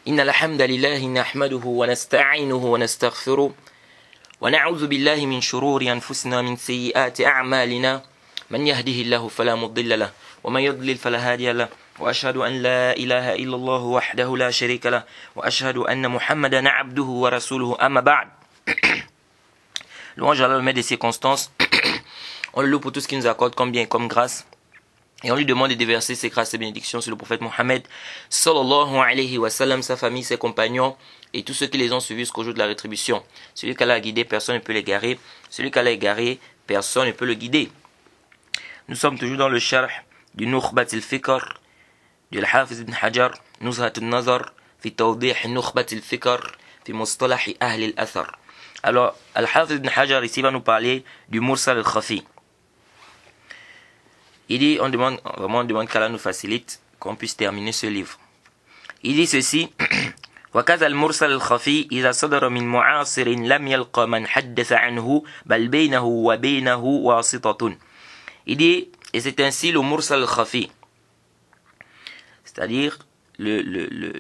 إن الحمد لله نحمده ونستعينه ونستغفره ونعوذ بالله من شرور أنفسنا من سيئات أعمالنا من يهده الله فلا مضل له ومن يضلل فلا هادي له وأشهد أن لا إله إلا الله وحده لا شريك له وأشهد أن محمدا عبده ورسوله أما بعد. Louange à Allah, le maître des circonstances. On le loue pour tout ce qu'il nous accorde comme bien et comme grâce. Et on lui demande de déverser ses grâces et bénédictions sur le prophète Mohammed sallallahu alayhi wa sallam, sa famille, ses compagnons et tous ceux qui les ont suivis jusqu'au jour de la rétribution. Celui qu'Allah a guidé, personne ne peut l'égarer. Celui qu'Allah a égaré, personne ne peut le guider. Nous sommes toujours dans le sharh du Nukhbat al-Fikr du Al-Hafiz ibn Hajar, Nuzhat al-Nazar, fi tawdih Nukhbat al-Fikr, fi mustalah ahli al-Athar. Alors, Al-Hafiz ibn Hajar ici va nous parler du Mursal al-Khafi. Il dit, on demande qu'Allah nous facilite, qu'on puisse terminer ce livre. Il dit ceci, وَكَذَا الْمُرْسَلُ الْخَفِي إِذَا صَدَرَ مِنْ مُعَاصِرٍ لَمْ يَلْقَ مَنْ حَدَّثَ عَنْهُ بَلْ بَيْنَهُ وَبَيْنَهُ وَاسِطَةٌ. Il dit, et c'est ainsi le Mursal al-Khafi. C'est-à-dire, le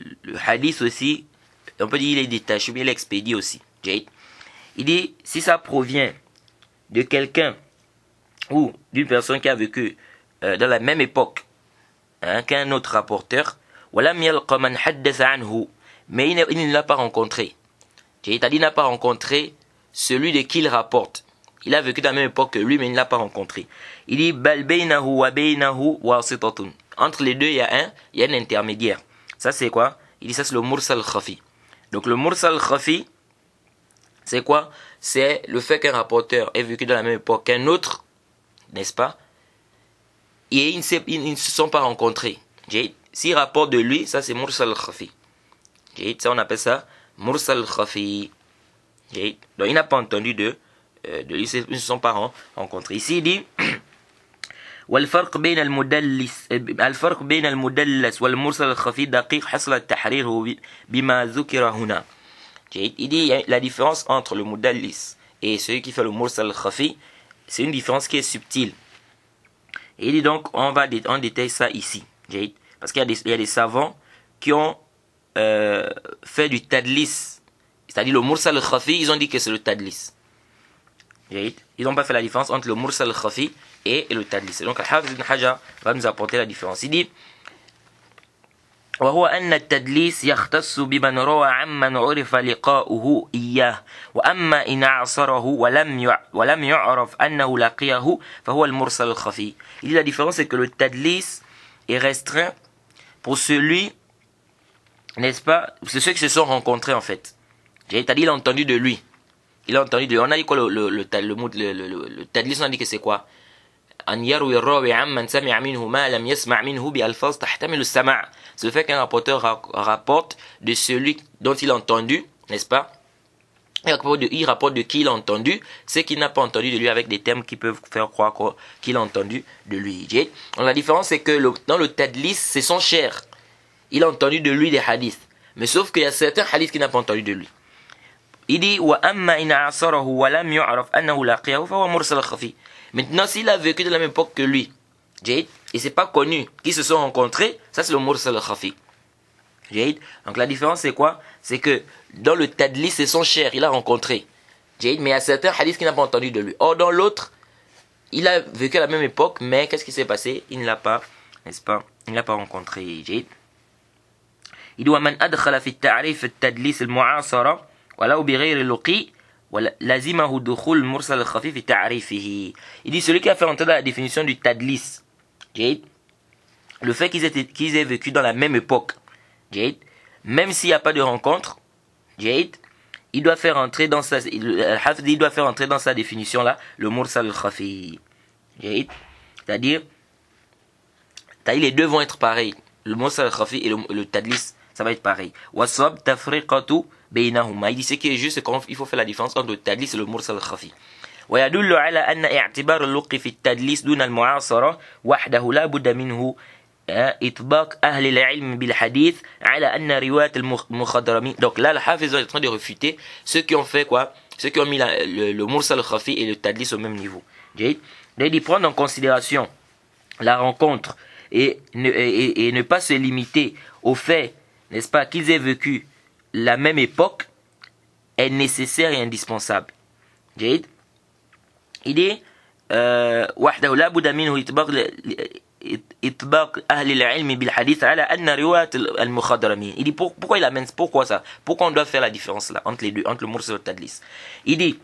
hadith aussi, on peut dire il est détaché, mais il est expédié aussi. Il dit, si ça provient de quelqu'un ou d'une personne qui a vécu dans la même époque qu'un autre rapporteur, mais il ne l'a pas rencontré. C'est-à-dire, il n'a pas rencontré celui de qui il rapporte. Il a vécu dans la même époque que lui, mais il ne l'a pas rencontré. Il dit, entre les deux, il y a un intermédiaire. Ça, c'est quoi? Il dit, ça, c'est le Mursal Khafi. Donc, le Mursal Khafi, c'est quoi? C'est le fait qu'un rapporteur ait vécu dans la même époque qu'un autre, n'est-ce pas? Et ils ne se sont pas rencontrés. S'il rapporte de lui, ça c'est Mursal Khafi. Ça on appelle ça Mursal Khafi. Donc il n'a pas entendu de lui, ils ne se sont pas rencontrés. Ici il dit والفرق بين المدلس والمرسل الخفي دقيق حصل التحرير بما ذكر هنا. Il dit la différence entre le mudallis et celui qui fait le mursal khafi, c'est une différence qui est subtile. Et il dit donc, on détaille ça ici. Parce qu'il y a des savants qui ont fait du tadlis. C'est-à-dire le mursal khafi, ils ont dit que c'est le tadlis. Ils n'ont pas fait la différence entre le mursal khafi et le tadlis. Donc, Al-Hafiz ibn Hajar va nous apporter la différence. Il dit, وهو أن التدليس يختص بمن روى عمن عرف لقاؤه إياه وأما إن أعصره ولم يعرف أنه لقيه فهو المرسل الخفي. Il dit la différence c'est que le tadlis est restreint pour celui, n'est-ce pas, c'est ceux qui se sont rencontrés en fait. C'est-à-dire il a entendu de lui. Il a entendu de lui. On a dit quoi le tadlis, on a dit que c'est quoi? أن يروي الراوي عمن سمع منه ما لم يسمع منه بألفاظ تحتمل السماع. C'est le fait qu'un rapporteur rapporte de celui dont il a entendu, n'est-ce pas? Il rapporte de qui il a entendu, ce qu'il n'a pas entendu de lui avec des termes qui peuvent faire croire qu'il a entendu de lui. Donc la différence c'est que dans le tadlis, c'est son cher. Il a entendu de lui des hadiths. Mais sauf qu'il y a certains hadiths qu'il n'a pas entendu de lui. Il dit وَأَمَّا إِنْ عَصَرَهُ وَلَمْ يُعْرَفْ أَنَّهُ لَقِيَهُ فَهُوَ مُرْسَلٌ خَفِيٌّ. Maintenant, s'il a vécu de la même époque que lui, et c'est pas connu qu'ils se sont rencontrés, ça c'est le Mursal al-Khafi. Donc la différence c'est quoi? C'est que dans le tadlis, c'est son cher, il a rencontré. Mais il y a certains hadiths qu'il n'a pas entendu de lui. Or dans l'autre, il a vécu à la même époque, mais qu'est-ce qui s'est passé? Il ne l'a pas, n'est-ce pas? Il ne l'a pas rencontré. Il dit وَمَنْ أَدْخَلَ فِي التَّعْرِيفِ التَّدْلِيسِ الْمُعَاصَرَ وَلَوْ بِغَيْرِ لُقِي لَزِمَهُ دُخُولُ الْمُرْسَلِ الْخَفِي فِي تَعْرِيفِهِ. Il dit celui qui a fait entrer dans la définition du tadlis, le fait qu'ils aient vécu dans la même époque, même s'il n'y a pas de rencontre, il doit faire entrer dans sa définition là le mursal al-khafi. C'est-à-dire les deux vont être pareils. Le mursal al-khafi et le tadlis, ça va être pareil. Wasab tafriqatu baynahuma. Il dit ce qui est juste, c'est qu'il faut faire la différence entre le tadlis et le mursal al-khafi. ويدل على أن اعتبار اللقي في التدليس دون المعاصرة وحده لا بد منه إطباق أهل العلم بالحديث على أن رواية المخضرمين. Donc là, le Hafiz est en train de réfuter ceux qui ont fait quoi? Ceux qui ont mis le mursal al-khafi et le tadlis au même niveau. Il dit prendre en considération la rencontre et ne pas se limiter au fait n'est-ce pas, qu'ils aient vécu la même époque est nécessaire et indispensable. جيد. Il dit وحده لا بد منه إطباق أهل العلم بالحديث على أن رواية المخضرمين. Il dit pourquoi il amène, pourquoi ça, pourquoi on doit faire la différence là entre les deux, entre le mursal et le tadlis. Il dit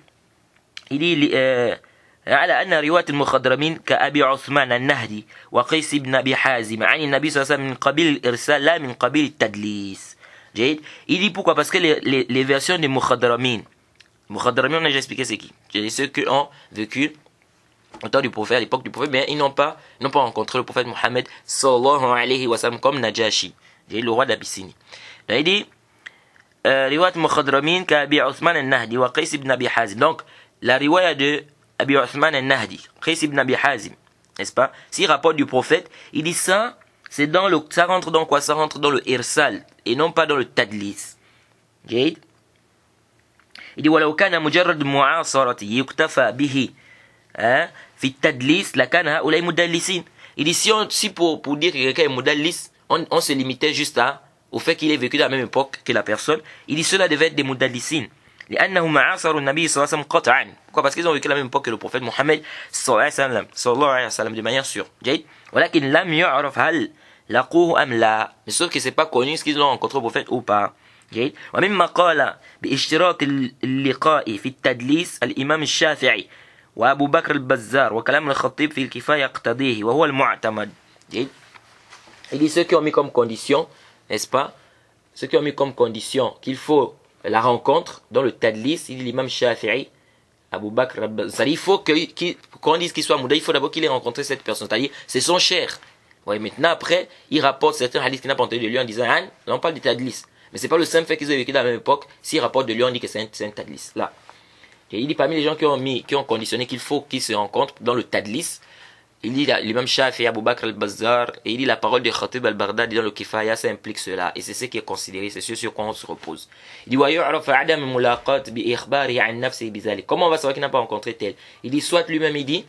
على أن رواية المخضرمين كأبي عثمان النهدي وقيس بن أبي حازم عن النبي صلى الله عليه وسلم من قبيل الإرسال لا من قبيل التدليس. جيد. Il dit pourquoi, parce que les versions des mukhadaramin, on a déjà expliqué c'est qui, c'est ceux qui ont vécu au temps du prophète, à l'époque du prophète, mais ils n'ont pas rencontré le prophète Mohammed sallallahu alayhi wa sallam, comme Najashi, le roi d'Abyssinie. Donc il dit riwayat mukhadaramin كأبي عثمان النهدي وقيس بن أبي حازم. Donc la riwaya de Abi Uthman al-Nahdi, Qais ibn Abi Hazim, n'est-ce pas? S'il rapporte du prophète, il dit ça, c'est dans le, ça rentre dans quoi? Ça rentre dans le irsal et non pas dans le tadlis. جيد. Il dit ولو كان مجرد معاصرة يكتفى به في التدليس لكان هؤلاء مدلسين. Il dit si pour dire que quelqu'un est mudallis, on se limitait juste au fait qu'il ait vécu dans la même époque que la personne, il dit cela devait être des mudallisines. لأنهم عاصروا النبي صلى الله عليه وسلم قطعا. Pourquoi? Parce qu'ils ont vécu la même époque que le prophète Mohammed صلى الله عليه وسلم de manière sûre. جيد. ولكن لم يعرف هل لقوه أم لا. Mais sauf que c'est pas connu ce qu'ils ont rencontré le prophète ou pas. جيد. ومما قال باشتراط اللقاء في التدليس الإمام الشافعي وأبو بكر البزار وكلام الخطيب في الكفاية يقتضيه وهو المعتمد. جيد. Il dit ceux qui ont mis comme condition, n'est-ce pas? Ceux qui ont mis comme condition qu'il faut la rencontre dans le tadlis, il dit l'imam Shafi'i, Abu Bakr al-Bazar. Il faut qu'on dise qu'il soit mouda, il faut d'abord qu'il ait rencontré cette personne, c'est-à-dire c'est son cher. Ouais, maintenant après, il rapporte certains hadiths qu'il n'a pas entendu de lui en disant on parle du tadlis. Mais c'est pas le simple fait qu'ils ont vécu dans la même époque, s'il rapporte de lui on dit que c'est un tadlis. Là. Et il dit parmi les gens qui ont conditionné qu'il faut qu'ils se rencontrent dans le tadlis, il dit l'imam Shafi'i, Abu Bakr al-Bazar, et il dit la parole de Khatib al-Baghdadi dans le Kifaya, ça implique cela. Et c'est ce qui est considéré, c'est ce sur quoi on se repose. Il dit comment on va savoir qu'il n'a pas rencontré tel? Il dit soit lui-même il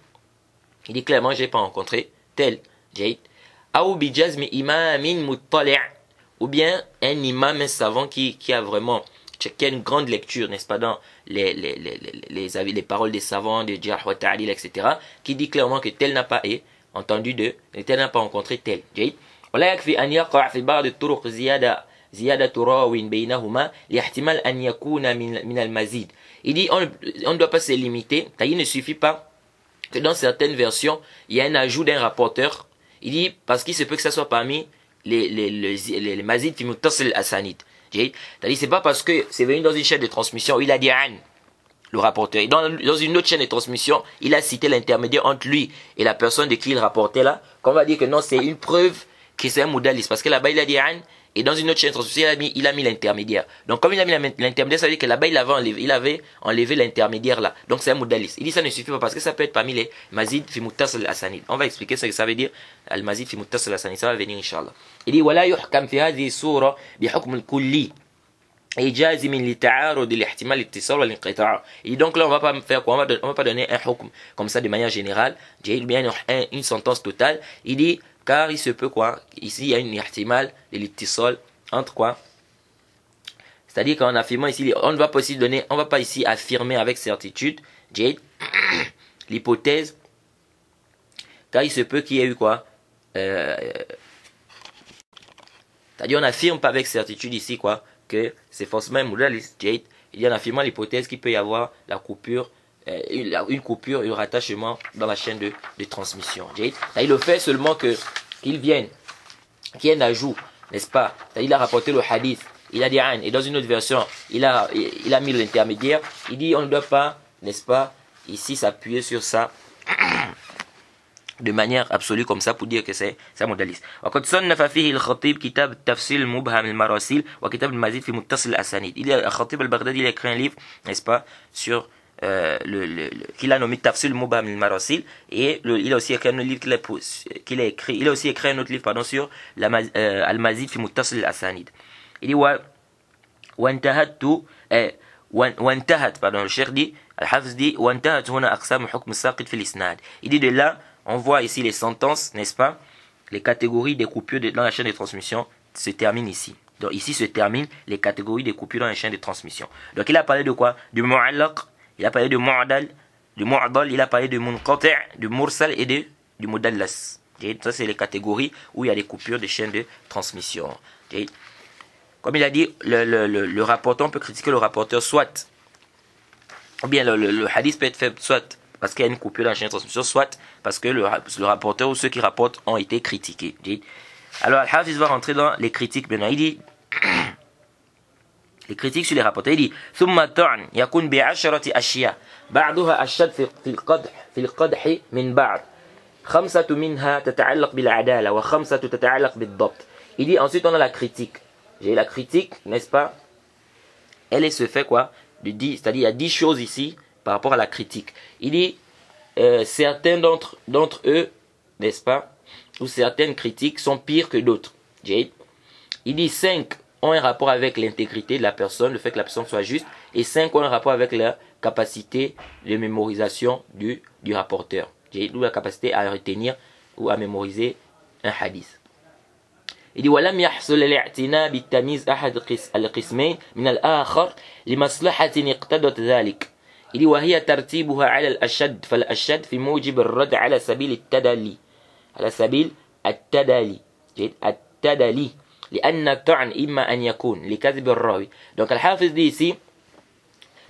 dit clairement j'ai pas rencontré tel. Ou bien un imam, un savant qui a vraiment qui a une grande lecture, n'est-ce pas, dans les paroles des savants, de Jarh wa Ta'dil, etc., qui dit clairement que tel n'a pas entendu tel n'a pas rencontré tel. ولا يكفي أن يقع في بعض الطرق زيادة راو بينهما لاحتمال أن يكون من المزيد. Il dit on ne doit pas se limiter, il ne suffit pas que dans certaines versions il y a un ajout d'un rapporteur. Il dit parce qu'il se peut que ça soit parmi les mazid fi muttasil al-asanid. C'est-à-dire c'est pas parce que c'est venu dans une chaîne de transmission, il a dit an, le rapporteur, et dans une autre chaîne de transmission, il a cité l'intermédiaire entre lui et la personne de qui il rapportait là, qu'on va dire que non, c'est une preuve que c'est un moudalis, parce que là-bas il a dit an, et dans une autre chaîne de transmission, il a mis l'intermédiaire. Donc comme il a mis l'intermédiaire, ça veut dire que là-bas il avait enlevé l'intermédiaire là. Donc c'est un moudalis. Il dit ça ne suffit pas parce que ça peut être parmi les mazid fi muttasil al-asanid. On va expliquer ce que ça veut dire al-mazid fi muttasil al-asanid. Ça va venir inchallah. Il dit ولا يحكم في هذه الصورة بحكم الكلي et جازم لتعارض الاحتمال الاتصال والانقطاع. Et donc là on va pas faire quoi, on va pas donner un hukm comme ça de manière générale, bien une sentence totale. Il dit car il se peut quoi, ici il y a une ihtimal de l'ittisal entre quoi, c'est-à-dire qu'en affirmant ici on ne va pas ici donner, on va pas ici affirmer avec certitude l'hypothèse, car il se peut qu'il y ait eu quoi, c'est-à-dire on n'affirme pas avec certitude ici quoi que c'est forcément un modèle. Il y a en affirmant l'hypothèse qu'il peut y avoir la coupure, une coupure et un rattachement dans la chaîne de transmission. Il le fait seulement qu'il vienne, qu'il y ait un ajout, n'est-ce pas? Il a rapporté le hadith, il a dit an, et dans une autre version, il a mis l'intermédiaire. Il dit on ne doit pas, n'est-ce pas, ici s'appuyer sur ça de manière absolue comme ça pour dire que c'est un modaliste. وقد صنف فيه الخطيب كتاب تفصيل المبهم المراسيل وكتاب المزيد في متصل الأسانيد. Il y a Khatib al-Baghdadi, il a écrit un livre, n'est-ce pas, sur qu'il a nommé Tafsil al-Mubham al-Marasil, et il a aussi écrit un autre livre qu'il a écrit. Il a aussi écrit un autre livre pardon sur al-Mazid fi Muttasil al-Asanid. Il dit وانتهت pardon, le cheikh dit al-Hafiz dit وانتهت هنا أقسام حكم الساقط في الإسناد. Il dit de là on voit ici les sentences, n'est-ce pas, les catégories des coupures dans la chaîne de transmission se terminent ici. Donc ici se terminent les catégories des coupures dans les chaînes de transmission. Donc il a parlé de quoi? Du mu'allaq, il a parlé de mu'adal, il a parlé de munqati', du mursal et du mudallas. Ça c'est les catégories où il y a des coupures de chaînes de transmission. Comme il a dit, le rapporteur, on peut critiquer le rapporteur soit, ou bien le hadith peut être faible soit parce qu'il y a une coupure dans la chaîne de transmission, soit parce que le rapporteur ou ceux qui rapportent ont été critiqués. Alors Al-Hafiz va rentrer dans les critiques maintenant. Il dit les critiques sur les rapporteurs. Il dit ثم الطعن يكون بعشرة أشياء بعضها أشد في القدح من بعض خمسة منها تتعلق بالعدالة وخمسة تتعلق بالضبط. Il dit ensuite on a la critique. J'ai la critique, n'est-ce pas? Elle se fait quoi? C'est-à-dire il y a 10 choses ici par rapport à la critique. Il dit certains d'entre eux, n'est-ce pas, ou certaines critiques sont pires que d'autres. Il dit 5 ont un rapport avec l'intégrité de la personne, le fait que la personne soit juste, et 5 ont un rapport avec la capacité de mémorisation du rapporteur, ou la capacité à retenir ou à mémoriser un hadith. Il dit ولم يحصل الاعتناء بالتمييز أحد القسمين من الآخر لمصلحة اقتضت ذلك. Il dit وهي ترتيبها على الأشد فالأشد في موجب الرد على سبيل التدلي التدلي لأن الطعن إما أن يكون لكذب الراوي. Donc Al-Hafiz dit ici,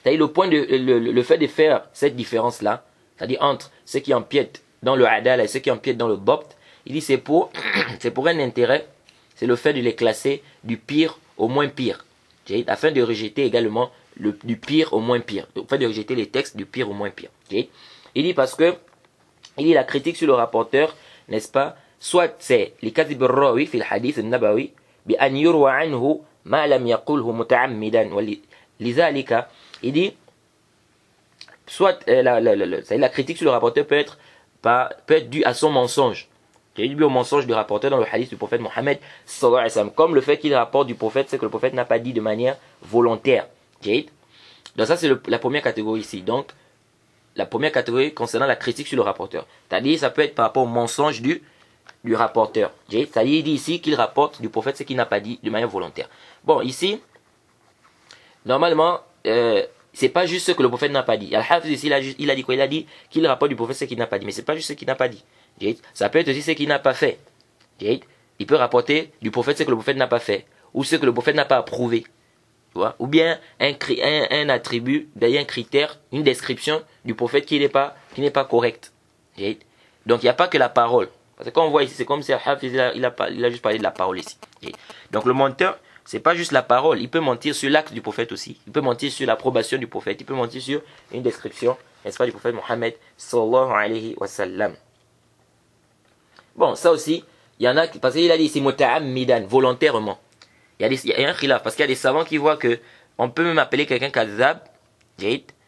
c'est-à-dire le fait de faire cette différence là, c'est-à-dire entre ceux qui empiètent dans le adal et ceux qui empiètent dans le bobt, il dit c'est pour un intérêt, c'est le fait de les classer du pire au moins pire, afin de rejeter également du pire au moins pire, le fait de rejeter les textes du pire au moins pire. Il dit parce que il dit la critique sur le rapporteur, n'est-ce pas, soit c'est les kadhib ar-rawi fi al-hadith an-nabawi bi an yurwa anhu ma lam yaqulhu muta'ammidan wa lidhalika. Il dit soit la critique sur le rapporteur peut être due à son mensonge. Il dit au mensonge du rapporteur dans le hadith du prophète Mohammed sallallahu alayhi wa sallam, comme le fait qu'il rapporte du prophète, c'est que le prophète n'a pas dit de manière volontaire. Donc ça c'est la première catégorie ici. Donc la première catégorie concernant la critique sur le rapporteur. C'est-à-dire ça peut être par rapport au mensonge du rapporteur. C'est-à-dire il dit ici qu'il rapporte du prophète ce qu'il n'a pas dit de manière volontaire. Bon ici, normalement, c'est pas juste ce que le prophète n'a pas dit. Al-Hafiz ici il a dit quoi? Il a dit qu'il rapporte du prophète ce qu'il n'a pas dit. Mais c'est pas juste ce qu'il n'a pas dit. Ça peut être aussi ce qu'il n'a pas fait. Il peut rapporter du prophète ce que le prophète n'a pas fait. Ou ce que le prophète n'a pas approuvé. Ou bien un attribut, d'ailleurs un critère, une description du prophète qui n'est pas correcte. Donc il n'y a pas que la parole. Parce que quand on voit ici, c'est comme si Al-Hafiz il a juste parlé de la parole ici. Donc le menteur, c'est pas juste la parole. Il peut mentir sur l'acte du prophète aussi. Il peut mentir sur l'approbation du prophète. Il peut mentir sur une description, n'est-ce pas, du prophète Mohammed sallallahu alayhi wa sallam. Bon, ça aussi, il y en a, parce qu'il a dit ici muta'ammidan, volontairement. Il y a un khilaf, parce qu'il y a des savants qui voient que on peut même appeler quelqu'un kadhab,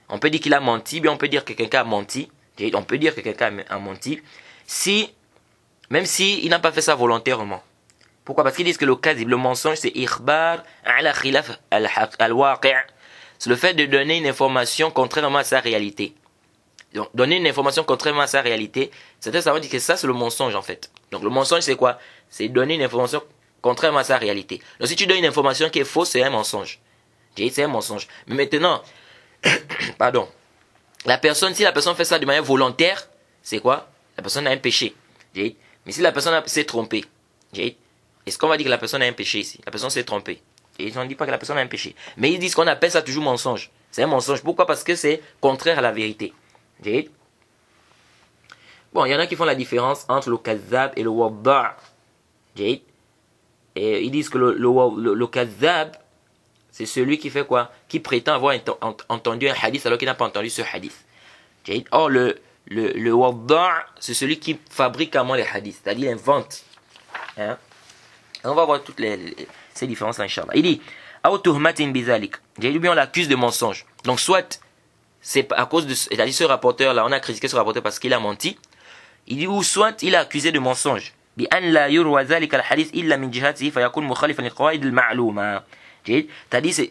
on peut dire qu'il a menti, bien on peut dire que quelqu'un a menti, on peut dire que quelqu'un a menti, même si il n'a pas fait ça volontairement. Pourquoi? Parce qu'ils disent que le kadhib, le mensonge, c'est ikhbar ala khilaf al-waqi'. C'est le fait de donner une information contrairement à sa réalité. Donc, donner une information contrairement à sa réalité, certains savants disent que ça c'est le mensonge en fait. Donc le mensonge c'est quoi? C'est donner une information contrairement à sa réalité. Donc si tu donnes une information qui est fausse, c'est un mensonge. C'est un mensonge. Mais maintenant, pardon, si la personne fait ça de manière volontaire, c'est quoi? La personne a un péché. Mais si la personne s'est trompée, est-ce qu'on va dire que la personne a un péché ici? La personne s'est trompée. Et on ne dit pas que la personne a un péché. Mais ils disent qu'on appelle ça toujours mensonge. C'est un mensonge. Pourquoi? Parce que c'est contraire à la vérité. Bon, il y en a qui font la différence entre le kazzab et le wadda'. Et ils disent que le kazzab, c'est celui qui fait quoi? Qui prétend avoir entendu un hadith alors qu'il n'a pas entendu ce hadith. Or, le wadda', c'est celui qui fabrique comment les hadiths, c'est-à-dire il invente. On va voir toutes ces différences, inchallah. Il dit, on l'accuse de mensonge. Donc, soit c'est à cause de, c'est-à-dire ce rapporteur là, on a critiqué ce rapporteur parce qu'il a menti. Il dit, ou soit il a accusé de mensonge. C'est-à-dire,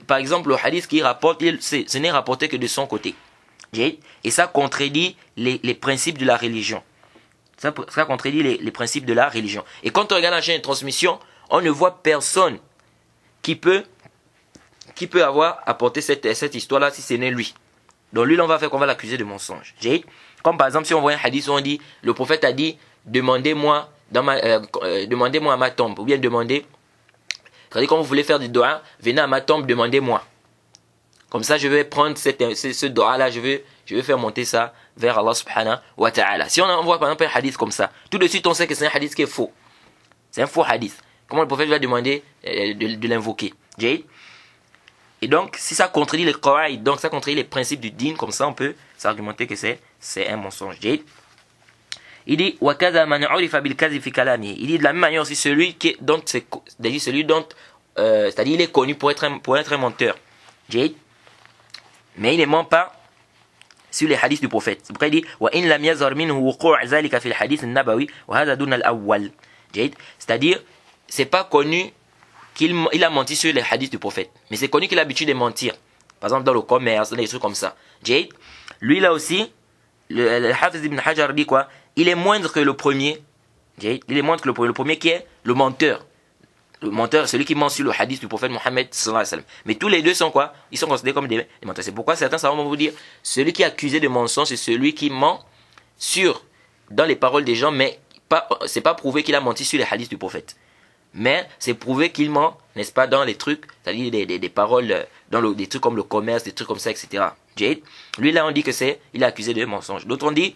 par exemple, le hadith qui rapporte, ce n'est rapporté que de son côté. Et ça contredit les principes de la religion. Ça contredit les principes de la religion. Et quand on regarde la chaîne de transmission, on ne voit personne qui peut avoir apporté cette histoire-là si ce n'est lui. Donc lui, là, on va faire qu'on va l'accuser de mensonge. Comme par exemple, si on voit un hadith où on dit, le prophète a dit, demandez-moi à ma tombe, ou bien demandez, c'est-à-dire quand vous voulez faire du doigt, venez à ma tombe, demandez-moi. Comme ça, je vais prendre ce doigt-là, je vais faire monter ça vers Allah subhanahu wa ta'ala. Si on voit par exemple un hadith comme ça, tout de suite on sait que c'est un hadith qui est faux. C'est un faux hadith. Comment le prophète va demander de l'invoquer? Et donc, si ça contredit les qawaïd, donc ça contredit les principes du din, comme ça on peut s'argumenter que c'est un mensonge. Il dit وَكَذَا مَنْ عُرِفَ بِالْكَذِبِ فِي كَلَامِهِ. Il dit de la même manière aussi celui dont c'est-à-dire il est connu pour être un menteur. Mais il ne ment pas sur les hadiths du prophète. C'est pourquoi il dit وَإِنْ لَمْ يَظْهَرْ مِنْهُ وُقُوعُ ذَلِكَ فِي الْحَدِيثِ النَّبَوِي وَهَذَا دُونَ الْأَوَّلِ. C'est-à-dire, c'est pas connu qu'il a menti sur les hadiths du prophète. Mais c'est connu qu'il a l'habitude de mentir. Par exemple, dans le commerce, dans des trucs comme ça. Lui, là aussi, le Hafiz ibn Hajar dit quoi? Il est moindre que le premier. Il est moindre que le premier qui est le menteur. Le menteur, celui qui ment sur le hadith du prophète Mohammed sallallahu alayhi wa sallam. Mais tous les deux sont quoi? Ils sont considérés comme des menteurs. C'est pourquoi certains savants vont vous dire, celui qui est accusé de mensonge, c'est celui qui ment dans les paroles des gens, mais c'est pas prouvé qu'il a menti sur les hadiths du prophète. Mais c'est prouvé qu'il ment, n'est-ce pas, dans les trucs, c'est-à-dire des paroles, dans des trucs comme le commerce, des trucs comme ça, etc. Lui là on dit que il est accusé de mensonge. D'autres on dit,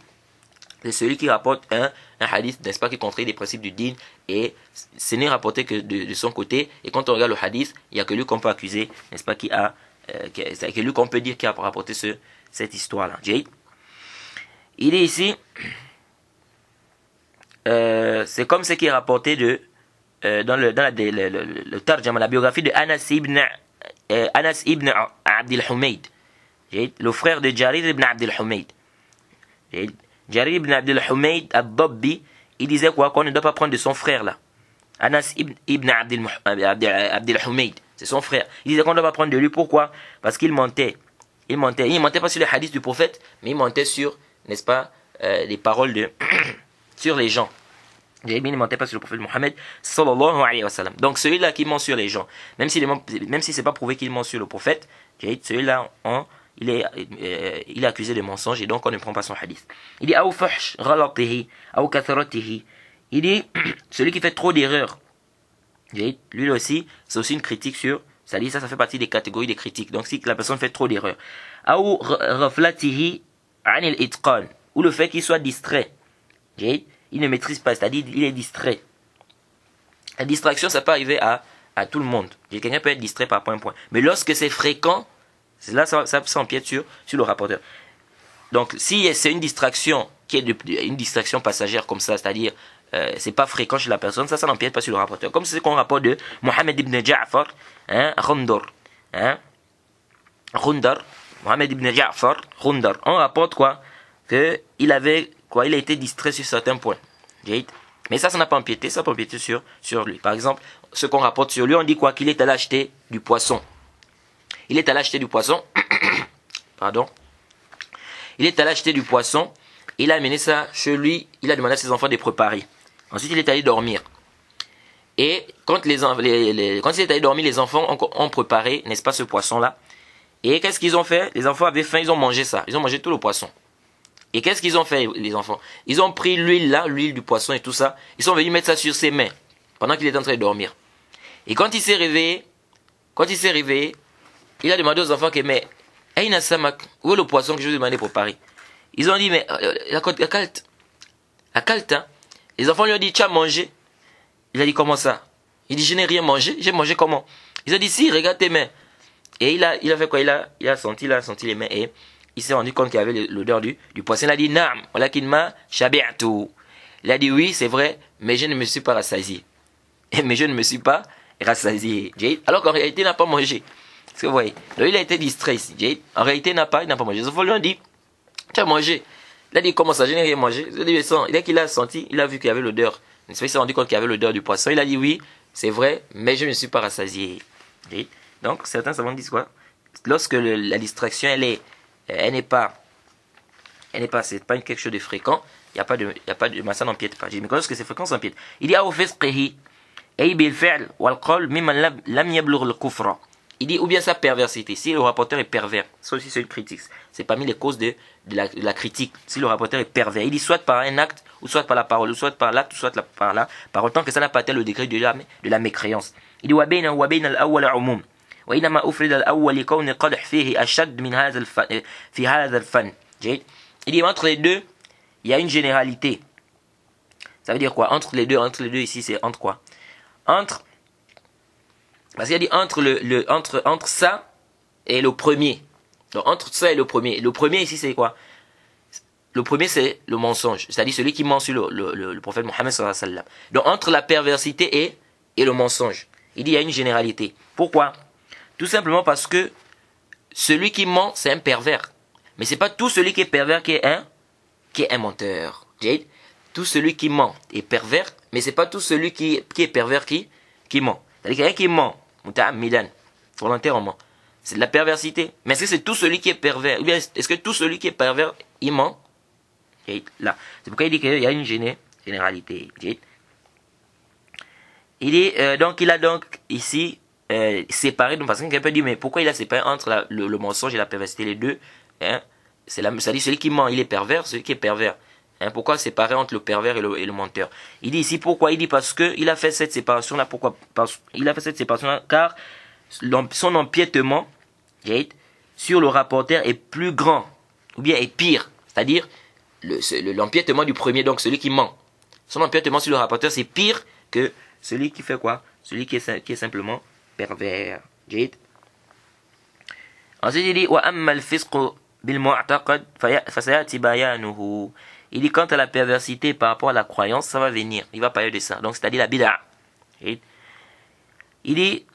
c'est celui qui rapporte un hadith, n'est-ce pas, qui contredit les principes du din, et ce n'est rapporté que de son côté, et quand on regarde le hadith, il n'y a que lui qu'on peut accuser, n'est-ce pas, c'est que lui qu'on peut dire qui a rapporté cette histoire-là. Il est ici, c'est comme ce qui est rapporté dans le tarjama, la biographie de Anas ibn Abd al-Humayd, le frère de Jarir ibn Abd al-Humayd. Jarir ibn Abd al-Humayd al-Dabbi, il disait quoi? Qu'on ne doit pas prendre de son frère là. Anas ibn Abd al-Humayd, c'est son frère. Il disait qu'on ne doit pas prendre de lui. Pourquoi? Parce qu'il mentait. Il mentait pas sur les hadiths du prophète, mais il mentait sur, n'est-ce pas, les paroles sur les gens. Il ne mentait pas sur le prophèt Mohammed sallallahu alayhi wa sallam. Donc celui-là qui ment sur les gens, même si c'est pas prouvé qu'il ment sur le prophète, celui-là, il est accusé de mensonge et donc on ne prend pas son hadith. Il dit aou fuhsh ghalatihi aou kathratihi. Il dit celui qui fait trop d'erreurs. Lui aussi, c'est aussi une critique sur, c'est-à-dire ça fait partie des catégories des critiques. Donc si la personne fait trop d'erreurs. Aou ghaflatihi anil itqan, ou le fait qu'il soit distrait. Il ne maîtrise pas, c'est-à-dire il est distrait. La distraction, ça peut arriver à tout le monde. Quelqu'un peut être distrait par point. Mais lorsque c'est fréquent, c'est là ça empiète sur le rapporteur. Donc si c'est une distraction qui est une distraction passagère comme ça, c'est-à-dire c'est pas fréquent chez la personne, ça n'empiète pas sur le rapporteur. Comme c'est ce qu'on rapporte de Mohammed ibn Ja'far, Rundar, Mohammed ibn Ja'far, Rundar. On rapporte quoi? Que il a été distrait sur certains points. Mais ça n'a pas empiété, ça peut empiéter sur lui. Par exemple, ce qu'on rapporte sur lui, on dit quoi? Qu'il est allé acheter du poisson. Il est allé acheter du poisson. Pardon. Il est allé acheter du poisson. Il a amené ça chez lui. Il a demandé à ses enfants de préparer. Ensuite, il est allé dormir. Et quand il est allé dormir, les enfants ont préparé, n'est-ce pas, ce poisson-là. Et qu'est-ce qu'ils ont fait? Les enfants avaient faim, ils ont mangé ça. Ils ont mangé tout le poisson. Et qu'est-ce qu'ils ont fait, les enfants? Ils ont pris l'huile du poisson et tout ça. Ils sont venus mettre ça sur ses mains pendant qu'il était en train de dormir. Et quand il s'est réveillé, il a demandé aux enfants que, mais, Aïna Samak, où est le poisson que je vous ai demandé pour préparer? Ils ont dit, mais, la calte, hein? Les enfants lui ont dit, tu as mangé? Il a dit, comment ça? Il dit, je n'ai rien mangé. J'ai mangé comment? Ils ont dit, si, regarde tes mains. Et il a fait quoi? Il a senti les mains et il s'est rendu compte qu'il y avait l'odeur du poisson. Il a dit, Naam, walakin ma shabi'tu. Il a dit, oui, c'est vrai, mais je ne me suis pas rassasié. Alors qu'en réalité, il n'a pas mangé. Est-ce que vous voyez? Donc il a été distrait ici. En réalité, il n'a pas mangé. Les enfants lui ont dit, tu as mangé. Il a dit, comment ça, je n'ai rien mangé. Dès qu'il a senti, il a vu qu'il y avait l'odeur. Il s'est rendu compte qu'il y avait l'odeur du poisson. Il a dit, oui, c'est vrai, mais je ne me suis pas rassasié. Donc, certains savants disent quoi? Lorsque la distraction, c'est pas quelque chose de fréquent, il n'y a pas de ça n'empiète pas. Mais lorsque c'est fréquent, ça empiète. Il dit, أي بالفعل والقول ممن لم يبلغ الكفر. Il dit ou bien sa perversité. Si le rapporteur est pervers, ça aussi c'est une critique. C'est parmi les causes de la critique. Si le rapporteur est pervers, il dit soit par un acte, ou soit par la parole, ou soit par l'acte, ou soit par la parole, tant que ça n'a pas atteint le degré de la mécréance. Il dit وبين وبين الأول عموم وإنما أفرد الأول لكون القدح فيه أشد من هذا في هذا الفن. Il dit entre les deux, il y a une généralité. Ça veut dire quoi? Entre les deux ici c'est entre quoi? Entre, parce qu'il a dit entre ça et le premier. Donc entre ça et le premier. Le premier ici c'est quoi? Le premier c'est le mensonge. C'est-à-dire celui qui ment sur le prophète Mohammed sallallahu alayhi wa sallam. Donc entre la perversité et le mensonge. Il dit il y a une généralité. Pourquoi? Tout simplement parce que celui qui ment c'est un pervers. Mais c'est pas tout celui qui est pervers qui est un menteur. Tout celui qui ment est pervers, mais c'est pas tout celui qui est pervers qui ment. C'est-à-dire quelqu'un qui ment, muta'ammidan, volontairement, c'est de la perversité. Mais est-ce que c'est tout celui qui est pervers? Ou bien est-ce que tout celui qui est pervers, il ment? Là. C'est pourquoi il dit qu'il y a une généralité. Il dit, donc il a donc ici séparé, donc parce qu'on peut dire, mais pourquoi il a séparé entre le mensonge et la perversité, les deux, hein? C'est-à-dire celui qui ment, il est pervers, celui qui est pervers. Hein, pourquoi séparer entre le pervers et le menteur? Il dit ici pourquoi? Il dit parce que il a fait cette séparation là. Pourquoi? Il a fait cette séparation là car son empiètement sur le rapporteur est plus grand ou bien est pire. C'est-à-dire l'empiètement du premier, donc celui qui ment. Son empiètement sur le rapporteur c'est pire que celui qui fait quoi? Celui qui est simplement pervers. Ensuite il dit wa amma al-fisq bil mu'taqad fasayati bayanuhu. Il dit quant à la perversité par rapport à la croyance, ça va venir. Il va parler de ça. Donc c'est-à-dire la bid'a. Il dit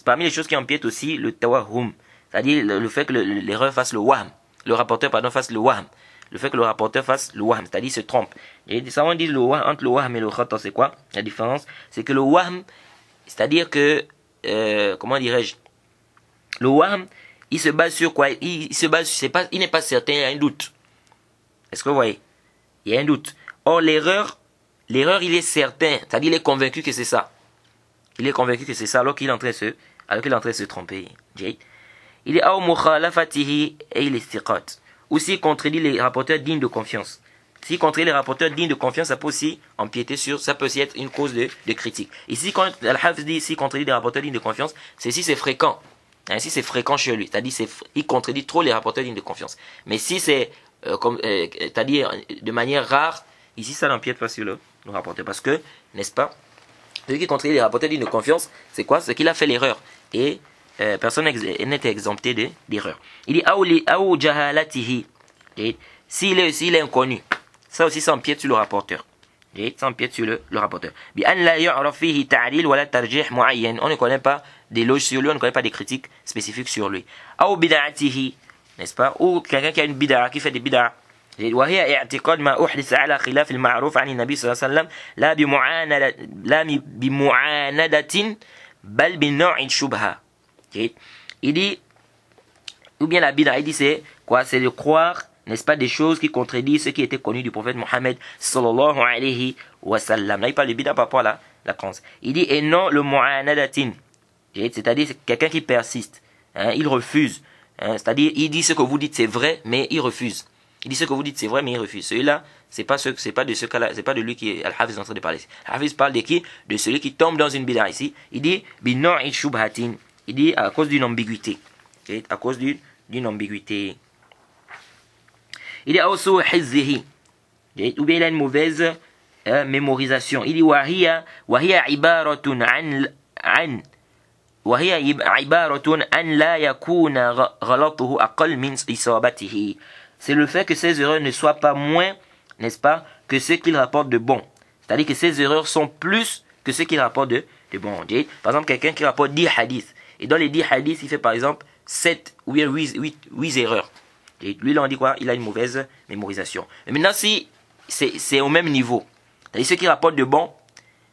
parmi les choses qui empiètent aussi le tawahhum. C'est-à-dire le fait que l'erreur fasse le wahm. Le rapporteur fasse le wahm. Le fait que le rapporteur fasse le wahm, c'est-à-dire se trompe. Et ça on dit entre le wahm et le khata, c'est quoi la différence? C'est que le wahm, c'est-à-dire que comment dirais-je, le wahm, il se base sur quoi? Il n'est pas certain, il y a un doute. Est-ce que vous voyez? Il y a un doute. Or, l'erreur, il est certain. C'est-à-dire, il est convaincu que c'est ça. Il est convaincu que c'est ça alors qu'il est en train de se tromper. Il est ou s'il contredit les rapporteurs dignes de confiance. S'il contredit les rapporteurs dignes de confiance, ça peut aussi empiéter sur, ça peut aussi être une cause de critique. Ici, quand Al-Hafiz dit s'il contredit des rapporteurs dignes de confiance, c'est si c'est fréquent. Si c'est fréquent chez lui, c'est-à-dire il contredit trop les rapporteurs dignes de confiance. Mais si c'est c'est-à-dire de manière rare, ici ça n'empiète pas sur le rapporteur. Parce que, n'est-ce pas, celui qui contredit les rapporteurs dignes de confiance, c'est quoi? C'est qu'il a fait l'erreur. Et personne n'est exempté d'erreur. Il dit Aou jahalatihi. S'il est inconnu, ça aussi ça empiète sur le rapporteur. Ça empiète sur le rapporteur. On ne connaît pas d'éloges sur lui, on ne connaît pas des critiques spécifiques sur lui. Ou bid'atihi, n'est-ce pas? Ou quelqu'un qui a une bid'a, qui fait des bid'a. وهي اعتقاد ما أحدث على خلاف المعروف عن النبي صلى الله عليه وسلم لا بمعاندة بل بنوع الشبهة. Il dit, ou bien la bid'a, il dit c'est quoi? C'est de croire, n'est-ce pas, des choses qui contredisent ce qui était connu du prophète Mohammed sallallahu alayhi wa sallam. Là il parle de bid'a par rapport à la croyance. Il dit et non le mu'anadatin. C'est-à-dire c'est quelqu'un qui persiste, hein, il refuse, hein, c'est-à-dire il dit ce que vous dites c'est vrai mais il refuse. Il dit ce que vous dites c'est vrai mais il refuse. Celui-là c'est pas de ce cas-là, c'est pas de lui qui Al-Hafiz est en train de parler. Al-Hafiz parle de qui? De celui qui tombe dans une bid'a ici. Il dit bino'i shubhatin. Il dit à cause d'une ambiguïté. À cause d'une ambiguïté. Il dit aussi hizzihi. Ou bien il a une mauvaise mémorisation. Il dit wahiya ibaratun an وهي عبارة أن لا يكون غلطه أقل من إصابته. C'est le fait que ces erreurs ne soient pas moins, n'est-ce pas, que ce qu'il rapporte de bon. C'est-à-dire que ces erreurs sont plus que ce qu'il rapporte de bon. Par exemple, quelqu'un qui rapporte 10 hadiths. Et dans les 10 hadiths, il fait par exemple 7 ou bien 8 erreurs. Et lui, là, on dit quoi? Il a une mauvaise mémorisation. Mais maintenant, si c'est au même niveau, c'est-à-dire ceux qui rapportent de bon,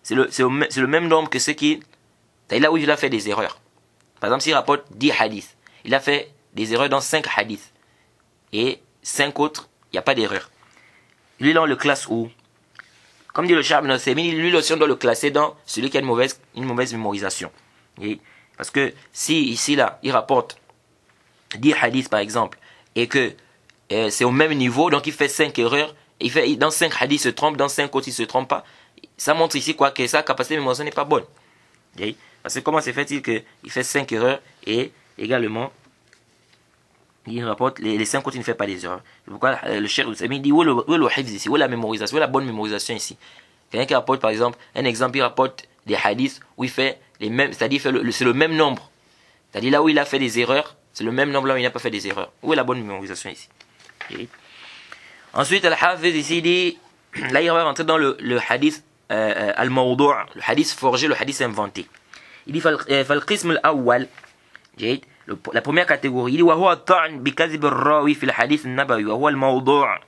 c'est le même nombre que ceux qui... C'est là où il a fait des erreurs. Par exemple, s'il rapporte 10 hadiths, il a fait des erreurs dans 5 hadiths. Et 5 autres, il n'y a pas d'erreur. Lui, là, on le classe où? Comme dit le Cheikh Ibn Uthaymin, lui aussi, on doit le classer dans celui qui a une mauvaise mémorisation. Okay? Parce que si, ici, là, il rapporte 10 hadiths, par exemple, et que c'est au même niveau, donc il fait 5 erreurs, dans 5 hadiths il se trompe, dans 5 autres il ne se trompe pas, ça montre ici quoi, que sa capacité de mémorisation n'est pas bonne. Okay? Parce que comment se fait-il qu'il fait 5 erreurs et également il rapporte les 5 autres il ne fait pas des erreurs. C'est pourquoi le Cheikh Uthaymin dit où est le hifz ici, où est la mémorisation, où est la bonne mémorisation ici. Quelqu'un qui rapporte par exemple, un exemple, il rapporte des hadiths où il fait les mêmes, c'est-à-dire c'est le même nombre. C'est-à-dire là où il a fait des erreurs, c'est le même nombre là où il n'a pas fait des erreurs. Où est la bonne mémorisation ici? Okay. Ensuite, Al-Hafiz ici dit, là il va rentrer dans le hadith al-mawdu', le hadith forgé, le hadith inventé. Il dit فالقسم الأول جيد la première catégorie il dit وهو الطعن بكذب الراوي في الحديث النبوي وهو الموضوع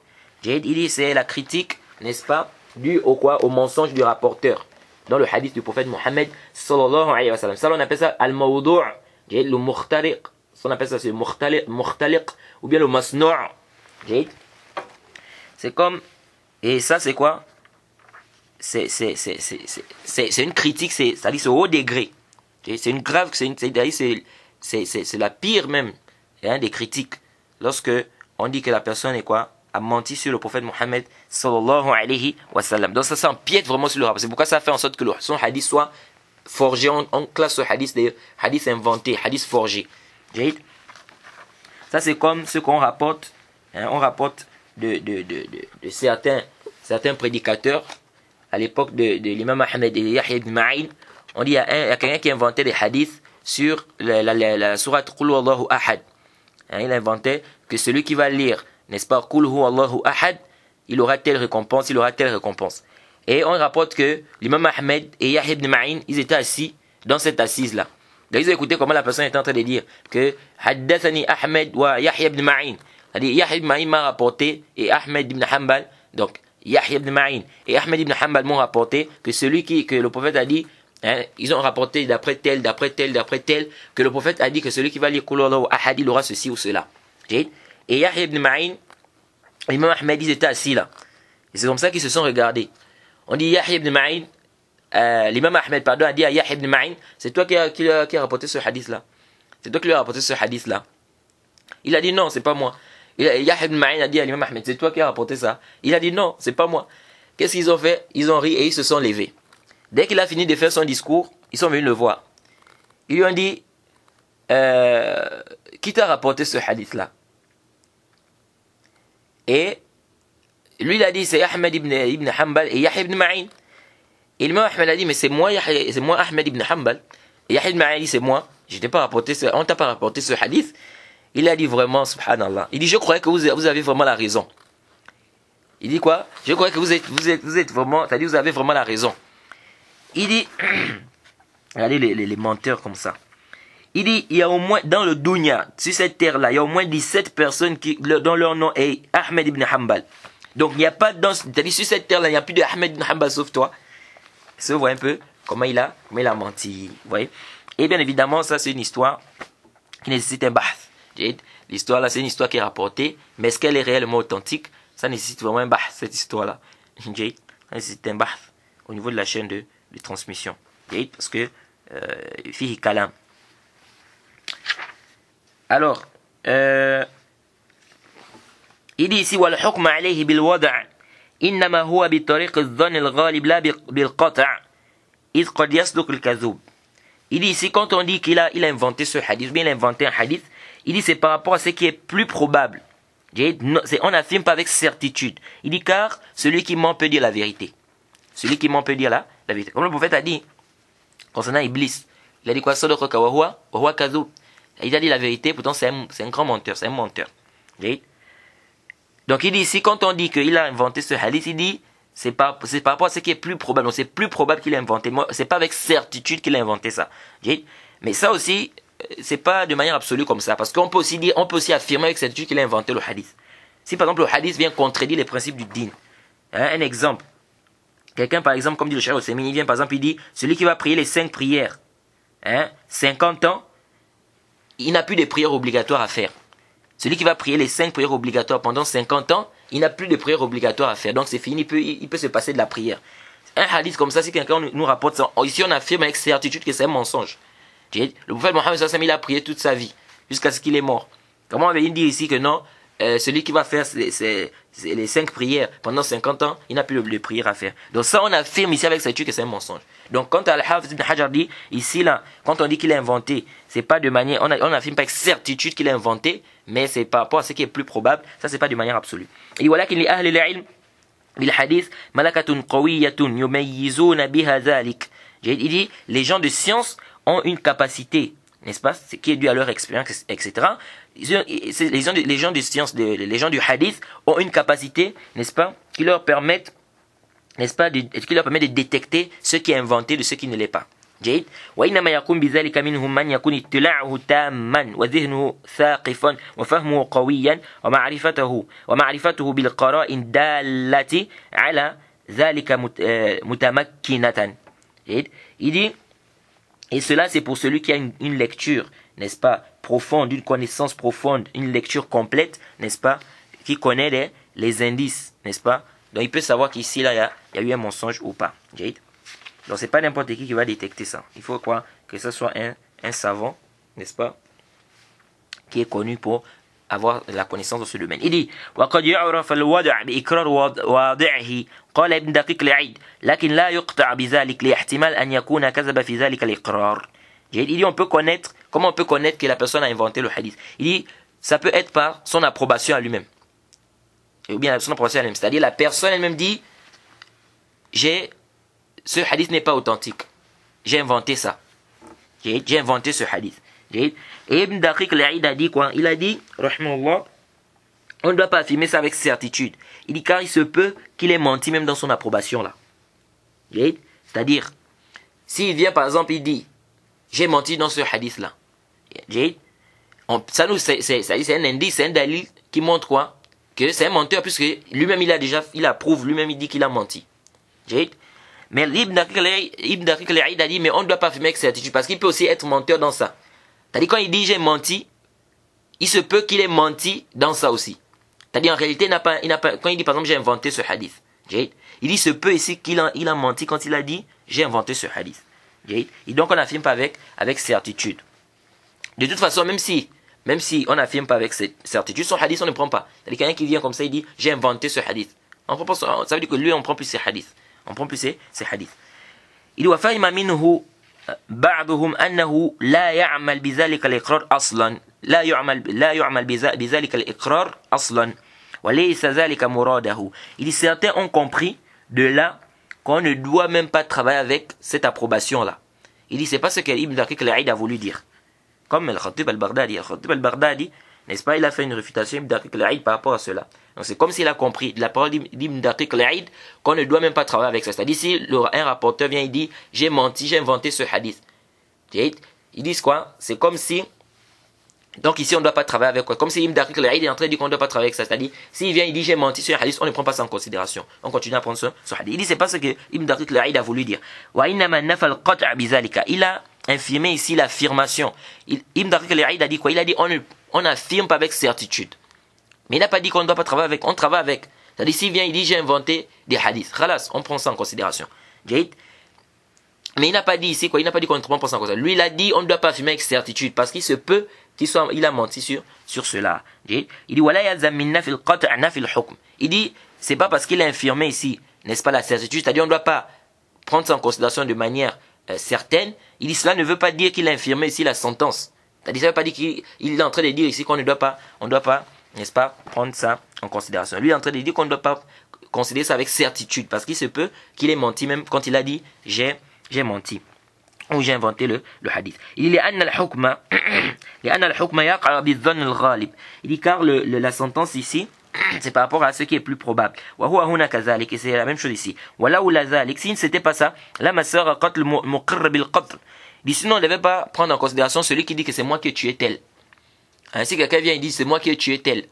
جيد il dit c'est la critique, n'est-ce pas, due au quoi, au mensonge du rapporteur dans le hadith du prophète Mohammed sallallahu alayhi wa sallam. Ça on appelle ça al-mawdu' جيد le mukhtariq, ça on appelle ça c'est mukhtaliq ou bien le masnu'. C'est comme, et ça c'est quoi? C'est une critique, c'est-à-dire c'est au haut degré. C'est une grave, c'est la pire même des critiques. Lorsque on dit que la personne est quoi? A menti sur le prophète Mohammed sallallahu alayhi wa sallam. Donc ça empiète vraiment sur le rapport. C'est pourquoi ça fait en sorte que son hadith soit forgé. On classe ce hadith des hadiths inventés, hadiths forgés. Ça c'est comme ce qu'on rapporte. On rapporte de certains prédicateurs à l'époque de l'imam Ahmed et Yahya ibn Ma'in. On dit il y a quelqu'un qui inventait des hadiths sur la sourate Qul Huwallahu Ahad. Il inventait que celui qui va lire, n'est-ce pas, Qul Huwallahu Ahad, il aura telle récompense, il aura telle récompense. Et on rapporte que l'imam Ahmed et Yahya ibn Ma'in, ils étaient assis dans cette assise-là. Donc ils ont écouté comment la personne était en train de dire que Haddathani Ahmed wa Yahya ibn Ma'in. C'est-à-dire Yahya ibn Ma'in m'a rapporté et Ahmed ibn Hanbal, donc Yahya ibn Ma'in et Ahmed ibn Hanbal m'ont rapporté que que le prophète a dit, ils ont rapporté d'après tel, que le prophète a dit que celui qui va lire Qul Huwallahu Ahad, il aura ceci ou cela. Et Yahya ibn Ma'in, l'imam Ahmed, ils étaient assis là. Et c'est comme ça qu'ils se sont regardés. On dit Yahya ibn Ma'in, l'imam Ahmed, pardon, a dit à Yahya ibn Ma'in, c'est toi qui a rapporté ce hadith là. C'est toi qui lui as rapporté ce hadith là. Il a dit non, c'est pas moi. Yahya ibn Ma'in a dit à l'imam Ahmed, c'est toi qui as rapporté ça. Il a dit non, c'est pas moi. Qu'est-ce qu'ils ont fait? Ils ont ri et ils se sont levés. Dès qu'il a fini de faire son discours, ils sont venus le voir. Ils lui ont dit, qui t'a rapporté ce hadith là? Et lui il a dit c'est Ahmed ibn Hanbal et Yahya ibn Ma'in. Et l'imam Ahmed a dit mais c'est moi Ahmed ibn Hanbal. Et Yahya ibn Ma'in a dit c'est moi, on t'a pas rapporté ce hadith. Il a dit vraiment, subhanallah. Il dit, je croyais que vous avez vraiment la raison. Il dit quoi? Je croyais que vous êtes vraiment, c'est-à-dire vous avez vraiment la raison. Il dit, regardez les menteurs comme ça. Il dit, il y a au moins, dans le dunya, sur cette terre-là, il y a au moins 17 personnes dont leur nom est Ahmed ibn Hanbal. Donc il n'y a pas, c'est-à-dire sur cette terre-là, il n'y a plus de Ahmed ibn Hanbal sauf toi. Vous voyez un peu comment il a menti. Vous voyez? Et bien évidemment, ça c'est une histoire qui nécessite un bahth. L'histoire là, c'est une histoire qui est rapportée, mais est-ce qu'elle est réellement authentique? Ça nécessite vraiment un bahth, cette histoire là. Ça nécessite un bahth au niveau de la chaîne de transmission. Parce que fihi kalam. Alors, il dit ici wal hukm alayhi bil wada' innama huwa bi tariq adh-dhann al-ghalib la bil qat' id qad yasduq al-kadhub. Il dit ici quand on dit qu'il a inventé ce hadith, bien il a inventé un hadith, il dit c'est par rapport à ce qui est plus probable. On n'affirme pas avec certitude. Il dit car celui qui ment peut dire la vérité. Celui qui ment peut dire la vérité. Comme le prophète a dit concernant Iblis, il a dit quoi? Il a dit la vérité, pourtant c'est un grand menteur, c'est un menteur. Donc il dit ici quand on dit qu'il a inventé ce hadith, il dit c'est par rapport à ce qui est plus probable. Donc c'est plus probable qu'il a inventé. C'est pas avec certitude qu'il a inventé ça. Mais ça aussi, c'est pas de manière absolue comme ça, parce qu'on peut aussi affirmer avec certitude qu'il a inventé le hadith. Si par exemple le hadith vient contredire les principes du din, un exemple, quelqu'un par exemple comme dit le Cheikh Uthaymin, il vient par exemple, il dit celui qui va prier les 5 prières, 50 ans, il n'a plus de prières obligatoires à faire. Celui qui va prier les 5 prières obligatoires pendant 50 ans, il n'a plus de prières obligatoires à faire. Donc c'est fini, il peut se passer de la prière. Un hadith comme ça, si quelqu'un nous rapporte ça, ici on affirme avec certitude que c'est un mensonge. Le prophète Mohammed sallallahu alayhi wa sallam, il a prié toute sa vie, jusqu'à ce qu'il est mort. Comment on veut dire ici que non, celui qui va faire les 5 prières pendant 50 ans, il n'a plus de prière à faire. Donc ça, on affirme ici avec certitude que c'est un mensonge. Donc quand Al-Hafiz ibn Hajar dit, ici là, quand on dit qu'il a inventé, c'est pas de manière, on affirme pas avec certitude qu'il a inventé, mais c'est par rapport à ce qui est plus probable, ça c'est pas de manière absolue. Et voilà qu'il y a ahli al-ilm بالحديث ملكة قوية يميزون بها ذلك. Il dit, les gens de science ont une capacité, n'est-ce pas, qui est due à leur expérience, etc. Les gens de science, les gens du hadith ont une capacité, n'est-ce pas, qui leur permettent, n'est-ce pas, qui leur permet de détecter ce qui est inventé de ce qui ne l'est pas. جيد وإنما يكون بذلك منهم من يكون اطلاعه تاما وذهنه ثاقفا وفهمه قويا ومعرفته بالقرائن دالة على ذلك متمكنة. Il dit, et cela c'est pour celui qui a une lecture, n'est-ce pas, profonde, une connaissance profonde, une lecture complète, n'est-ce pas, qui connaît les indices, n'est-ce pas. Donc il peut savoir qu'ici là il y a eu un mensonge ou pas. جيد. Donc c'est pas n'importe qui va détecter ça. Il faut quoi, que ce soit un savant, n'est-ce pas, qui est connu pour avoir la connaissance dans ce domaine. Il dit وقد يعرف الوضع بإقرار واضعه قال ابن دقيق العيد لكن لا يقطع بذلك لاحتمال أن يكون كذب في ذلك الإقرار. Il dit on peut connaître, comment on peut connaître que la personne a inventé le hadith. Il dit ça peut être par son approbation à lui-même. Ou bien son approbation à lui-même. C'est-à-dire la personne elle-même dit ce hadith n'est pas authentique. J'ai inventé ça. J'ai inventé ce hadith. Et Ibn Daqiq al-Aid a dit quoi? Il a dit, rahimahullah, on ne doit pas affirmer ça avec certitude. Il dit car il se peut qu'il ait menti même dans son approbation là. C'est-à-dire, s'il vient par exemple, il dit, j'ai menti dans ce hadith là. Ça nous, c'est un indice, c'est un dalil qui montre quoi? Que c'est un menteur puisque lui-même il approuve, lui-même il dit qu'il a menti. Mais Ibn Daqiq al-Aid a dit, mais on ne doit pas affirmer avec certitude, parce qu'il peut aussi être menteur dans ça. C'est-à-dire, quand il dit j'ai menti, il se peut qu'il ait menti dans ça aussi. C'est-à-dire, en réalité, quand il dit, par exemple, j'ai inventé ce hadith, il dit, se peut ici qu'il a menti quand il a dit, j'ai inventé ce hadith. Et donc, on n'affirme pas avec certitude. De toute façon, même si on n'affirme pas avec certitude, son hadith, on ne prend pas. C'est-à-dire, quelqu'un qui vient comme ça, il dit, j'ai inventé ce hadith. Ça veut dire que lui, on ne prend plus ses hadiths. On prend plus ces hadiths. Il dit وفهم منه بعضهم أنه لا يعمل بذلك الإقرار أصلا لا يعمل بذلك الإقرار أصلا وليس ذلك مراده. Il dit certains ont compris de là qu'on ne doit même pas travailler avec cette approbation là. Il dit c'est pas ce que Ibn Daqiq al-Aid a voulu dire. Comme Al-Khatib al-Baghdadi. Al-Khatib al-Baghdadi, n'est-ce pas, il a fait une réfutation Ibn Daqiq al-Aid par rapport à cela. Donc c'est comme s'il a compris de la parole d'Ibn Daqiq al-Aid qu'on ne doit même pas travailler avec ça. C'est-à-dire si un rapporteur vient et dit j'ai menti, j'ai inventé ce hadith. Ils disent quoi? C'est comme si, donc ici on ne doit pas travailler avec quoi? Comme si Ibn Daqiq al-Aid est en train de dire qu'on ne doit pas travailler avec ça. C'est-à-dire s'il vient et dit j'ai menti sur un hadith, on ne prend pas ça en considération. On continue à prendre ce hadith. Il dit c'est pas ce que Ibn Daqiq al-Aid a voulu dire. Il a infirmé ici l'affirmation. Ibn Daqiq al-Aid a dit quoi? Il a dit on n'affirme pas avec certitude. Mais il n'a pas dit qu'on ne doit pas travailler avec, on travaille avec. C'est-à-dire, s'il vient, il dit, j'ai inventé des hadiths. Khalas, on prend ça en considération. Mais il n'a pas dit ici, quoi, il n'a pas dit qu'on ne prend pas ça en considération. Lui, il a dit, on ne doit pas affirmer avec certitude, parce qu'il se peut il a menti sur cela. Il dit, il dit, c'est pas parce qu'il a infirmé ici, n'est-ce pas, la certitude, c'est-à-dire, on ne doit pas prendre ça en considération de manière certaine. Il dit, cela ne veut pas dire qu'il a infirmé ici la sentence. C'est-à-dire, ça ne veut pas dire qu'il est en train de dire ici qu'on ne doit pas, n'est-ce pas, prendre ça en considération. Lui est en train de dire qu'on ne doit pas considérer ça avec certitude, parce qu'il se peut qu'il ait menti même quand il a dit j'ai menti ou j'ai inventé le hadith. Il dit il dit car la sentence ici c'est par rapport à ce qui est plus probable. Et c'est la même chose ici. Si ce n'était pas ça, sinon on ne devait pas prendre en considération celui qui dit que c'est moi qui ai tué tel. Si quelqu'un vient et dit c'est moi qui ai tué tel,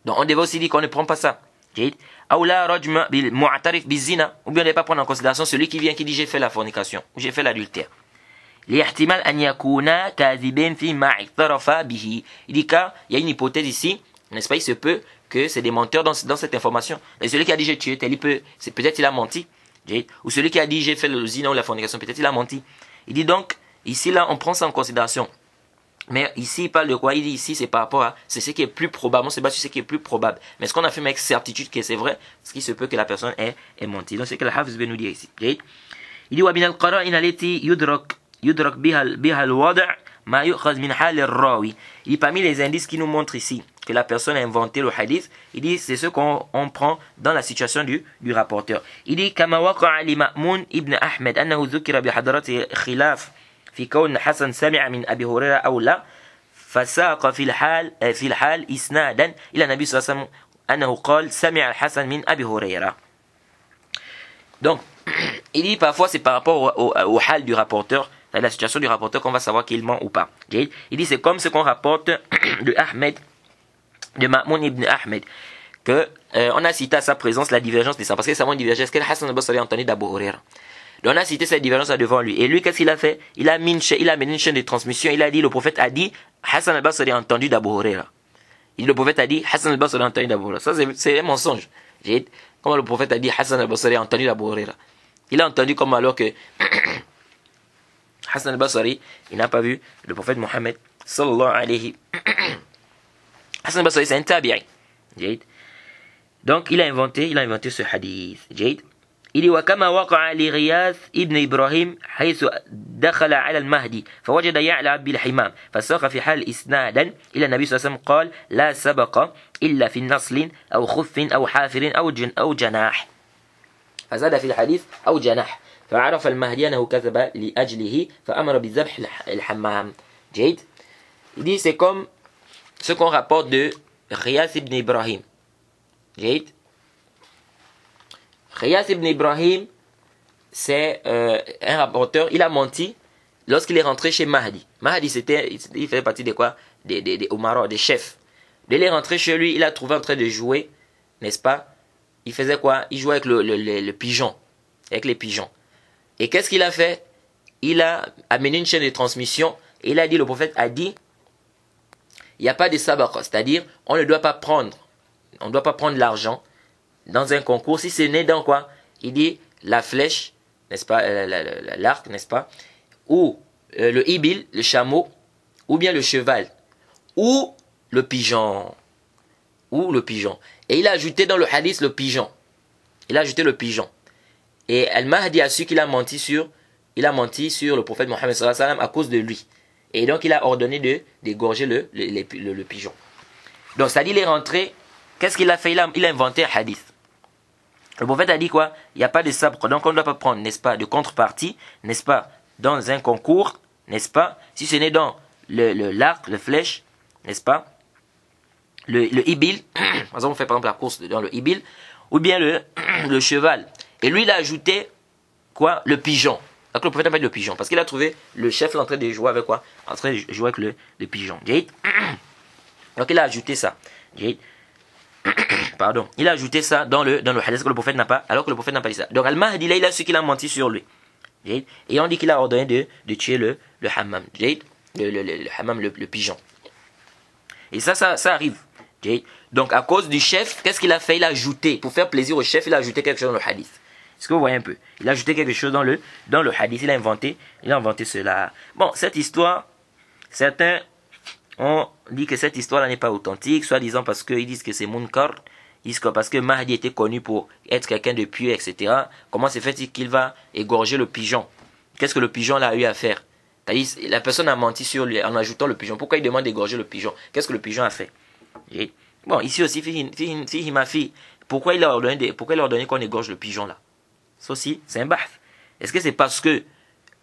donc on devait aussi dire qu'on ne prend pas ça. Ou bien on ne devait pas prendre en considération celui qui vient qui dit j'ai fait la fornication ou j'ai fait l'adultère. لِاحْتِمَالْ أَنْ يَكُونَا كَاذِبِينَ فِي مَا اعْتَرَفَ بِهِ. Il dit qu'il y a une hypothèse ici, n'est-ce pas, il se peut que c'est des menteurs dans cette information. Et celui qui a dit j'ai tué tel, peut-être il a menti. Ou celui qui a dit j'ai fait le zina ou la fornication, peut-être il a menti. Il dit donc, ici là, on prend ça en considération. Mais ici, il parle de quoi? Il dit ici, c'est par rapport à, c'est ce qui est plus probable, on se base sur ce qui est plus probable. Mais ce qu'on affirme avec certitude que c'est vrai, ce qui se peut que la personne ait menti. Donc c'est ce que le Hafiz veut nous dire ici. Il dit, وَبِنَ الْقَرَائِنَ الَّتِي يُدْرَكْ بِهَا الْوَضْعِ مَا يُؤْخَذْ مِنْ حَالِ الرَّاوِي. Il dit, parmi les indices qui nous montrent ici que la personne a inventé le hadith, il dit, c'est ce qu'on prend dans la situation du rapporteur. Il dit, كَمَا وَقَعَ لِمَأْمُونَ ibn Ahmed أَنَّهُ ذُكِرَ بِحَضْرَةِ خِلَافٍ في كون حسن سمع من أبي هريرة أو لا فساق في الحال إسنادا إلى النبي صلى الله عليه وسلم أنه قال سمع الحسن من أبي هريرة. Donc, il dit parfois c'est par rapport au hal du rapporteur, à la situation du rapporteur qu'on va savoir qu'il ment ou pas. Il dit c'est comme ce qu'on rapporte de Ahmed, de Ma'moun ibn Ahmed, que on a cité à sa présence la divergence des sangs, parce que c'est vraiment une divergence que Hassan al-Basri a entendu d'Abu Huraira. Donc on a cité cette divergence devant lui. Et lui, qu'est-ce qu'il a fait? Il a mené une chaîne de transmission. Il a dit, le prophète a dit, Hassan al-Basri a entendu d'Abu Huraira. Le prophète a dit, Hassan al-Basri a entendu d'Abu Huraira. Ça, c'est un mensonge. Comment le prophète a dit, Hassan al-Basri a entendu d'Abu Huraira? Il a entendu comme alors que Hassan al-Basri, il n'a pas vu le prophète Mohammed sallallahu alayhi. Hassan al-Basri, c'est un tabi'i. Donc il a inventé ce hadith. Il dit وكما وقع لغياث ابن إبراهيم حيث دخل على المهدي فوجد يعلى بالحمام فساق في حال إسنادا إلى النبي صلى الله عليه وسلم قال لا سبق إلا في نصل أو خف أو حافر أو جناح فزاد في الحديث أو جناح فعرف المهدي أنه كذب لأجله فأمر بذبح الحمام. جيد. Il dit c'est comme ce qu'on rapporte de Ghiyath ibn Ibrahim. Jade. Ghiyath ibn Ibrahim, c'est un rapporteur, il a menti lorsqu'il est rentré chez Mahdi. Mahdi, il fait partie de quoi? Des Omara, des chefs. Dès qu'il est rentré chez lui, il a trouvé en train de jouer, n'est-ce pas? Il faisait quoi? Il jouait avec le pigeon, avec les pigeons. Et qu'est-ce qu'il a fait? Il a amené une chaîne de transmission et il a dit, le prophète a dit, il n'y a pas de sabaqa, c'est-à-dire, on ne doit pas prendre l'argent dans un concours, si ce n'est dans quoi? Il dit la flèche, n'est-ce pas, l'arc, n'est-ce pas, ou le ibil, le chameau, ou bien le cheval, ou le pigeon, Et il a ajouté dans le hadith le pigeon. Il a ajouté le pigeon. Et Al-Mahdi a su qu'il a menti sur le prophète Mohammed sallallahu alayhi wa sallam à cause de lui. Et donc il a ordonné d'égorger le pigeon. Donc ça dit, il est rentré, qu'est-ce qu'il a fait? Il a inventé un hadith. Le prophète a dit quoi? Il n'y a pas de sabre, donc on ne doit pas prendre, n'est-ce pas, de contrepartie, n'est-ce pas, dans un concours, n'est-ce pas, si ce n'est dans l'arc, le flèche, n'est-ce pas, le ibil, par exemple on fait par exemple la course dans le ibil, ou bien le cheval. Et lui il a ajouté quoi? Le pigeon. Donc le prophète a fait le pigeon, parce qu'il a trouvé le chef en train de jouer avec quoi? En train de jouer avec le pigeon. Donc il a ajouté ça. Pardon, il a ajouté ça dans le hadith que le prophète n'a pas, alors que le prophète n'a pas dit ça. Donc Al-Mahdi là, il a su qu'il a menti sur lui. Et on dit qu'il a ordonné de tuer le hammam, le hammam, le pigeon. Et ça arrive. Donc à cause du chef, qu'est-ce qu'il a fait? Il a ajouté, pour faire plaisir au chef, il a ajouté quelque chose dans le hadith. Est-ce que vous voyez un peu? Il a ajouté quelque chose dans le hadith, il a inventé cela. Bon, cette histoire, certains on dit que cette histoire-là n'est pas authentique, soi-disant parce qu'ils disent que c'est Munkar, ils disent que parce que Mahdi était connu pour être quelqu'un de pieux, etc. Comment se fait-il qu'il va égorger le pigeon? Qu'est-ce que le pigeon là a eu à faire? C'est-à-dire, la personne a menti sur lui en ajoutant le pigeon. Pourquoi il demande d'égorger le pigeon? Qu'est-ce que le pigeon a fait? Bon, ici aussi, pourquoi il a ordonné qu'on égorge le pigeon là? Ça aussi, c'est un bahth. Est-ce que c'est parce que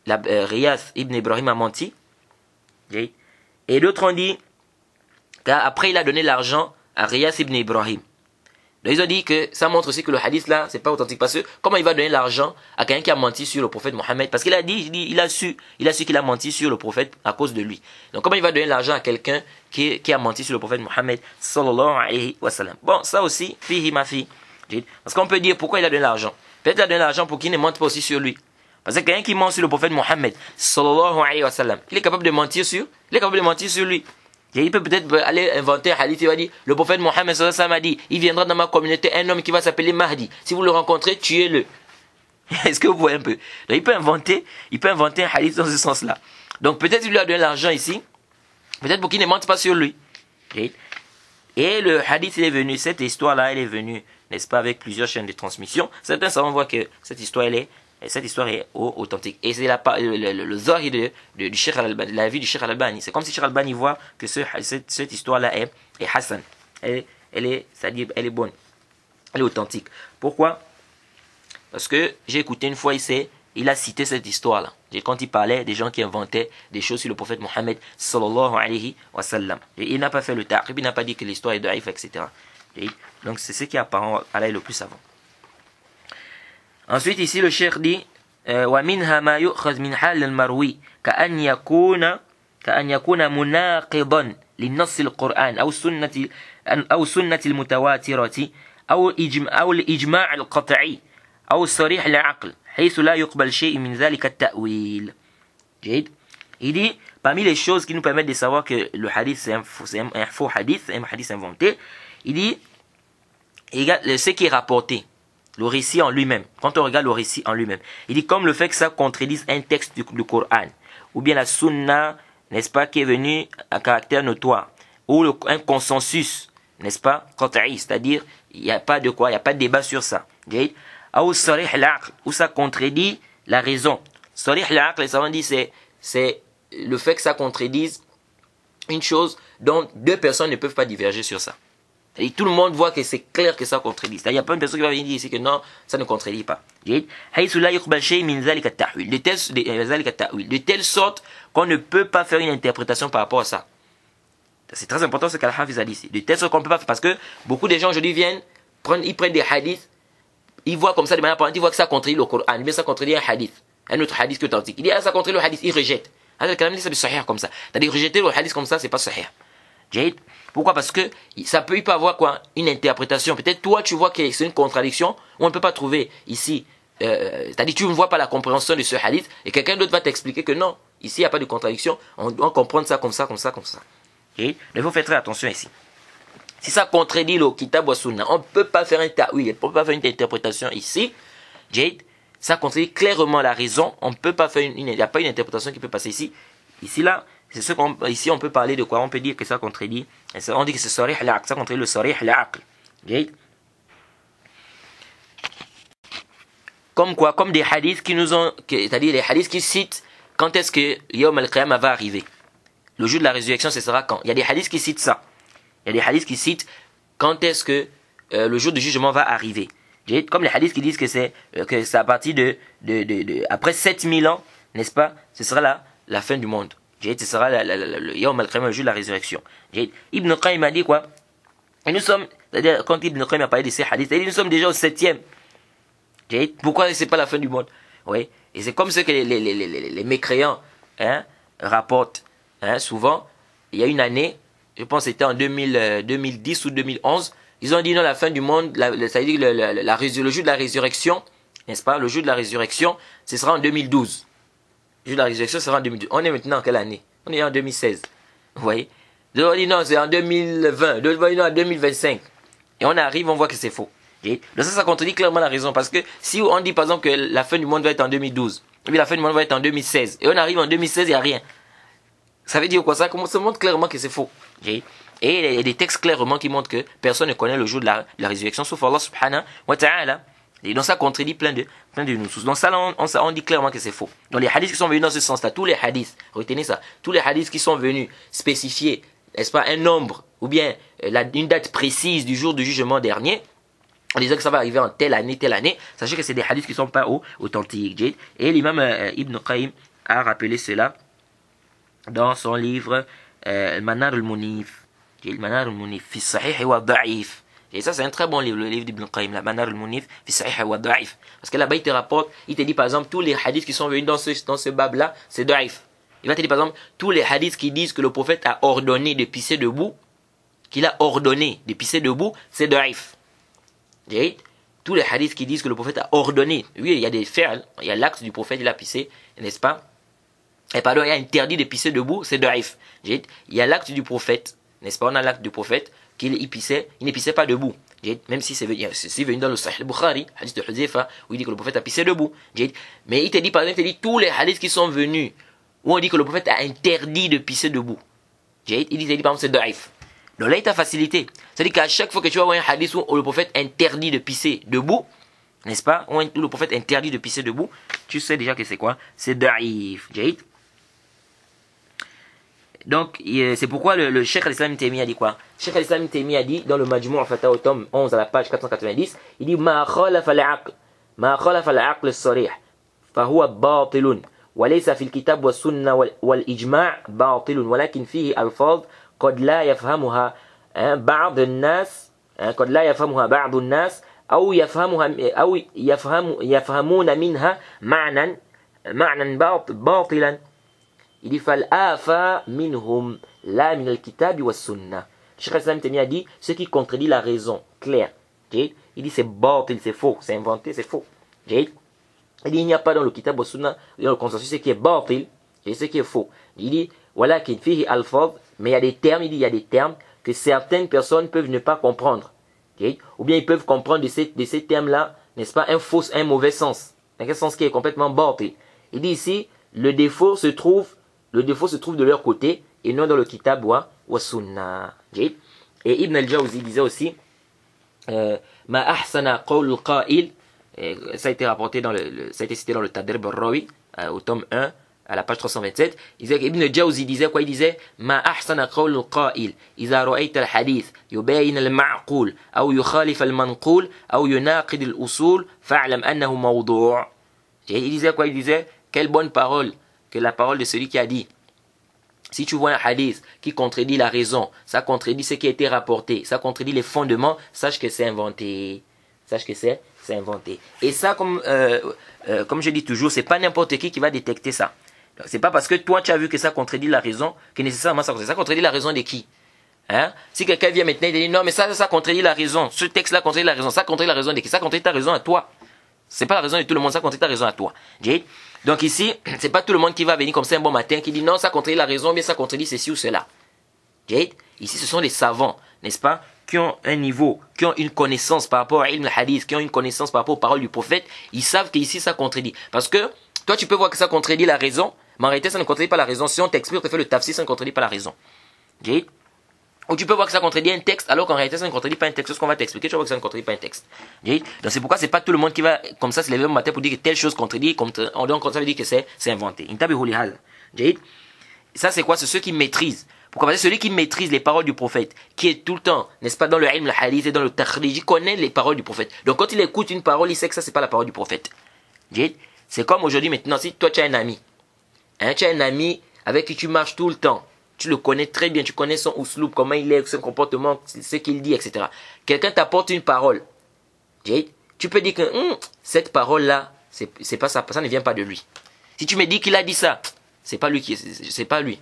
Ghiyath ibn Ibrahim a menti? Et d'autres ont dit qu'après il a donné l'argent à Ghiyath ibn Ibrahim. Donc ils ont dit que ça montre aussi que le hadith là, c'est pas authentique. Parce que comment il va donner l'argent à quelqu'un qui a menti sur le prophète Mohammed? Parce qu'il a dit, il a su qu'il a menti sur le prophète à cause de lui. Donc comment il va donner l'argent à quelqu'un qui a menti sur le prophète Mohammed sallallahu alayhi wa sallam? Bon, ça aussi, fihi ma fi. Parce qu'on peut dire pourquoi il a donné l'argent. Peut-être qu'il a donné l'argent pour qu'il ne mente pas aussi sur lui. Parce que quelqu'un qui ment sur le prophète Mohammed, sallallahu alayhi wa sallam, il est capable de mentir sur lui. Et il peut peut-être aller inventer un hadith, il va dire, le prophète Mohammed sallallahu alayhi wa sallam a dit, il viendra dans ma communauté un homme qui va s'appeler Mahdi. Si vous le rencontrez, tuez-le. Est-ce que vous voyez un peu? Donc il peut inventer un hadith dans ce sens-là. Donc peut-être il lui a donné l'argent ici, peut-être pour qu'il ne mente pas sur lui. Et le hadith, il est venu, cette histoire-là, elle est venue, n'est-ce pas, avec plusieurs chaînes de transmission. Certains savants voient que cette histoire est authentique. Et c'est le zahir du Cheikh Al-Albani, la vie du Cheikh Al-Albani. C'est comme si Cheikh Al-Albani voit que cette histoire-là est Hassan. Elle est bonne. Elle est authentique. Pourquoi? Parce que j'ai écouté une fois, il a cité cette histoire-là. Quand il parlait des gens qui inventaient des choses sur le prophète Mohammed sallallahu alayhi wa sallam. Et il n'a pas fait le ta'qib, il n'a pas dit que l'histoire est daïf, etc. Donc c'est ce qui apparent à l'ail le plus savant. Ensuite ici le cheikh dit وَمِنْهَا مَا يُؤْخَذْ مِنْ حَالِ الْمَرْوِي كَأَنْ يَكُونَ مُنَاقِضًا لِلنَّصِّ الْقُرْآنِ أو سُنَّةِ المتواترة أو الإجماع القطعي أو صريح العقل حيث لا يقبل شيء من ذلك التأويل. Il dit, parmi les choses qui nous permettent de savoir que le hadith c'est un faux hadith, un hadith inventé, il dit, ce qui est rapporté, le récit en lui-même, quand on regarde le récit en lui-même, il dit comme le fait que ça contredise un texte du Coran, ou bien la sunna, n'est-ce pas, qui est venu à caractère notoire, ou un consensus, n'est-ce pas, qat'i, c'est-à-dire, il n'y a pas de débat sur ça. Ou sarih l'aql, où ça contredit la raison. Sarih l'aql, les savants disent, c'est le fait que ça contredise une chose dont deux personnes ne peuvent pas diverger sur ça. Et tout le monde voit que c'est clair que ça contredit. Il n'y a pas une personne qui va venir dire ici que non, ça ne contredit pas. De telle sorte qu'on ne peut pas faire une interprétation par rapport à ça. C'est très important ce qu'Al-Hafiz a dit ici. De telle sorte qu'on ne peut pas faire. Parce que beaucoup de gens aujourd'hui ils prennent des hadiths, ils voient comme ça de manière apparente, ils voient que ça contredit le Coran, mais ça contredit un hadith, un autre hadith qui est authentique. Il dit, ça contredit le hadith, il rejette. Alors, quand même, c'est du sahih comme ça. C'est-à-dire, rejeter le hadith comme ça, c'est pas sahih. Pourquoi? Parce que il peut avoir une interprétation. Peut-être toi, tu vois que c'est une contradiction, on ne peut pas trouver ici. C'est-à-dire, tu ne vois pas la compréhension de ce hadith, et quelqu'un d'autre va t'expliquer que non, ici, il n'y a pas de contradiction, on doit comprendre ça comme ça. Il faut faire très attention ici. Si ça contredit le kitab wa sunna, on ne peut pas faire un ta'wil, on ne peut pas faire une interprétation ici. Ça contredit clairement la raison, on ne peut pas faire il n'y a pas une interprétation qui peut passer ici. Ici on peut parler de quoi? On peut dire que ça contredit, on dit que c'est sarih l'aql, ça contredit le sarih l'aql. Comme quoi? Comme des hadiths c'est-à-dire les hadiths qui citent quand est-ce que Yawm al-Qiyamah va arriver. Le jour de la résurrection, ce sera quand? Il y a des hadiths qui citent ça. Il y a des hadiths qui citent quand est-ce que le jour du jugement va arriver. Comme les hadiths qui disent que c'est à partir après 7000 ans, n'est-ce pas, ce sera la fin du monde. Ce sera le Yawm al-Qiyamah, le jour de la résurrection. Ibn Qayyim a dit quoi? Et nous sommes, c'est-à-dire quand Ibn Qayyim a parlé de ces hadiths, il a dit nous sommes déjà au 7e. Pourquoi c'est pas la fin du monde? Oui. Et c'est comme ce que les mécréants rapportent. Souvent, il y a une année, je pense que c'était en 2010 ou 2011, ils ont dit non, la fin du monde, c'est-à-dire le jour de la résurrection, n'est-ce pas? Le jour de la résurrection, ce sera en 2012. Le jour de la résurrection sera en 2012. On est maintenant en quelle année? On est en 2016. Vous voyez? Donc on dit non, c'est en 2020. Donc on dit non, en 2025. Et on arrive, on voit que c'est faux. Donc ça contredit clairement la raison. Parce que si on dit par exemple que la fin du monde va être en 2012, et puis la fin du monde va être en 2016, et on arrive en 2016, il n'y a rien. Ça veut dire quoi? Ça montre clairement que c'est faux. Et il y a des textes clairement qui montrent que personne ne connaît le jour de la résurrection sauf Allah subhanahu wa ta'ala. Et donc ça contredit plein de nous. Donc ça, on dit clairement que c'est faux. Donc les hadiths qui sont venus dans ce sens-là, tous les hadiths, retenez ça, tous les hadiths qui sont venus spécifier, n'est-ce pas, un nombre, ou bien une date précise du jour du jugement dernier, en disant que ça va arriver en telle année, sachez que c'est des hadiths qui ne sont pas authentiques. Et l'imam Ibn Qayyim a rappelé cela dans son livre Manar al-Munif. Manar al-Munif, fi sahih wa da'if. Et ça, c'est un très bon livre, le livre d'Ibn Qayyim, la Manar al-Munif, fi sahih wa da'if. Parce que là-bas, il te rapporte, il te dit par exemple, tous les hadiths qui sont venus dans ce bab-là, c'est da'if. Il va te dire par exemple, tous les hadiths qui disent que le prophète a ordonné de pisser debout, qu'il a ordonné de pisser debout, c'est da'if. tous les hadiths qui disent que le prophète a ordonné, oui, il y a des faits, il y a l'acte du prophète, il a pissé, n'est-ce pas? Et pardon, il y a interdit de pisser debout, c'est daif. Il y a l'acte du prophète, n'est-ce pas? On a l'acte du prophète qu'il pissait, il ne pissait pas debout. Même si c'est venu dans le Sahih Bukhari, hadith de Huzaifa, où il dit que le prophète a pissé debout. Mais il te dit, par exemple, il te dit tous les hadiths qui sont venus, où on dit que le prophète a interdit de pisser debout. Il dit, par exemple, c'est daif. Donc là, il t'a facilité. C'est-à-dire qu'à chaque fois que tu vas voir un hadith où le prophète interdit de pisser debout, n'est-ce pas? Où le prophète interdit de pisser debout, tu sais déjà que c'est quoi? C'est daif. Donc, c'est pourquoi le Cheikh al-Islam Taimi a dit quoi? Cheikh al-Islam Taimi a dit, dans le Majmou' al-Fatawa au tome 11 à la page 490, il dit, Ma khalafa al-aql al-sarih, fahuwa batilun, wa laysa fi al-kitab wa sunna wal ijma' batilun, walakin fihi alfaz قد لا يفهمها بعض الناس قد لا يفهمها بعض الناس أو يفهمون منها معنى باطلا. Il dit فالآفا منهم لا من الكتاب والسنة. Cheikh al-Islam Taimi a dit ce qui contredit la raison claire. Il dit c'est batil, c'est faux, c'est inventé, c'est faux. Il dit il n'y a pas dans le kitab wa sunna, dans le consensus ce qui est batil, ce qui est faux. Il dit ولكن فيه ألفاظ, mais il y a des termes, il y a des termes que certaines personnes peuvent ne pas comprendre. Ou bien ils peuvent comprendre de ces termes-là, n'est-ce pas, un mauvais sens. Un sens qui est complètement batil. Il dit ici, le défaut se trouve de leur côté et non dans le kitab wa sunna. Et Ibn al-Jawzi disait aussi, Ma ahsana qawl al-qa'il, ça a été rapporté ça a été cité dans le Tadrib al-Rawi, au tome 1, à la page 327, Ibn al-Jawzi disait quoi? Il disait Ma ahsana qawl al-qa'il idha ra'ayta al-hadith yubayin al-ma'qul aw yukhalif al-manqul aw yunaqid al-usul fa'lam annahu mawdu'. Il disait quoi? Il disait quelle bonne parole, que la parole de celui qui a dit si tu vois un hadith qui contredit la raison, ça contredit ce qui a été rapporté, ça contredit les fondements, sache que c'est inventé. Sache que c'est inventé. Et ça, comme je dis toujours, c'est pas n'importe qui va détecter ça. C'est pas parce que toi tu as vu que ça contredit la raison que nécessairement ça contredit la raison de qui? Si quelqu'un vient maintenant et dit non mais ça contredit la raison, ce texte là contredit la raison, ça contredit la raison de qui? Ça contredit ta raison à toi. C'est pas la raison de tout le monde, ça contredit ta raison à toi. Donc ici, c'est pas tout le monde qui va venir comme ça un bon matin qui dit non ça contredit la raison, mais ça contredit ceci ou cela. Ici ce sont les savants, n'est-ce pas, qui ont un niveau, qui ont une connaissance par rapport à ilm al-hadith, qui ont une connaissance par rapport aux paroles du prophète, ils savent qu'ici ça contredit. Parce que toi tu peux voir que ça contredit la raison, mais en réalité ça ne contredit pas la raison. Si on t'explique, on te fait le tafsir, ça ne contredit pas la raison. Ou tu peux voir que ça contredit un texte, alors qu'en réalité ça ne contredit pas un texte. Ce qu'on va t'expliquer, tu vas voir que ça ne contredit pas un texte. Donc c'est pourquoi c'est pas tout le monde qui va comme ça se lever le matin pour dire que telle chose contredit, donc ça veut dire que c'est inventé. Ça c'est quoi? C'est ceux qui maîtrisent. Pourquoi? Parce que celui qui maîtrise les paroles du prophète, qui est tout le temps, n'est-ce pas, dans le ilm al-hadith et dans le takhrij, il connaît les paroles du prophète. Donc quand il écoute une parole, il sait que ça c'est pas la parole du prophète. C'est comme aujourd'hui maintenant, si toi tu as un ami, tu as un ami avec qui tu marches tout le temps, tu le connais très bien, tu connais son usloub, comment il est, son comportement, ce qu'il dit, etc. Quelqu'un t'apporte une parole, tu peux dire que cette parole-là, c'est pas ça ne vient pas de lui. Si tu me dis qu'il a dit ça, c'est pas lui c'est pas lui.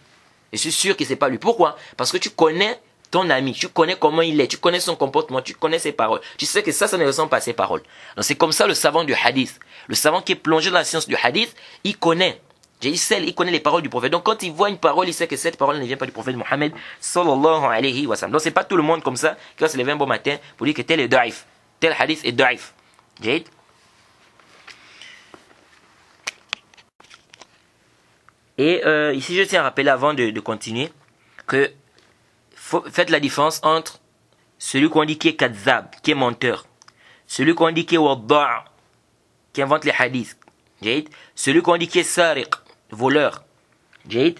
Je suis sûr que c'est pas lui. Pourquoi? Parce que tu connais ton ami, tu connais comment il est, tu connais son comportement, tu connais ses paroles. Tu sais que ça ne ressemble pas à ses paroles. Donc c'est comme ça le savant du hadith. Le savant qui est plongé dans la science du hadith, il connaît. Il connaît les paroles du prophète. Donc quand il voit une parole, il sait que cette parole ne vient pas du prophète Mohammed sallallahu alayhi wa sallam. Donc c'est pas tout le monde comme ça qui va se lever un bon matin pour dire que tel est daif, tel hadith est daif. Et ici je tiens à rappeler avant de continuer que faites la différence entre celui qu'on dit qui est kadzab, qui est menteur, celui qu'on dit qui est wadda', qui invente les hadiths, celui qu'on dit qui est sariq, voleur. Il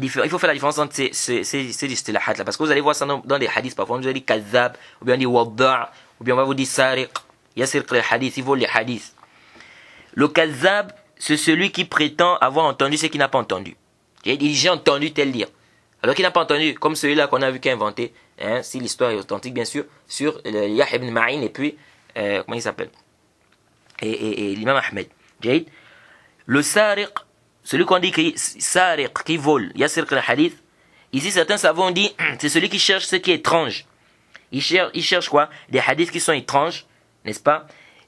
faut faire la différence entre ces istilahats là, parce que vous allez voir ça dans des hadiths parfois, on vous dit kadzab, ou bien on dit wadda', ou bien on va vous dire sariq, yasriq les hadiths, il vole les hadiths. Le kadzab, c'est celui qui prétend avoir entendu ce qu'il n'a pas entendu. Il dit j'ai entendu tel dire, alors qu'il n'a pas entendu, comme celui-là qu'on a vu qui a inventé, si l'histoire est authentique bien sûr, sur Yahya ibn Ma'in et puis, comment il s'appelle, et l'imam Ahmed. Le sariq, celui qu'on dit sariq, qui vole, yasriq le hadith, ici certains savants disent, c'est celui qui cherche ce qui est étrange. Il cherche quoi? Des hadiths qui sont étranges, n'est-ce pas?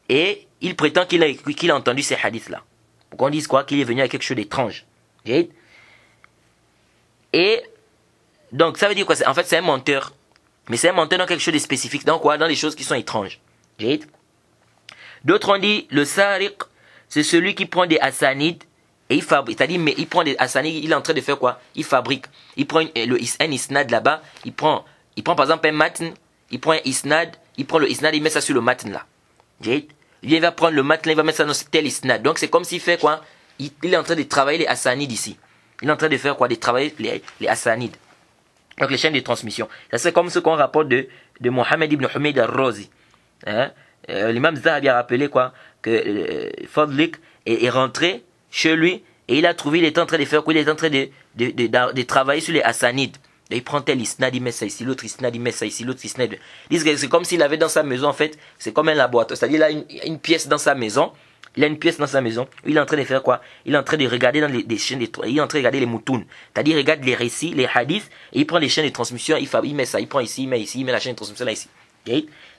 Et il prétend qu'il a entendu ces hadiths-là. Pour qu'on dise quoi? Qu'il est venu avec quelque chose d'étrange. Et donc, ça veut dire quoi? En fait, c'est un menteur. Mais c'est un menteur dans quelque chose de spécifique. Dans quoi? Dans les choses qui sont étranges. D'autres ont dit, le sariq, c'est celui qui prend des hassanides et il fabrique. C'est-à-dire, mais il prend des hassanides, il est en train de faire quoi? Il fabrique. Il prend un isnad là-bas, il prend par exemple un matn, il prend un isnad, il prend le isnad, il met ça sur le matn là. Il va prendre le matn, il va mettre ça dans tel isnad. Donc c'est comme s'il fait quoi? Il est en train de travailler les hassanides ici. Il est en train de faire quoi? De travailler les hassanides. Donc les chaînes de transmission. Ça c'est comme ce qu'on rapporte de Mohammed ibn Humayd al-Razi. L'imam Zahabi a rappelé quoi? Que Fadlik est rentré chez lui et il a trouvé, il était en train de faire quoi? Il est en train de travailler sur les hassanides. Et il prend tel isnad, il met ça ici, l'autre isnad, il met ça ici, l'autre isnad. Ils disent que c'est comme s'il avait dans sa maison, en fait, c'est comme un laboratoire. C'est-à-dire il a une pièce dans sa maison. Il a une pièce dans sa maison. Il est en train de faire quoi? Il est en train de regarder dans des chaînes il est en train de regarder les moutounes. C'est-à-dire il regarde les récits, les hadiths, et il prend les chaînes de transmission, il met ça, il prend ici, il met la chaîne de transmission là ici.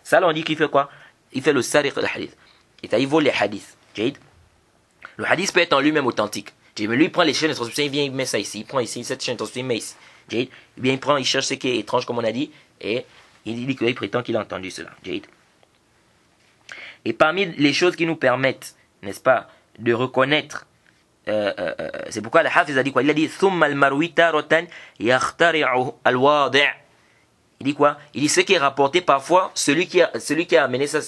Ça là on dit qu'il fait quoi? Il fait le sariq al hadith. C'est-à-dire il vole les hadiths. Le hadith peut être en lui-même authentique. Mais lui il prend les chaînes de transmission, il vient, il met ça ici, il prend ici cette chaîne de transmission, il met ici. Eh bien, il cherche ce qui est étrange, comme on a dit, et il dit qu'il prétend qu'il a entendu cela. Et parmi les choses qui nous permettent, n'est-ce pas, de reconnaître, c'est pourquoi le Hafiz a dit quoi? Il a dit ثم المروي تارة يخترع الواضع. Il dit quoi? Il dit ce qui est rapporté parfois, celui qui a amené ça,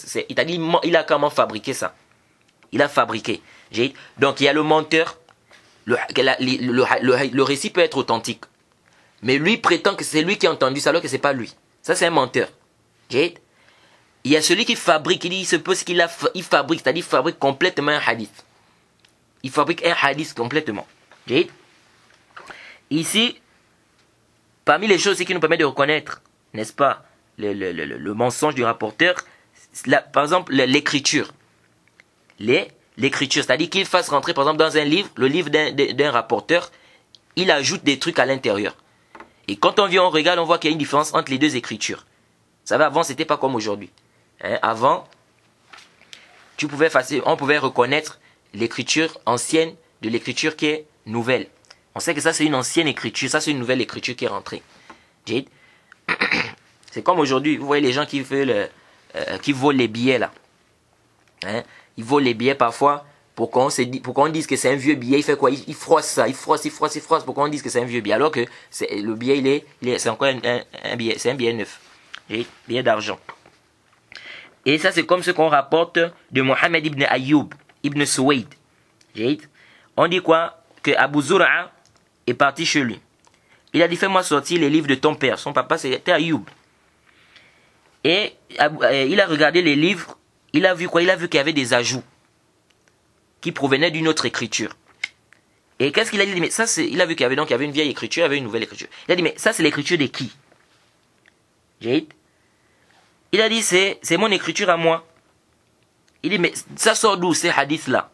il a comment fabriqué ça? Il a fabriqué. Donc il y a le menteur, le récit peut être authentique. Mais lui prétend que c'est lui qui a entendu ça alors que c'est pas lui. Ça c'est un menteur. Il y a celui qui fabrique, il se pose qu'il fabrique, c'est-à-dire il fabrique complètement un hadith. Il fabrique un hadith complètement. Ici, parmi les choses qui nous permettent de reconnaître, n'est-ce pas, le mensonge du rapporteur, par exemple l'écriture. L'écriture, c'est-à-dire qu'il fasse rentrer par exemple dans un livre, le livre d'un rapporteur, il ajoute des trucs à l'intérieur. Et quand on vient, on regarde, on voit qu'il y a une différence entre les deux écritures. Vous savez, avant, c'était pas comme aujourd'hui. Avant, on pouvait reconnaître l'écriture ancienne de l'écriture qui est nouvelle. On sait que ça, c'est une ancienne écriture. Ça, c'est une nouvelle écriture qui est rentrée. C'est comme aujourd'hui, vous voyez les gens qui volent les billets, là. Ils volent les billets parfois pour qu'on dise que c'est un vieux billet. Il fait quoi? Il froisse ça, il froisse pour qu'on dise que c'est un vieux billet. Alors que le billet, c'est encore un billet, c'est un billet neuf. Billet d'argent. Et ça, c'est comme ce qu'on rapporte de Mohammed ibn Ayyub, ibn Suwaid. On dit quoi? Que Abu Zur'a est parti chez lui. Il a dit, fais-moi sortir les livres de ton père. Son papa, c'était Ayyub. Et il a regardé les livres. Il a vu quoi? Il a vu qu'il y avait des ajouts qui provenaient d'une autre écriture. Et qu'est-ce qu'il a dit? Mais ça, il a vu qu'il y avait une vieille écriture, il y avait une nouvelle écriture. Il a dit, mais ça, c'est l'écriture de qui? Il a dit, c'est mon écriture à moi. Il dit, mais ça sort d'où ces hadiths-là?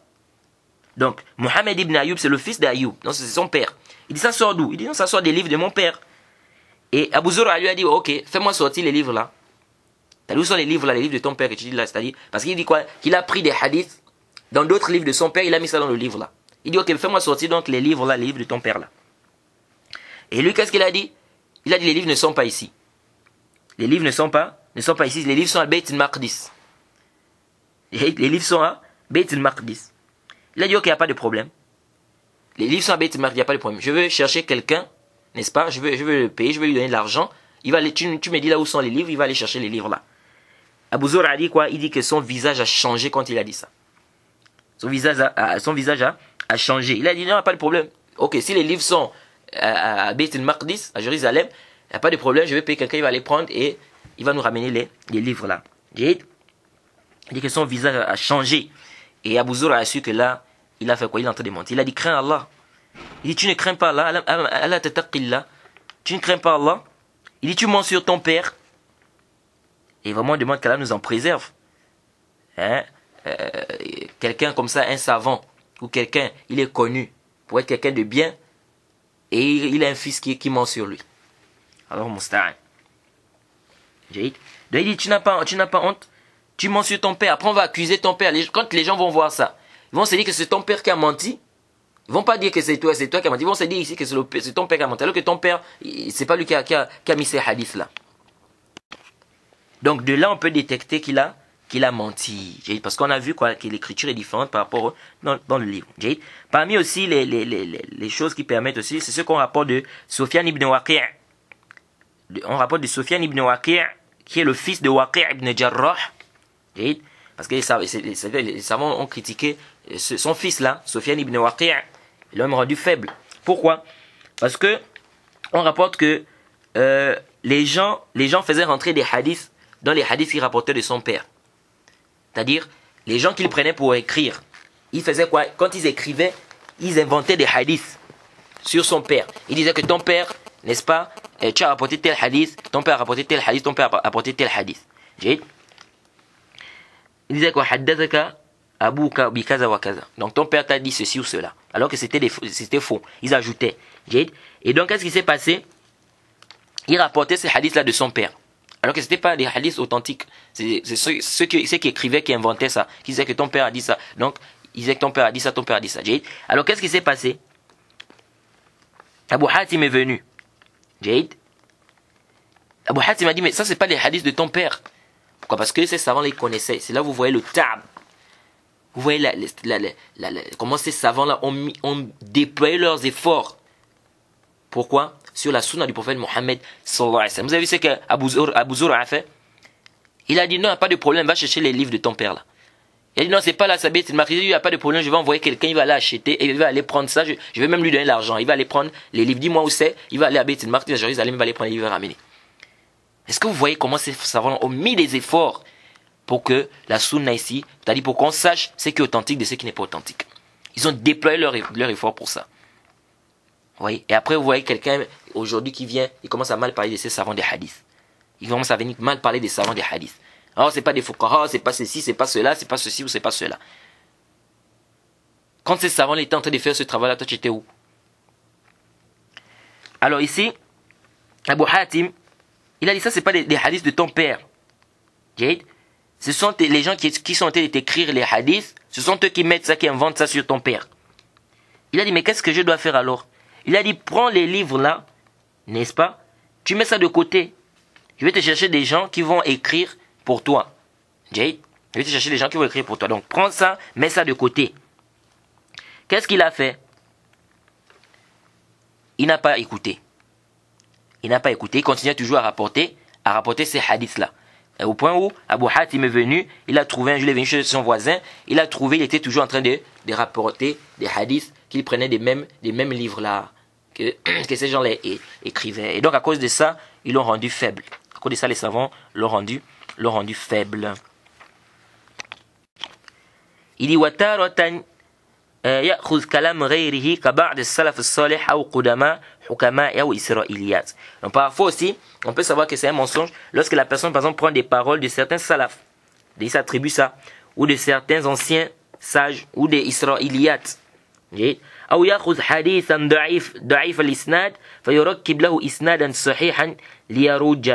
Donc, Mohammed ibn Ayyub, c'est le fils d'Ayyub. Non, c'est son père. Il dit, ça sort d'où? Il dit, non, ça sort des livres de mon père. Et Abu Zur'a lui a dit, ok, fais-moi sortir les livres-là. T'as où sont les livres-là, les livres de ton père que tu dis là? C'est-à-dire, parce qu'il dit quoi? Qu'il a pris des hadiths dans d'autres livres de son père, il a mis ça dans le livre-là. Il dit, ok, fais-moi sortir donc les livres-là, les livres de ton père-là. Et lui, qu'est-ce qu'il a dit? Il a dit, les livres ne sont pas ici. Les livres ne sont pas ici. Les livres sont à Beit al-Maqdis. Les livres sont à Beit al-Maqdis. Il a dit, ok, il n'y a pas de problème. Les livres sont à Beit al-Maqdis, il n'y a pas de problème. Je veux chercher quelqu'un, n'est-ce pas? Je veux le payer, je veux lui donner de l'argent. Tu me dis là où sont les livres, il va aller chercher les livres là. Abu Zur'a a dit quoi? Il dit que son visage a changé quand il a dit ça. Son visage a changé. Il a dit, non, pas de problème. Ok, si les livres sont à Beit al-Maqdis, à Jérusalem, il n'y a pas de problème, je vais payer quelqu'un, il va les prendre et il va nous ramener les livres là. Il dit que son visage a changé. Et Abu Zur'a a su que là, il a fait quoi? Il est en train de mentir. Il a dit, crains Allah. Il dit, tu ne crains pas Allah. Allah tataqillah. Tu ne crains pas Allah. Il dit, tu mens sur ton père. Et vraiment, on demande qu'Allah nous en préserve. Quelqu'un comme ça, un savant, ou quelqu'un, il est connu pour être quelqu'un de bien, et il a un fils qui ment sur lui. Alors, Mousta'an. Donc il dit, tu n'as pas honte. Tu mens sur ton père. Après, on va accuser ton père. Quand les gens vont voir ça, ils vont se dire que c'est ton père qui a menti. Ils vont pas dire que c'est toi qui as menti. Ils vont se dire ici que c'est ton père qui a menti. Alors que ton père, c'est pas lui qui a mis ces hadiths-là. Donc de là, on peut détecter qu'il a menti. Parce qu'on a vu quoi, que l'écriture est différente par rapport dans le livre. Parmi aussi les choses qui permettent aussi, c'est ce qu'on rapporte de Sufyan ibn Waqi'. On rapporte de Sufyan ibn Waqi', qui est le fils de Waqi' ibn Jarrah. Parce que les savants ont critiqué son fils là, Sufyan ibn Waqi', l'homme rendu faible. Pourquoi? Parce que on rapporte que les gens faisaient rentrer des hadiths dans les hadiths qu'il rapportait de son père. C'est-à-dire, les gens qu'ils prenaient pour écrire, ils faisaient quoi? Quand ils écrivaient, ils inventaient des hadiths sur son père. Ils disaient que ton père, n'est-ce pas, tu as rapporté tel hadith, ton père a rapporté tel hadith, ton père a rapporté tel hadith. Il disait quoi? Haddathaka abuka bi kaza wa kaza. Donc ton père t'a dit ceci ou cela. Alors que c'était faux. Ils ajoutaient. Et donc qu'est-ce qui s'est passé? Il rapportait ces hadiths-là de son père. Alors que ce n'était pas des hadiths authentiques. C'est ceux qui écrivaient, qui inventaient ça. Qui disaient que ton père a dit ça. Donc, ils disaient que ton père a dit ça, ton père a dit ça. Alors, qu'est-ce qui s'est passé? Abu Hatim est venu. Abu Hatim a dit, mais ça, c'est pas les hadiths de ton père. Pourquoi? Parce que ces savants les connaissaient. C'est là où vous voyez le tab. Vous voyez comment ces savants-là ont déployé leurs efforts. Pourquoi? Sur la sunna du prophète Mohammed sallallahu alayhi wa sallam. Vous avez vu ce que Abu Zur'a a fait? Il a dit non, il n'y a pas de problème, va chercher les livres de ton père là. Il a dit non, c'est pas la sabite, il n'y a pas de problème, je vais envoyer quelqu'un, il va aller acheter et il va aller prendre ça, je vais même lui donner l'argent, il va aller prendre les livres, dis-moi où c'est, il va aller à Beit al-Maqdis à Jérusalem, il va aller prendre les livres et ramener. Est-ce que vous voyez comment ces savants ont mis des efforts pour que la sunna ici, c'est-à-dire pour qu'on sache ce qui est authentique de ce qui n'est pas authentique. Ils ont déployé leur effort pour ça. Oui. Et après, vous voyez quelqu'un aujourd'hui qui vient, il commence à mal parler de ces savants des hadiths. Il commence à venir mal parler des savants des hadiths. Alors, c'est pas des fuqaha, c'est pas ceci, c'est pas cela, c'est pas ceci ou c'est pas cela. Quand ces savants étaient en train de faire ce travail-là, toi, tu étais où? Alors ici, Abu Hatim, il a dit ça, c'est pas des hadiths de ton père. Ce sont les gens qui sont en train d'écrire les hadiths, ce sont eux qui mettent ça, qui inventent ça sur ton père. Il a dit, mais qu'est-ce que je dois faire alors? Il a dit, prends les livres là, n'est-ce pas? Tu mets ça de côté. Je vais te chercher des gens qui vont écrire pour toi. Je vais te chercher des gens qui vont écrire pour toi. Donc, prends ça, mets ça de côté. Qu'est-ce qu'il a fait? Il n'a pas écouté. Il n'a pas écouté. Il continue toujours à rapporter ces hadiths-là. Au point où Abu Hatim est venu, il a trouvé, il est venu chez son voisin, il était toujours en train de rapporter des hadiths qu'il prenait des mêmes livres-là que ces gens-là écrivaient. Et donc, à cause de ça, ils l'ont rendu faible. À cause de ça, les savants l'ont rendu faible. Il dit, وَتَارَةً يأخذ كلام غيره كبعض السلف الصالح أو قدماء حكماء أو إسرائيليات. Donc parfois aussi, on peut savoir que c'est un mensonge lorsque la personne, par exemple, prend des paroles de certains salafs, il s'attribue ça, ou de certains anciens sages, ou des Israéliates. أو يأخذ حديثا ضعيف الإسناد فيركب له إسنادا صحيحا ليروج.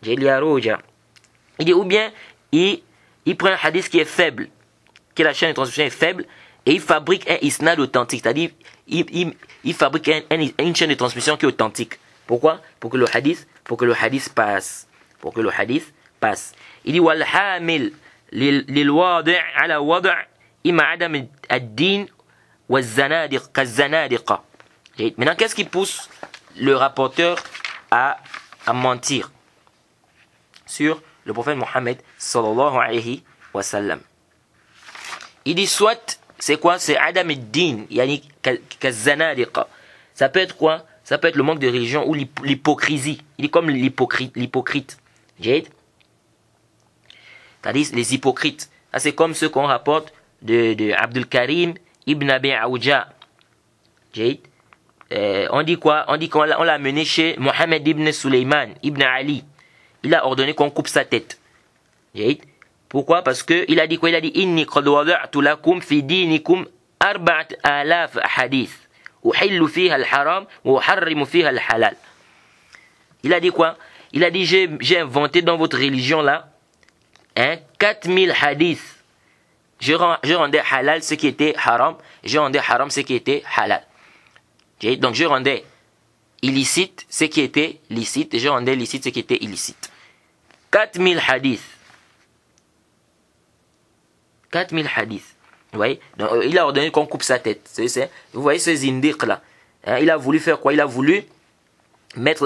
Il dit, ou bien il prend un hadith qui est faible, que la chaîne de transmission est faible, et il fabrique un isnad authentique, c'est-à-dire il fabrique une chaîne de transmission qui est authentique. Pourquoi? Pour que le hadith passe. Il dit والحامل للواضع على وضع إما عدم الدين والزنادق كالزنادقة. Maintenant, qu'est-ce qui pousse le rapporteur à mentir sur le prophète Mohammed sallallahu alayhi wa sallam? Il dit soit, c'est quoi? C'est Adam ad-Din, yani kazanadiqa. Ça peut être quoi? Ça peut être le manque de religion ou l'hypocrisie. Il est comme l'hypocrite. C'est-à-dire les hypocrites. Ça, c'est comme ceux qu'on rapporte de Abdul Karim ibn Abi Aouja. On dit quoi? On dit qu'on l'a mené chez Mohammed ibn Suleyman ibn Ali. Il a ordonné qu'on coupe sa tête. Pourquoi? Parce que il a dit quoi? Il a dit inni qad wada'tu lakum fi dinikum 4000 hadith uhillu fiha al-haram wa uharrimu fiha al-halal. Il a dit quoi? Il a dit, j'ai inventé dans votre religion là, 4000 hadiths. Je rendais halal ce qui était haram, je rendais haram ce qui était halal. Donc je rendais illicite ce qui était licite, et je rendais licite ce qui était illicite. 4000 hadiths. 4000 hadiths. Vous voyez? Donc, il a ordonné qu'on coupe sa tête. Vous voyez ces indiques là. Il a voulu faire quoi? Il a voulu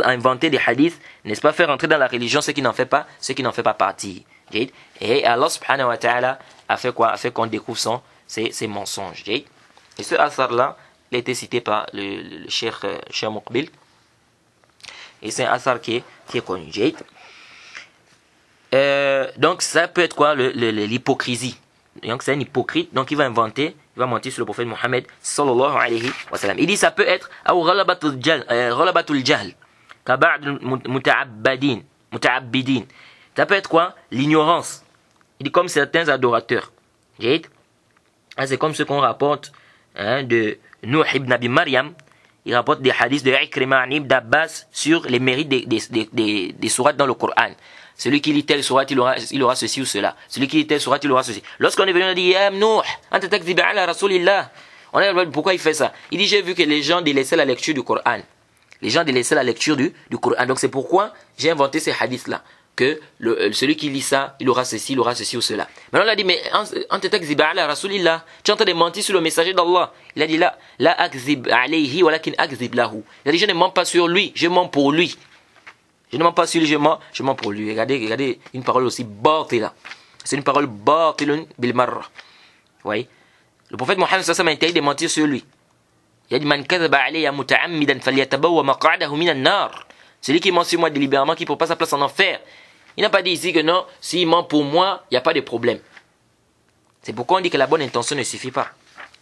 inventer des hadiths, n'est-ce pas, faire entrer dans la religion ce qui n'en fait pas partie. Et Allah subhanahu wa ta'ala a fait quoi? A fait qu'on découvre ses mensonges. Et ce hasard là, il a été cité par le Cheikh Muqbil. Et c'est un hasard qui est connu. Donc ça peut être quoi? L'hypocrisie. Donc c'est un hypocrite, donc il va mentir sur le prophète Mohammed sallallahu alayhi wa sallam. Il dit ça peut être ghalabatul jahl ka ba'd muta'abbidin. Ça peut être quoi? L'ignorance. Il dit comme certains adorateurs. C'est comme ce qu'on rapporte de Nuh ibn Abi Maryam. Il rapporte des hadiths de Ikrima ibn Abbas sur les mérites des sourates dans le Coran. Celui qui lit telle sourate, il aura ceci ou cela. Celui qui lit telle sourate, il aura ceci. Lorsqu'on est venu, on a dit, Ya Nuh, anta takdhibu ala rasulillah. On a dit, pourquoi il fait ça? Il dit, j'ai vu que les gens délaissaient la lecture du Coran. Les gens délaissaient la lecture du Coran. Donc c'est pourquoi j'ai inventé ces hadiths-là. Que celui qui lit ça, il aura ceci ou cela. Maintenant, on a dit, mais anta takdhibu ala rasulillah. Tu es en train de mentir sur le messager d'Allah. Il a dit, la akzib alayhi walakin akzib lahu. Il a dit, je ne mens pas sur lui, je mens pour lui. Je ne mens pas sur lui, je mens pour lui. Regardez une parole aussi batila. C'est une parole batilun bil marra. Vous voyez? Le prophète Mohammed sallallahu alayhi wa sallam a interdit de mentir sur lui. Il a dit, man kadhaba alayya muta'ammidan falyatabawwa maq'adahu minan nar. Celui qui ment sur moi délibérément, qui ne prend pas sa place en enfer. Il n'a pas dit ici que non, s'il ment pour moi, il n'y a pas de problème. C'est pourquoi on dit que la bonne intention ne suffit pas.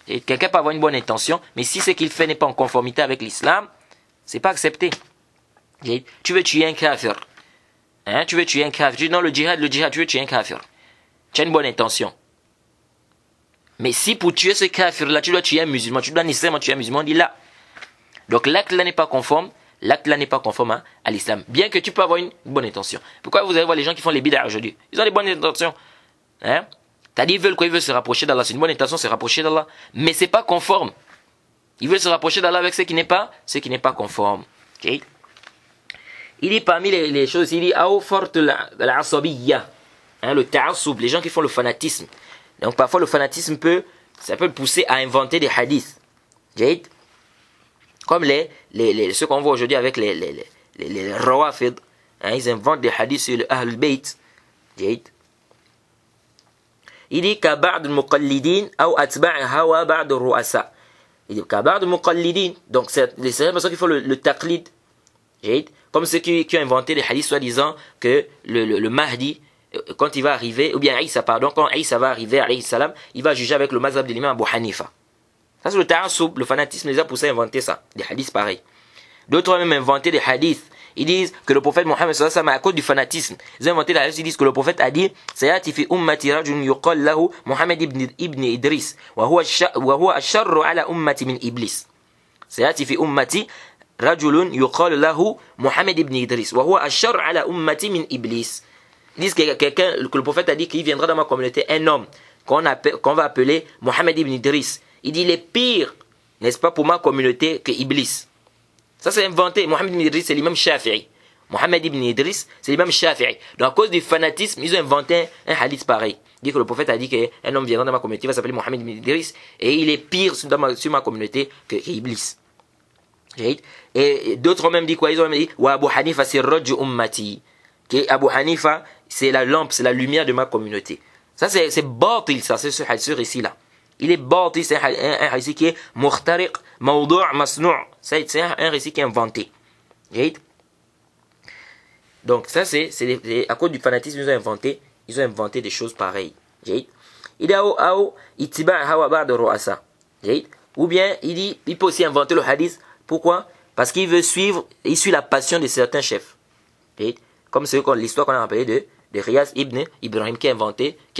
Quelqu'un peut avoir une bonne intention, mais si ce qu'il fait n'est pas en conformité avec l'islam, c'est pas accepté. Tu veux tuer un kafir. Tu veux tuer un kafir. Tu dis non, le djihad, tu veux tuer un kafir. Tu as une bonne intention. Mais si pour tuer ce kafir-là, tu dois tuer un musulman, tu dois nécessairement tuer un musulman, on dit là. Donc l'acte-là n'est pas conforme. L'acte-là n'est pas conforme à l'islam. Bien que tu peux avoir une bonne intention. Pourquoi vous allez voir les gens qui font les bid'ah aujourd'hui? Ils ont des bonnes intentions. T'as dit, ils veulent quoi? Ils veulent se rapprocher d'Allah. C'est une bonne intention, se rapprocher d'Allah. Mais c'est pas conforme. Ils veulent se rapprocher d'Allah avec ce qui n'est pas conforme. Okay? Il dit parmi les choses, il dit le ta'assub, les gens qui font le fanatisme. Donc parfois le fanatisme ça peut le pousser à inventer des hadiths. Comme ceux qu'on voit aujourd'hui avec les rawafid. Ils inventent des hadiths sur le Ahl al-Bayt. Il dit ka ba'd al-muqallidin ou atba' hawa ba'd al-ru'asa. Il dit ka ba'd al-muqallidin. Donc c'est les personnes qui font le taqlid. Comme ceux qui ont inventé les hadiths soi-disant que le Mahdi, quand il va arriver, ou bien Isa, pardon, quand Isa va arriver, alayhi salam, il va juger avec le mazhab de l'imam Abu Hanifa. Ça c'est le ta'assub, le fanatisme les a poussés à inventer ça, des hadiths pareils. D'autres ont même inventé des hadiths. Ils disent que le prophète Mohammed sallallahu alayhi wa sallam, à cause du fanatisme, ils ont inventé des hadiths, ils disent que le prophète a dit sayati fi ummati rajulun yuqal lahu Muhammad ibn Idris wa huwa asharru ala ummati min iblis. Sayati fi ummati rajulun yuqal lahu Muhammad ibn Idris wa huwa asharru ala ummati min iblis. Ils disent que le prophète a dit qu'il viendra dans ma communauté un homme qu'on va appeler Muhammad ibn Idris. Il dit il est pire, n'est-ce pas, pour ma communauté que Iblis. Ça c'est inventé. Muhammad ibn Idris c'est l'imam Shafi'i. Muhammad ibn Idris c'est l'imam Shafi'i. Donc à cause du fanatisme, ils ont inventé un hadith pareil. Il dit que le prophète a dit qu'un homme viendra dans ma communauté, il va s'appeler Muhammad ibn Idris, et il est pire sur ma communauté que Iblis. Et d'autres ont même dit quoi? Ils ont même dit wa Abu Hanifa c'est rajju ummati. Que Abu Hanifa c'est la lampe, c'est la lumière de ma communauté. Ça c'est batil, ça c'est ce récit là. Il est batil, c'est un récit qui est muhtariq, mawdu' masnou'. C'est un récit qui est inventé. Donc ça c'est à cause du fanatisme ils ont inventé des choses pareilles. Il a ittiba' hawa ba'd ru'asa. Ou bien il peut aussi inventer le hadith. Pourquoi? Parce qu'il suit la passion de certains chefs. Comme l'histoire qu'on a rappelée de Riyaz ibn Ibrahim qui a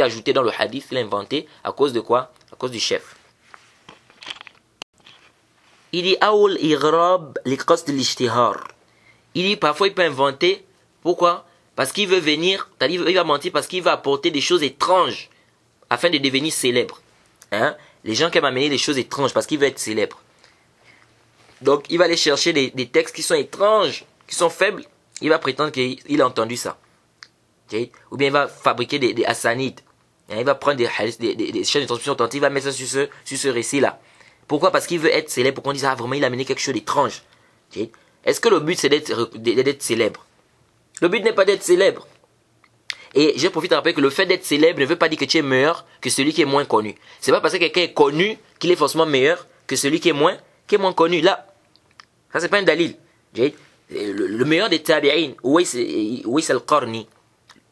ajouté dans le hadith, il a inventé à cause de quoi? À cause du chef. Il dit Aoul Igrab li qasd l'ishtihar. Il dit parfois il peut inventer Pourquoi? Parce qu'il veut venir, c'est-à-dire il va mentir parce qu'il va apporter des choses étranges afin de devenir célèbre. Hein? Les gens qui aiment amener des choses étranges parce qu'il veut être célèbre. Donc il va aller chercher des textes qui sont étranges, qui sont faibles. Il va prétendre qu'il a entendu ça. Ou bien il va fabriquer des hassanides. Il va prendre des chaînes de transmission authentiques, il va mettre ça sur ce récit-là. Pourquoi? Parce qu'il veut être célèbre. Pourquoi on dit ça? Vraiment, il a amené quelque chose d'étrange. Est-ce que le but c'est d'être célèbre? Le but n'est pas d'être célèbre. Et je profite à rappeler que le fait d'être célèbre ne veut pas dire que tu es meilleur que celui qui est moins connu. C'est pas parce que quelqu'un est connu qu'il est forcément meilleur que celui qui est moins connu. Là, ça c'est pas un dalil. Le meilleur des tabi'in, Uwais al-Qarni,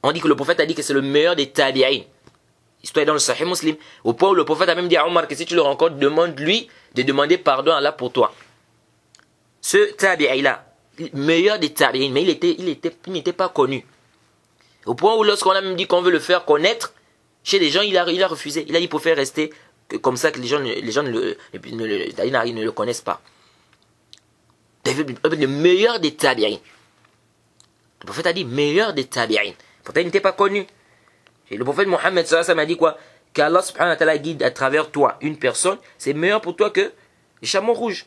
on dit que le prophète a dit que c'est le meilleur des tabi'in. Histoire dans le Sahih Muslim. Au point où le prophète a même dit à Omar que si tu le rencontres, demande-lui de demander pardon à Allah pour toi. Ce tabi'in-là, meilleur des tabi'in, mais il n'était pas connu. Au point où lorsqu'on a même dit qu'on veut le faire connaître, chez les gens, il a refusé. Il a dit pour faire rester comme ça que les gens ne le connaissent pas. Le meilleur des tabi'in. Le prophète a dit meilleur des tabi'in. Pourtant, il n'était pas connu. Et le prophète Mohammed m'a dit quoi? Qu'Allah subhanahu wa ta'ala guide à travers toi une personne, c'est meilleur pour toi que les chameaux rouges.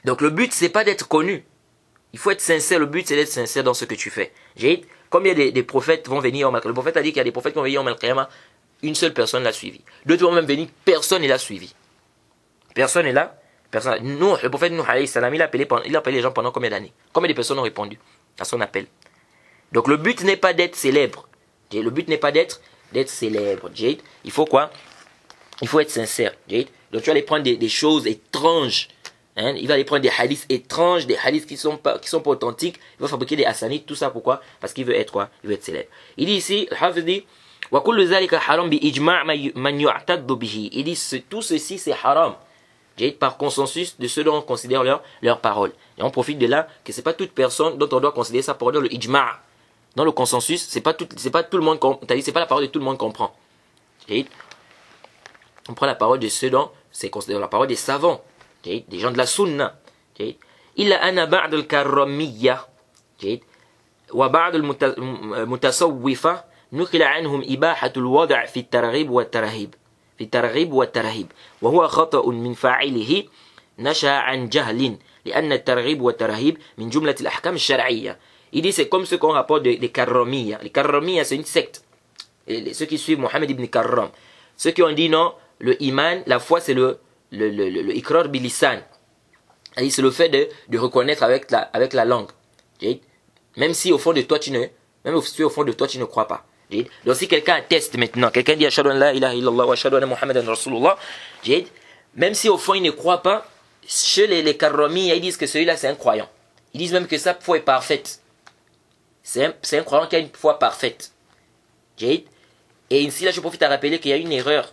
Donc le but, c'est pas d'être connu. Il faut être sincère. Le but, c'est d'être sincère dans ce que tu fais. Combien des prophètes vont venir? Le prophète a dit qu'il y a des prophètes qui vont venir au Al-Qiyamah. Une seule personne l'a suivi. D'autres vont même venir, personne ne l'a suivi. Personne n'est là. Nous, le prophète Nuh alayhi salam, il a appelé les gens pendant combien d'années? Combien de personnes ont répondu à son appel? Donc le but n'est pas d'être célèbre. Le but n'est pas d'être célèbre. Il faut quoi? Il faut être sincère. Donc tu vas aller prendre des choses étranges. Il va aller prendre des hadiths étranges, des hadiths qui sont pas authentiques. Il va fabriquer des hassanites, tout ça pourquoi? Parce qu'il veut être quoi? Il veut être célèbre. Il dit ici, le Hafiz dit, وَكُلُّ ذَلِكَ حَرَامٌ بِإِجْمَعْ مَنْ يُعْتَدُّ بِهِ. Il dit, tout ceci c'est haram. Par consensus de ceux dont on considère leur parole. Et on profite de là que c'est pas toute personne dont on doit considérer sa parole dans le ijma'. Dans le consensus, c'est pas tout le monde, c'est pas la parole de tout le monde comprend. On prend la parole de ceux dont c'est considéré la parole des savants, des gens de la sunna. Il a ana ba'd al-karramiyya wa ba'd al-mutasawwifa nukila anhum ibahatu al-wad' fi at-targhib wa at-tarhib. في الترغيب والترهيب وهو خطأ من فاعله نشأ عن جهل لأن الترغيب والترهيب من جملة الأحكام الشرعية. Il dit c'est comme ce qu'on rapporte des Karramiyya. Les Karramiyya c'est une secte. Et ceux qui suivent Mohammed ibn Karram. Ceux qui ont dit non, le iman, la foi c'est le ikrar bilisan. C'est le fait de reconnaître avec la langue. Même si au fond de toi tu ne crois pas. Donc si quelqu'un atteste maintenant, quelqu'un dit ashhadu an la ilaha illallah wa ashhadu anna muhammadan rasulullah, même si au fond il ne croit pas, chez les Karramiyya, ils disent que celui-là c'est un croyant. Ils disent même que sa foi est parfaite. C'est un croyant qui a une foi parfaite. Et ici là je profite à rappeler qu'il y a une erreur.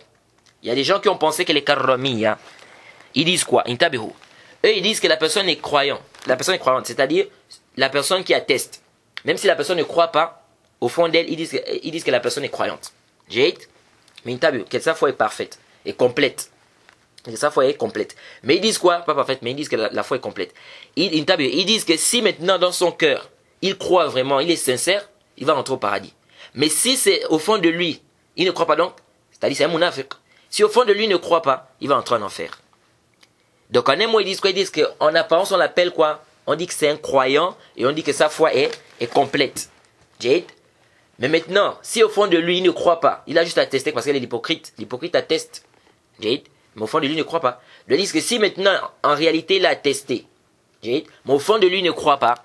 Il y a des gens qui ont pensé que les Karramiyya, ils disent quoi? Intabihu. Eux ils disent que la personne est croyante. La personne est croyante, c'est-à-dire la personne qui atteste. Même si la personne ne croit pas, au fond d'elle, ils disent que la personne est croyante. Mais que sa foi est parfaite et complète. Que sa foi est complète. Mais ils disent quoi? Pas parfaite, mais ils disent que la foi est complète. Ils disent que si maintenant dans son cœur, il croit vraiment, il est sincère, il va rentrer au paradis. Mais si c'est au fond de lui, il ne croit pas donc, c'est-à-dire c'est un munafiq. Si au fond de lui il ne croit pas, il va entrer en enfer. Donc en un mot, ils disent quoi? Ils disent qu'en apparence, on l'appelle quoi? On dit que c'est un croyant et on dit que sa foi est complète. Mais maintenant, si au fond de lui, il ne croit pas, il a juste attesté parce qu'il est l'hypocrite. L'hypocrite atteste. Mais au fond de lui, il ne croit pas. Ils disent que si maintenant, en réalité, il a attesté, mais au fond de lui, il ne croit pas,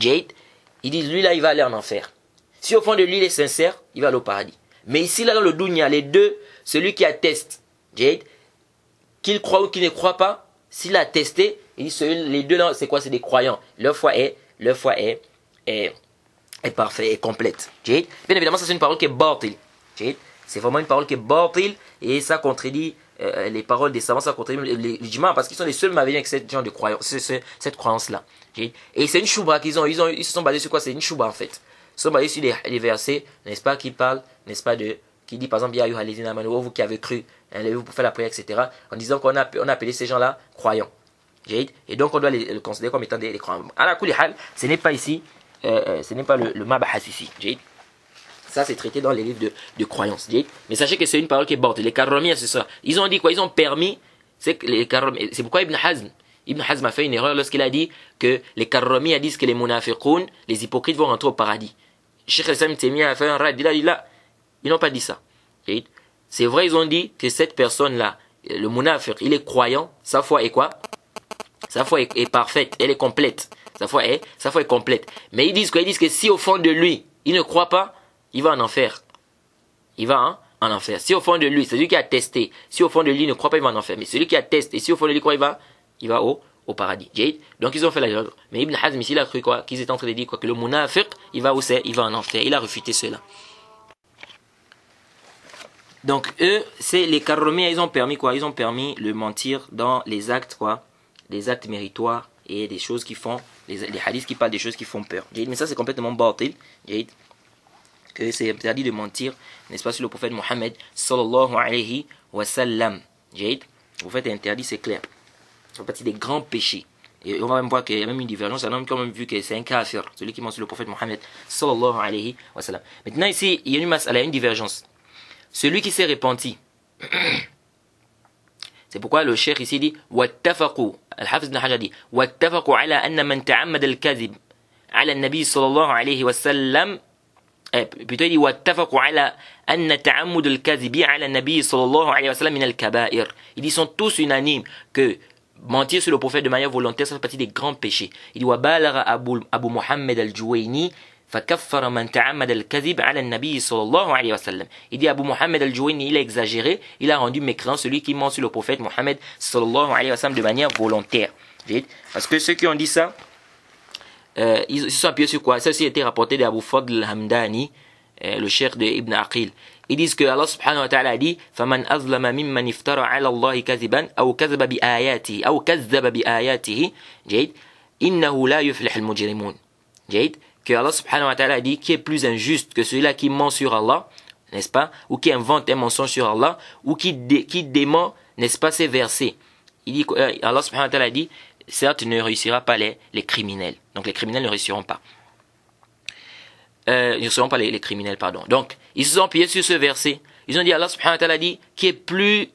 ils disent, lui là, il va aller en enfer. Si au fond de lui, il est sincère, il va aller au paradis. Mais ici, là, dans le dunya, les deux, celui qui atteste, qu'il croit ou qu'il ne croit pas, s'il a attesté, il dit, les deux là, c'est quoi? C'est des croyants. Leur foi est parfaite et complète. Bien évidemment, ça c'est une parole qui est batil. C'est vraiment une parole qui est batil et ça contredit les paroles des savants, ça contredit l'ijma parce qu'ils sont les seuls mavéliens avec cette genre de croyance, cette croyance-là. Et c'est une chouba qu'ils ont. Ils se sont basés sur quoi? C'est une chouba en fait. Ils se sont basés sur les versets, n'est-ce pas, qui parlent, n'est-ce pas, qui dit par exemple, Ya ayyuhallazina amanu, vous qui avez cru, levez-vous pour faire la prière, etc. En disant qu'on a appelé ces gens-là croyants. Et donc on doit les considérer comme étant des croyants. À la Kulihal, ce n'est pas ici, ce n'est pas le Mabahas ici. Ça, c'est traité dans les livres de croyances. Mais sachez que c'est une parole qui est borte. Les Karramiya, c'est ça. Ils ont dit quoi? Ils ont permis. C'est pourquoi Ibn Hazm a fait une erreur lorsqu'il a dit que les Karramiya disent que les munafiqoun, les hypocrites vont rentrer au paradis. Cheikh Al-Islam Taymiyya a fait un rad. Il a dit là, ils n'ont pas dit ça. C'est vrai, ils ont dit que cette personne-là, le munafiq, il est croyant. Sa foi est quoi? Sa foi est parfaite. Elle est complète. Sa foi est complète. Mais ils disent quoi? Ils disent que si au fond de lui, il ne croit pas, il va en enfer. Il va en enfer. Si au fond de lui, c'est celui qui a testé. Si au fond de lui, il ne croit pas, il va en enfer. Mais celui qui a testé, si au fond de lui, il va au paradis. Donc ils ont fait la erreur. Mais Ibn Hazm ici, il a cru quoi? Qu'ils étaient en train de dire quoi? Que le munafiq, il va où c'est? Il va en enfer. Il a refuté cela. Donc eux, c'est les Karramiya, ils ont permis quoi? Ils ont permis le mentir dans les actes quoi? Les actes méritoires et des choses qui font, les hadiths qui parlent des choses qui font peur. Mais ça c'est complètement batil. Que c'est interdit de mentir, n'est-ce pas, sur le prophète Mohammed sallallahu alayhi wa sallam. Le prophète est interdit, c'est clair. Ça fait partie des grands péchés. Et on va même voir qu'il y a même une divergence. Il y a un homme qui a même vu que c'est un kafir, celui qui ment sur le prophète Mohammed sallallahu alayhi wa sallam. Maintenant ici, il y a une divergence. Celui qui s'est repenti. C'est pourquoi le cheikh ici dit wattafaqu, al-Hafiz ibn Hajar dit wattafaqu ala anna man ta'ammad al-kadhib ala an-nabi sallallahu alayhi wa sallam. Plutôt il dit wattafaqu ala anna ta'ammud al-kadhibi ala an-nabi sallallahu alayhi wa sallam min al-kaba'ir. Ils sont tous unanimes que mentir sur le prophète de manière volontaire, ça fait partie des grands péchés. Il dit wa balagha Abu Muhammad al-Juwayni فكفر من تعمد الكذب على النبي صلى الله عليه وسلم. Il dit Abu Muhammad al-Juwayni, il a exagéré, il a rendu mécréant celui qui ment sur le prophète Mohammed sallallahu alayhi wa sallam de manière volontaire. Parce que ceux qui ont dit ça, ils se sont appuyés sur quoi? Ça aussi a été rapporté d'Abu Fadl al-Hamdani, le cheikh de Ibn Aqil. Ils disent que Allah subhanahu wa ta'ala a dit فَمَنْ أَظْلَمَ مِمَّنِ افْتَرَى عَلَى اللَّهِ كَذِبًا أَوْ كَذَبَ بِآيَاتِهِ أَوْ كَذَّبَ بِآيَاتِهِ إِنَّهُ لَا يُفْلِحُ الْمُجْرِمُونَ. Que Allah subhanahu wa ta'ala dit qui est plus injuste que celui-là qui ment sur Allah, n'est-ce pas, ou qui invente un mensonge sur Allah, ou qui dément, n'est-ce pas, ces versets. Il dit, Allah subhanahu wa ta'ala dit, certes ne réussira pas les criminels. Donc les criminels ne réussiront pas. Ne réussiront pas les criminels, pardon. Donc, ils se sont appuyés sur ce verset. Ils ont dit, Allah subhanahu wa ta'ala dit, qui est plus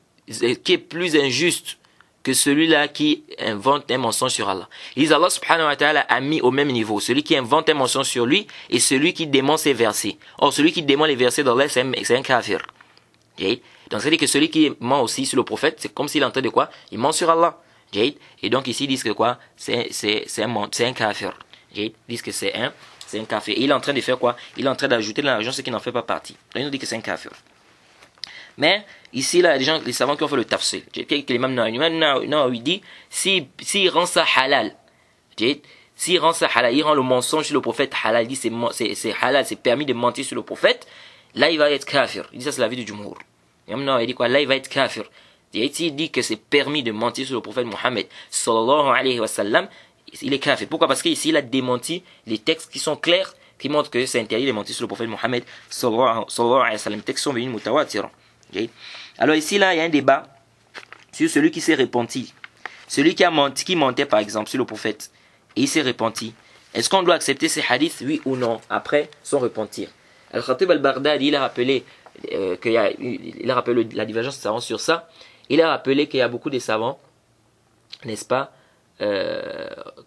injuste que celui-là qui invente un mensonge sur Allah. Ils disent Allah subhanahu wa ta'ala a mis au même niveau celui qui invente un mensonge sur lui et celui qui dément ses versets. Or, celui qui dément les versets d'Allah, c'est un kafir. Donc, c'est-à-dire que celui qui ment aussi sur le prophète, c'est comme s'il est en train de quoi? Il ment sur Allah. Et donc, ici, ils disent que quoi? C'est un kafir. Ils disent que c'est un kafir. Et il est en train de faire quoi? Il est en train d'ajouter de l'argent ce qui n'en fait pas partie. Donc, ils ont dit que c'est un kafir. Mais ici, là, il y a des savants qui ont fait le tafsir. L'imam Nawawi dit, s'il rend ça halal, s'il rend ça halal, il rend le mensonge sur le prophète halal, il dit c'est halal, c'est permis de mentir sur le prophète, là il va être kafir. Il dit ça, c'est l'avis du Jumhur. L'imam Nawawi dit quoi? Là il va être kafir. S'il dit que c'est permis de mentir sur le prophète Mohammed sallallahu alayhi wa sallam, il est kafir. Pourquoi? Parce qu'ici il a démenti les textes qui sont clairs, qui montrent que c'est interdit de mentir sur le prophète Mohammed sallallahu alayhi wa sallam. Les textes sont venus mutawatir. Alors ici, là, il y a un débat sur celui qui s'est repenti. Celui qui mentait, par exemple, sur le prophète, et il s'est repenti. Est-ce qu'on doit accepter ces hadiths, oui ou non, après son repentir? Al-Khatib al-Baghdadi, il a rappelé la divergence des savants sur ça. Il a rappelé qu'il y a beaucoup de savants, n'est-ce pas,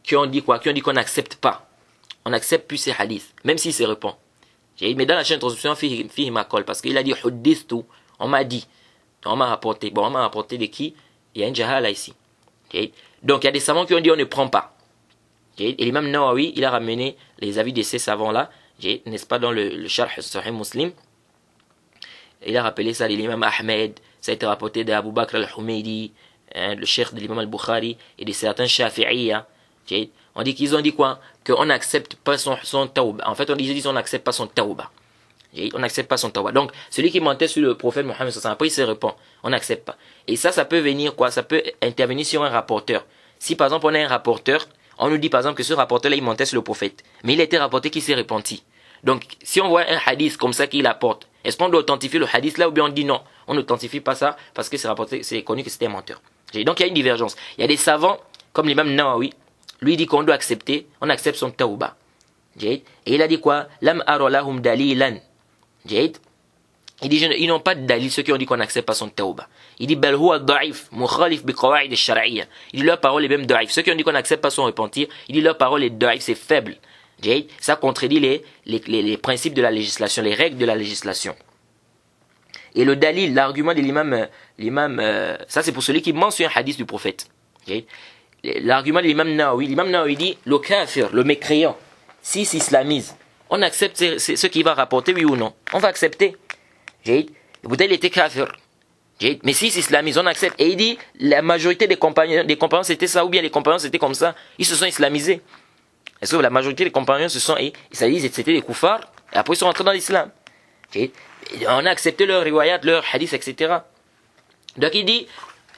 qui ont dit quoi? Qui ont dit qu'on n'accepte pas. On n'accepte plus ces hadiths, même s'il se repent. Mais dans la chaîne d'introduction, fihi makol, parce qu'il a dit huddithtu. On m'a dit, on m'a rapporté. Bon, on m'a rapporté de qui? Il y a un jahala ici. Donc, il y a des savants qui ont dit on ne prend pas. Et l'imam Nawawi, il a ramené les avis de ces savants-là, n'est-ce pas, dans le Sharh Sahih Muslim. Il a rappelé ça de l'imam Ahmed, ça a été rapporté d'Abu Bakr al-Humaydi, le cheikh de l'imam al-Bukhari, et de certains Shafi'iyya. On dit qu'ils ont dit quoi? Qu'on n'accepte pas son tawba. En fait, ils disent qu'on n'accepte pas son tawba. On n'accepte pas son tawba. Donc, celui qui mentait sur le prophète Mohammed, après il se répand. On n'accepte pas. Et ça peut venir quoi? Ça peut intervenir sur un rapporteur. Si par exemple on a un rapporteur, on nous dit par exemple que ce rapporteur-là il mentait sur le prophète. Mais il a été rapporté qu'il s'est repenti. Donc, si on voit un hadith comme ça qu'il apporte, est-ce qu'on doit authentifier le hadith là ou bien on dit non? On n'authentifie pas ça parce que c'est rapporté, c'est connu que c'était un menteur. Donc, il y a une divergence. Il y a des savants comme l'imam Nawawi, lui dit qu'on doit accepter, on accepte son tawbah. Et il a dit quoi? Lam ara lahum dalilan. Il dit, ils n'ont pas de dalil, ceux qui ont dit qu'on n'accepte pas son tawbah. Il dit, bel huwa da'if, mukhalif bi qawaid al-shar'iyya. Il dit, leur parole est même da'if. Ceux qui ont dit qu'on n'accepte pas son repentir, il dit, leur parole est da'if, c'est faible. Ça contredit les principes de la législation, les règles de la législation. Et le dalil, l'argument de l'imam, ça c'est pour celui qui ment sur un hadith du prophète. L'argument de l'imam Nawawi dit, le kafir, le mécréant, s'il s'islamise, on accepte ce qu'il va rapporter, oui ou non? On va accepter. Peut-être il était kafir. Mais s'il s'islamise, on accepte. Et il dit, la majorité des compagnons c'était ça, ou bien les compagnons c'était comme ça. Ils se sont islamisés. Est-ce que la majorité des compagnons c'était des koufars, et après ils sont rentrés dans l'islam. On a accepté leurs riwayat, leurs hadiths, etc. Donc il dit,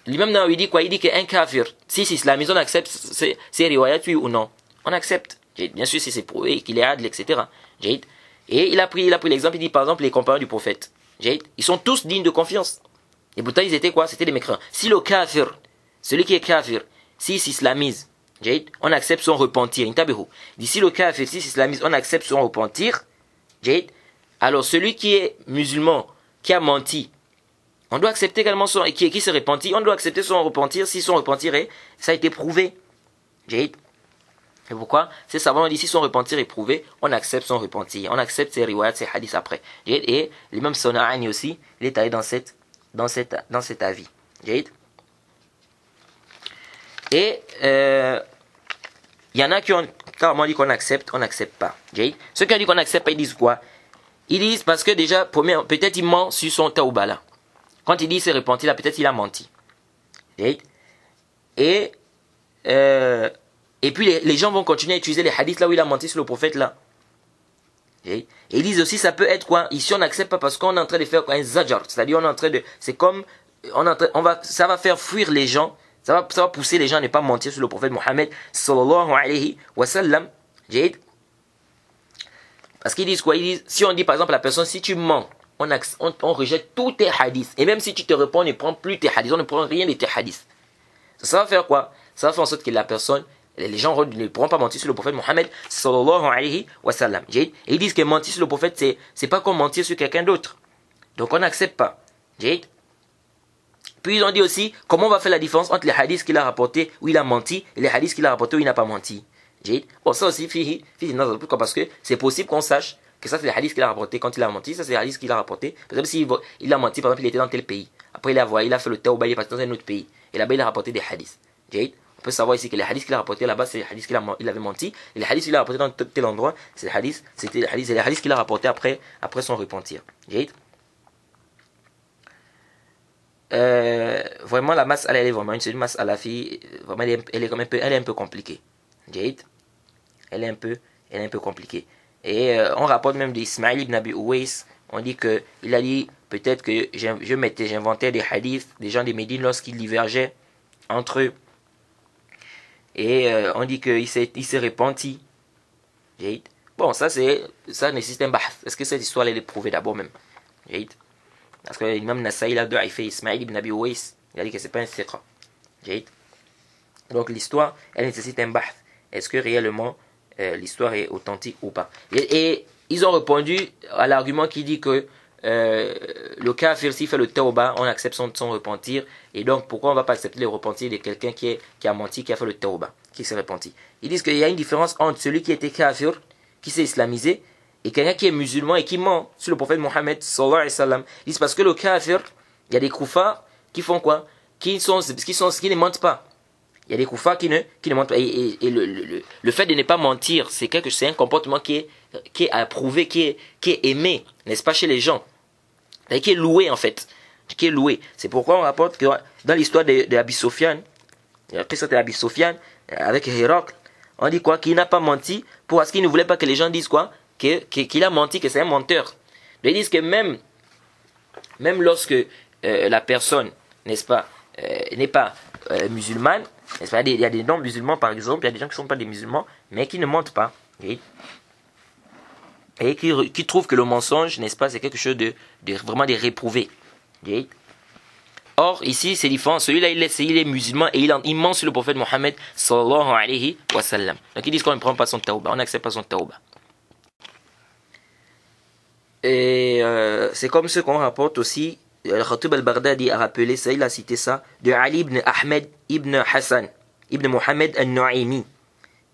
l'imam Nawawi dit quoi? Il dit qu'un kafir, s'il s'islamise, on accepte ses riwayat, oui ou non? On accepte. Bien sûr, si c'est prouvé qu'il est adl, etc. Et il a pris l'exemple, il dit par exemple les compagnons du prophète. Ils sont tous dignes de confiance. Et pourtant ils étaient quoi? C'était des mécréants. Si le kafir, celui qui est kafir, s'il s'islamise, on accepte son repentir. D'ici le kafir, s'il s'islamise, on accepte son repentir. Alors celui qui est musulman, qui a menti, on doit accepter également qui se repentit, on doit accepter son repentir si son repentir ça a été prouvé. Et pourquoi? Ces savants ont dit si son repentir est prouvé, on accepte son repentir, on accepte ses riwayat, ses hadiths après. Et l'imam Sona'ani aussi, il est allé dans cet avis. Et il y en a qui ont carrément dit qu'on accepte, on n'accepte pas. Ceux qui ont dit qu'on n'accepte pas, ils disent quoi? Ils disent parce que déjà, peut-être il ment sur son tawbah là. Quand il dit s'est repenti là, peut-être il a menti. Et puis les gens vont continuer à utiliser les hadiths là où il a menti sur le prophète là. Et ils disent aussi ça peut être quoi? Ici on n'accepte pas parce qu'on est en train de faire un zajar, c'est-à-dire on est en train de, c'est comme ça va faire fuir les gens, ça va pousser les gens à ne pas mentir sur le prophète Mohammed sallallahu alayhi wa sallam. Parce qu'ils disent quoi? Ils disent si on dit par exemple à la personne si tu mens, on rejette tous tes hadiths et même si tu te réponds on ne prend plus tes hadiths, on ne prend rien de tes hadiths. Ça va faire quoi? Ça va faire en sorte que la personne, les gens ne pourront pas mentir sur le prophète Mohammed sallallahu alayhi wa sallam. Et ils disent que mentir sur le prophète, c'est pas comme mentir sur quelqu'un d'autre. Donc on n'accepte pas. Puis ils ont dit aussi, comment on va faire la différence entre les hadiths qu'il a rapportés où il a menti et les hadiths qu'il a rapportés où il n'a pas menti. Bon, ça aussi, pourquoi? Parce que c'est possible qu'on sache que ça c'est les hadiths qu'il a rapportés quand il a menti, ça c'est les hadiths qu'il a rapportés. Par exemple, s'il a menti, par exemple, il était dans tel pays. Après il a fait le tawbah, il est parti dans un autre pays. Et là-bas il a rapporté des hadiths. On peut savoir ici que les hadiths qu'il a rapportés là-bas, c'est les hadiths qu'il avait menti. Et les hadiths qu'il a rapportés dans tel endroit, c'est les hadiths qu'il a rapportés après son repentir. Vraiment la masse elle est vraiment une masse à la fille, vraiment elle est un peu compliquée. Elle est un peu compliquée. Et on rapporte même d'Ismaïl ibn Abi Ouwais, on dit que il a dit peut-être que j'inventais des hadiths des gens des Médines lorsqu'ils divergeaient entre eux. Et on dit qu'il s'est repenti. Bon, ça nécessite un bahth. Est-ce que cette histoire elle est prouvée d'abord même? Parce que l'imam Nassaï il a fait Ismaïl ibn Abi Ouwais, il a dit que c'est pas un thiqa. Donc l'histoire elle nécessite un bahth. Est-ce que réellement l'histoire est authentique ou pas? Et ils ont répondu à l'argument qui dit que le kafir s'il fait le tawbah, on accepte son repentir. Et donc pourquoi on va pas accepter le repentir de quelqu'un qui a menti, qui a fait le tawbah, qui s'est repenti? Ils disent qu'il y a une différence entre celui qui était kafir, qui s'est islamisé, et quelqu'un qui est musulman et qui ment sur le prophète Mohammed sallallahu alayhi wa sallam. Ils disent parce que le kafir, il y a des koufars qui font quoi? Qui ne mentent pas. Il y a des koufars qui ne mentent pas. Et le fait de ne pas mentir, c'est un comportement qui est approuvé, qui est aimé, n'est-ce pas, chez les gens. Et qui est loué en fait. Qui est loué. C'est pourquoi on rapporte que dans l'histoire de Abi Sofyan, après ça de Abi Sofyan, avec Héracle, on dit quoi? Qu'il n'a pas menti parce qu'il ne voulait pas que les gens disent quoi? Qu'il a menti, que c'est un menteur. Ils disent que même lorsque la personne, n'est-ce pas, n'est pas musulmane, n'est-ce pas, il y a des non-musulmans par exemple, il y a des gens qui ne sont pas des musulmans, mais qui ne mentent pas. Et qui trouvent que le mensonge, n'est-ce pas, c'est quelque chose de vraiment de réprouvé. Or, ici, c'est différent. Celui-là, il est musulman et il ment sur le prophète Mohammed sallallahu alayhi wa sallam. Donc, ils disent qu'on ne prend pas son tawbah, on n'accepte pas son tawbah. Et c'est comme ce qu'on rapporte aussi. Al-Khatib al-Baghdadi a rappelé ça, il a cité ça, de Ali ibn Ahmed ibn Hassan, ibn Mohammed al-Nu'aymi.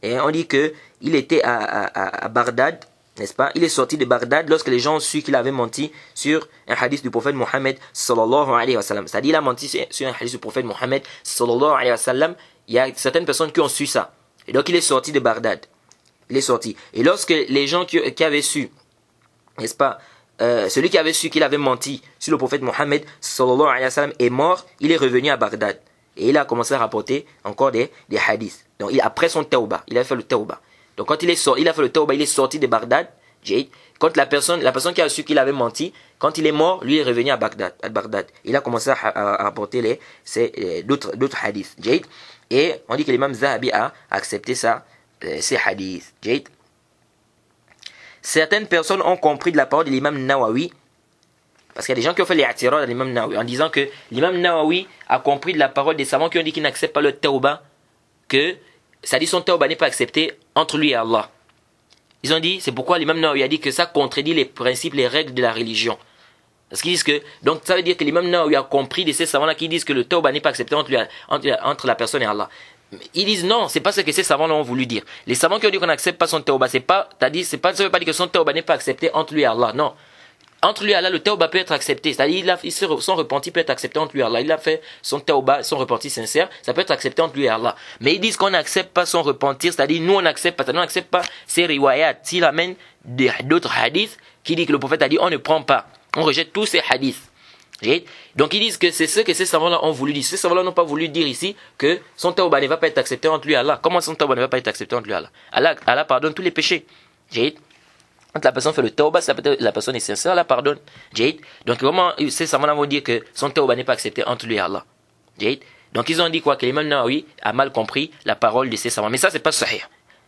Et on dit qu'il était à Bagdad, n'est-ce pas? Il est sorti de Bagdad lorsque les gens ont su qu'il avait menti sur un hadith du prophète Mohammed sallallahu alayhi wa sallam. C'est-à-dire il a menti sur un hadith du prophète Mohammed sallallahu alayhi wa sallam. Il y a certaines personnes qui ont su ça. Et donc il est sorti de Bagdad. Il est sorti. Et lorsque les gens qui avaient su, n'est-ce pas, celui qui avait su qu'il avait menti sur le prophète Mohammed sallallahu alayhi wa sallam est mort, il est revenu à Bagdad. Et il a commencé à rapporter encore des hadiths. Donc après son tawbah, il a fait le tawbah. Donc quand il a fait le tawbah, il est sorti de Bagdad. Quand la personne qui a su qu'il avait menti, quand il est mort, lui est revenu à Bagdad. Il a commencé à rapporter d'autres hadiths. Et on dit que l'imam Zahabi a accepté ça, ces hadiths. Certaines personnes ont compris de la parole de l'imam Nawawi, parce qu'il y a des gens qui ont fait les attirats de l'imam Nawawi, en disant que l'imam Nawawi a compris de la parole des savants qui ont dit qu'ils n'acceptent pas le tawbah, que ça dit son tawbah n'est pas accepté entre lui et Allah. Ils ont dit, c'est pourquoi l'imam Nawawi a dit que ça contredit les principes, les règles de la religion. Parce qu'ils disent que, donc ça veut dire que l'imam Nawawi a compris de ces savants-là qui disent que le tawbah n'est pas accepté entre la personne et Allah. Ils disent non, c'est pas ce que ces savants-là ont voulu dire. Les savants qui ont dit qu'on n'accepte pas son tawbah, ça veut pas dire que son tawbah n'est pas accepté entre lui et Allah. Non. Entre lui et Allah, le tawbah peut être accepté. C'est-à-dire, son repenti peut être accepté entre lui et Allah. Il a fait son tawbah, son repenti sincère, ça peut être accepté entre lui et Allah. Mais ils disent qu'on n'accepte pas son repentir, c'est-à-dire, nous on n'accepte pas ces riwayat. S'il amène d'autres hadiths qui disent que le prophète a dit, on ne prend pas. On rejette tous ces hadiths. Donc ils disent que c'est ce que ces savants-là ont voulu dire. Ces savants-là n'ont pas voulu dire ici que son tawbah ne va pas être accepté entre lui et Allah. Comment son tawbah ne va pas être accepté entre lui et Allah? Allah pardonne tous les péchés. Quand la personne fait le tawbah, la personne est sincère, Allah pardonne. Donc comment ces savants-là vont dire que son tawbah n'est pas accepté entre lui et Allah? Donc ils ont dit quoi? Que l'imam Nawawi a mal compris la parole de ces savants. Mais ça c'est pas sahih.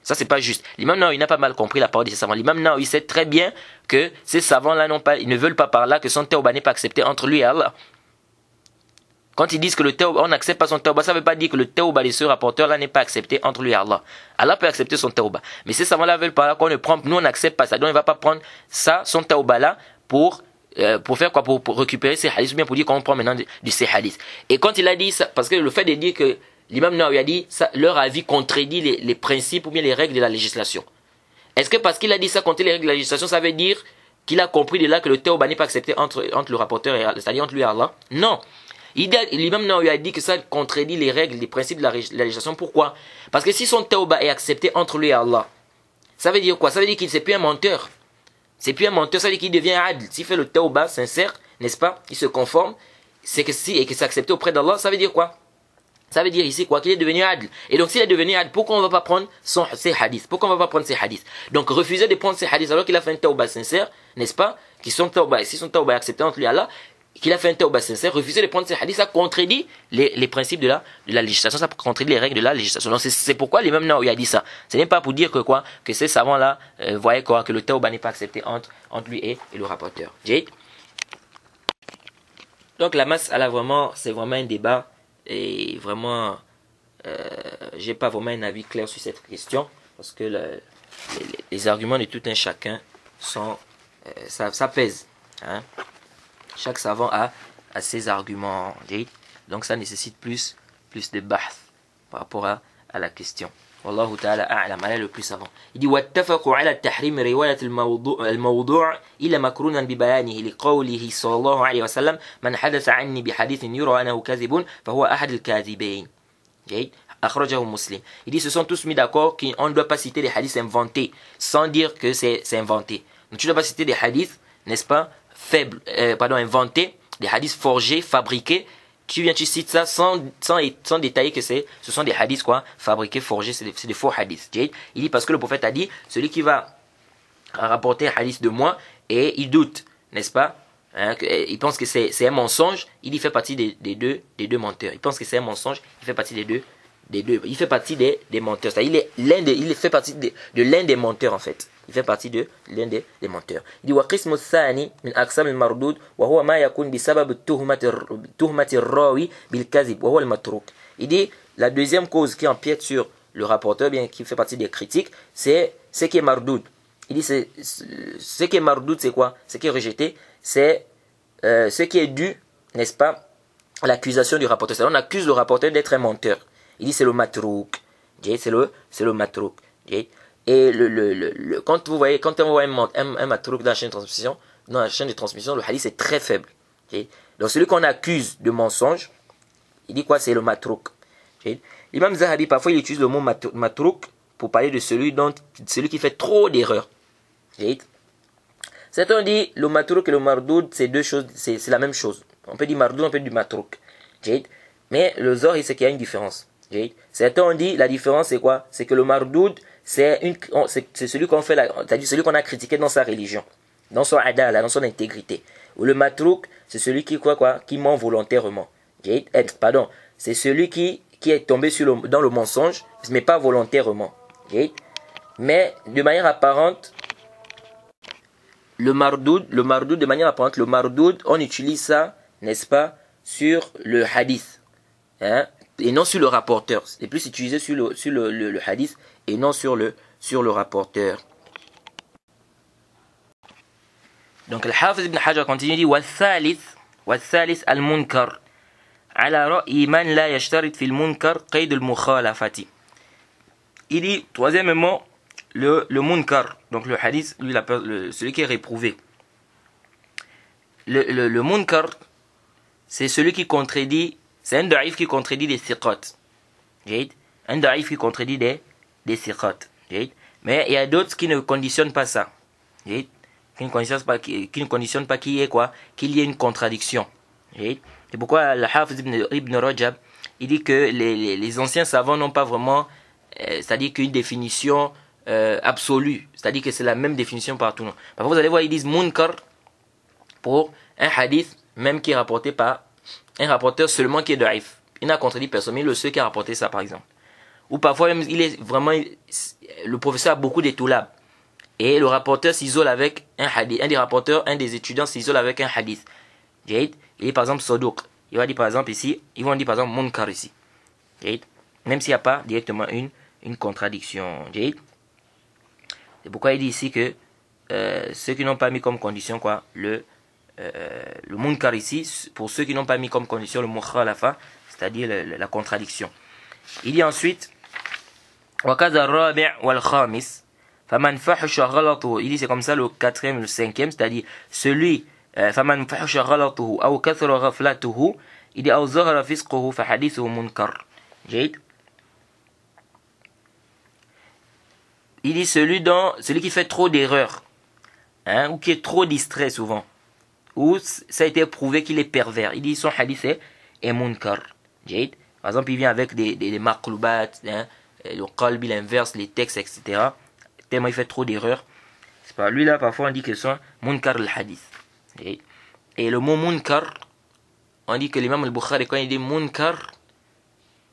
Ça, c'est pas juste. L'imam Nawawi n'a pas mal compris la parole de ces savants. L'imam Nawawi sait très bien que ces savants-là ils ne veulent pas par là que son tawbah n'est pas accepté entre lui et Allah. Quand ils disent que le tawbah, on n'accepte pas son tawbah, ça ne veut pas dire que le tawbah de ce rapporteur-là n'est pas accepté entre lui et Allah. Allah peut accepter son tawbah. Mais ces savants-là veulent par là qu'on ne prend, nous on n'accepte pas ça. Donc il ne va pas prendre ça, son tawbah-là, pour faire quoi? Pour récupérer ses hadiths, ou bien pour dire qu'on prend maintenant de ces hadiths. Et quand il a dit ça, parce que le fait de dire que l'imam Nawawi a dit ça, leur avis contredit les principes ou bien les règles de la législation. Est-ce que parce qu'il a dit ça contre les règles de la législation, ça veut dire qu'il a compris de là que le tawbah n'est pas accepté entre le rapporteur et Allah, c'est-à-dire entre lui et Allah? Non. L'imam Nawawi a dit que ça contredit les règles, les principes de la législation. Pourquoi? Parce que si son tawbah est accepté entre lui et Allah, ça veut dire quoi? Ça veut dire qu'il n'est plus un menteur. C'est plus un menteur, ça veut dire qu'il devient adl. S'il fait le tawbah sincère, n'est-ce pas? Il se conforme, et que c'est accepté auprès d'Allah, ça veut dire quoi? Ça veut dire ici quoi? Qu'il est devenu adl. Et donc s'il est devenu adl, pourquoi on ne va pas prendre ses hadiths? Pourquoi on ne va pas prendre ses hadiths? Donc refuser de prendre ses hadiths alors qu'il a fait un tawbah sincère, n'est-ce pas? Si son tawbah est accepté entre lui et Allah, qu'il a fait un tawbah sincère, refuser de prendre ses hadiths, ça contredit les principes de la législation, ça contredit les règles de la législation. Donc c'est pourquoi l'imam Nawawi a dit ça. Ce n'est pas pour dire que ces savants-là voyaient quoi? Que le tawbah n'est pas accepté entre lui et le rapporteur. Donc la mas'ala c'est vraiment un débat. Et vraiment, j'ai pas vraiment un avis clair sur cette question, parce que les arguments de tout un chacun sont, ça pèse. Hein? Chaque savant a ses arguments. Donc ça nécessite plus de bahth par rapport à la question. Wallahu ta'ala a'lam, elle est le plus savant. Il dit wattafaqu ala tahrim riwayat al-mawdu' illa makrunan bi bayanihi li qawlihi sallallahu alayhi wa sallam man hadatha anni bi hadithin yura annahu kadhibun fa huwa ahad al-kadhibain. Akhrajahu Muslim. Il dit, se sont tous mis d'accord qu'on ne doit pas citer des hadiths inventés sans dire que c'est inventé. Donc tu ne dois pas citer des hadiths, n'est-ce pas, inventés, des hadiths forgés, fabriqués. Tu cites ça sans détailler que ce sont des hadiths fabriqués, forgés, c'est des faux hadiths. Il dit parce que le prophète a dit, celui qui va rapporter un hadith de moi et il doute, n'est-ce pas, hein, il pense que c'est un mensonge, il fait partie des deux menteurs. Il pense que c'est un mensonge, il fait partie des deux, il fait partie des menteurs. C'est-à-dire il fait partie de l'un des menteurs en fait. il fait partie de l'un des menteurs. Il dit وقسم الثاني من أقسام المردود وهو ما يكون بسبب تهمة الراوي بالكذب وهو المتروك. Il dit la deuxième cause qui empiète sur le rapporteur, bien qui fait partie des critiques, c'est ce qui est mardoud. Il dit ce qui est mardoud, c'est quoi? Ce qui est rejeté, c'est ce qui est dû, n'est-ce pas, à l'accusation du rapporteur. C'est-à-dire, on accuse le rapporteur d'être un menteur. Il dit c'est le matrouk. C'est le matrouk. Et quand vous voyez, quand on voit un matrouk dans la chaîne de transmission, le hadith est très faible. Donc celui qu'on accuse de mensonge, il dit quoi? C'est le matrouk. L'imam Zahabi, parfois, il utilise le mot matrouk pour parler de celui qui fait trop d'erreurs. Certains disent le matrouk et le mardoud, c'est deux choses, c'est la même chose. On peut dire mardoud, on peut dire matrouk. Mais le Zohar, c'est qu'il y a une différence. Certains ont dit la différence c'est quoi? C'est que le mardoud, c'est celui qu'on fait, c'est-à-dire celui qu'on a critiqué dans sa religion, dans son adala, dans son intégrité. Ou le matrouk, c'est celui qui qui ment volontairement. Pardon, c'est celui qui est tombé dans le mensonge, mais pas volontairement. Mais de manière apparente, le mardoud, de manière apparente, le mardoud, on utilise ça, n'est-ce pas, sur le hadith, et non sur le rapporteur. C'est plus utilisé sur le hadith et non sur le rapporteur. Donc le Hafiz ibn Hajar continue, dit والثالث المنكر على رأي من لا يشترط في المنكر قيد المخالفة. Il dit troisièmement le munkar, donc le hadith, lui celui qui est réprouvé. Le munkar, c'est celui qui contredit, c'est un da'if qui contredit des siqat. Un da'if qui contredit des siqat. Mais il y a d'autres qui ne conditionnent pas ça. Qui ne conditionnent pas qu'il y ait quoi? Qu'il y ait une contradiction. C'est pourquoi le Hafiz ibn Rajab, il dit que les anciens savants n'ont pas vraiment, c'est-à-dire qu'une définition absolue. C'est-à-dire que c'est la même définition partout. Parfois vous allez voir, ils disent munkar pour un hadith même qui est rapporté par un rapporteur seulement qui est da'if. Il n'a contredit personne, mais le seul qui a rapporté ça par exemple. Ou parfois même, le professeur a beaucoup d'étoulab. Et le rapporteur s'isole avec un hadith. Un des rapporteurs, un des étudiants s'isole avec un hadith. Il est par exemple Sodouk. Il va dire par exemple ici, ils vont dire par exemple munkar ici. Même s'il n'y a pas directement une contradiction. C'est pourquoi il dit ici que ceux qui n'ont pas mis comme condition quoi, le munkar ici, pour ceux qui n'ont pas mis comme condition le mukhalafa, c'est-à-dire la contradiction. Il dit ensuite وَكَذَا الرَّابِعُ وَالْخَامِسِ فَمَنْ فَحُشَ غَلَطُهُ. Il dit c'est comme ça le quatrième, le cinquième, c'est-à-dire celui فَمَنْ فَحُشَ غَلَطُهُ أَوْ كَثُرَ غَفْلَتُهُ. Il dit أَوْ ظَهَرَ فِسْقُهُ فَحَدِيثُهُ مُنْكَرٌ. Il dit celui qui fait trop d'erreurs, ou qui est trop distrait souvent, ou ça a été prouvé qu'il est pervers. Il dit son hadith est munkar. Par exemple, il vient avec des maqlubat, le qalbi, l'inverse, les textes, etc. Tellement il fait trop d'erreurs. C'est pas lui là, parfois on dit que c'est munkar al-hadith. Et le mot munkar, on dit que l'imam al-Bukhari, quand il dit munkar,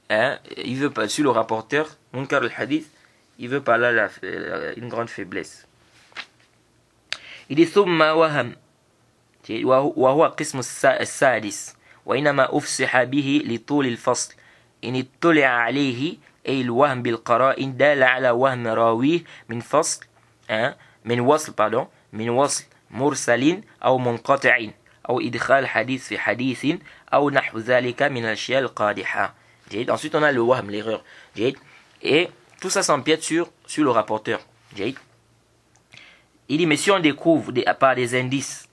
il veut pas, sur le rapporteur, munkar al-hadith, il veut pas là une grande faiblesse. Il dit ثم وهم وهو قسم السادس وإنما أفسح به لطول الفصل إن اطلع عليه أي الوهم بالقرائن دال على وهم راويه من فصل من وصل مرسل أو منقطع أو إدخال حديث في حديث أو نحو ذلك من الأشياء القادحة. Ensuite on a le wahm, l'erreur. Et tout ça s'empiète sur le rapporteur. Il dit, mais si on découvre par des indices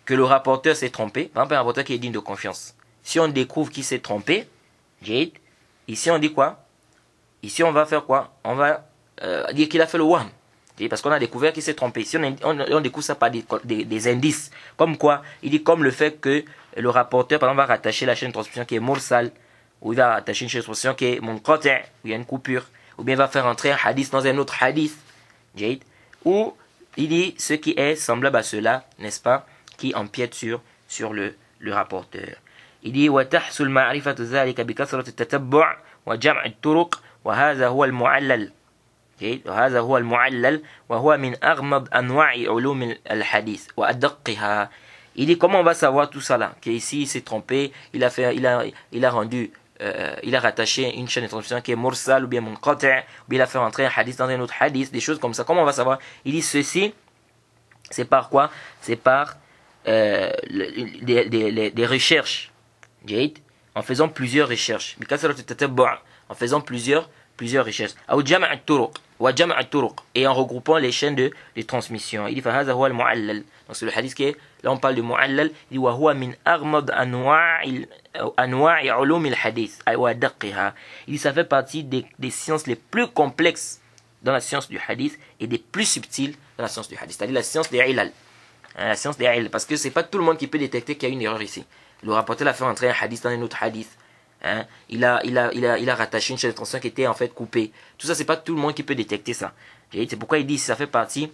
que le rapporteur s'est trompé, par exemple un rapporteur qui est digne de confiance, si on découvre qu'il s'est trompé, ici on dit quoi? Ici on va faire quoi? On va dire qu'il a fait le wahm. Parce qu'on a découvert qu'il s'est trompé. Si on découvre ça par des indices, comme quoi? Il dit comme le fait que le rapporteur, par exemple, va rattacher la chaîne de transmission qui est mursal, ou il va rattacher une chaîne de transmission qui est munqati', où il y a une coupure, ou bien il va faire entrer un hadith dans un autre hadith, ou il dit ce qui est semblable à cela, n'est-ce pas, qui empiète sur le rapporteur. Il dit وتحصل معرفة ذلك بكثرة التتبع وجمع الطرق وهذا هو المعلل. جيد. وهذا هو المعلل وهو من أغمض أنواع علوم الحديث وأدقها. Il dit comment on va savoir tout ça là, qu'ici il s'est trompé, il a rendu, il a rattaché une chaîne de transmission qui est mursal ou bien munqati', ou bien il a fait rentrer un hadith dans un autre hadith, des choses comme ça. Comment on va savoir? Il dit ceci, c'est par quoi? C'est par des recherches, جيد. En faisant plusieurs recherches, en faisant plusieurs recherches. Et en regroupant les chaînes de transmission. Il dit فهذا هو المعلل. Donc c'est le hadith qui est, là on parle de mu'allal, il dit وهو من أغمض أنواع علوم الحديث وأدقها. Il dit ça fait partie des sciences les plus complexes dans la science du hadith et des plus subtiles dans la science du hadith. C'est-à-dire la science des ilal. La science des ilal. Parce que c'est pas tout le monde qui peut détecter qu'il y a une erreur ici. Le rapporteur l'a fait entrer un hadith dans un autre hadith. Il a rattaché une chaîne de transmission qui était en fait coupée. Tout ça, c'est pas tout le monde qui peut détecter ça. C'est pourquoi il dit que ça fait partie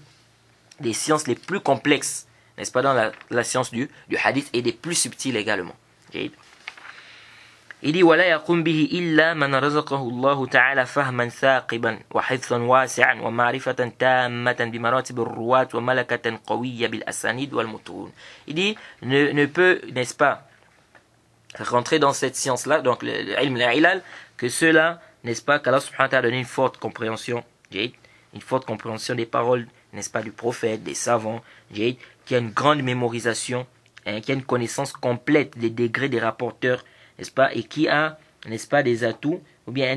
des sciences les plus complexes, n'est-ce pas, dans la science du hadith et des plus subtiles également. Il dit ولا يقوم به إلا من رزقه الله تعالى فهما ثاقبا وحفظا واسعا ومعرفة تامة بمراتب الرواة وملكة قوية بالأسانيد والمتون. Il dit ne peut, n'est-ce pas, rentrer dans cette science-là, donc le ilm al-ilal, que cela, n'est-ce pas, qu'Allah subhanahu wa ta'ala a donné une forte compréhension, une forte compréhension des paroles, n'est-ce pas, du prophète, des savants, qui a une grande mémorisation, qui a une connaissance complète des degrés des rapporteurs, n'est-ce pas, et qui a, n'est-ce pas, des atouts, ou bien il y a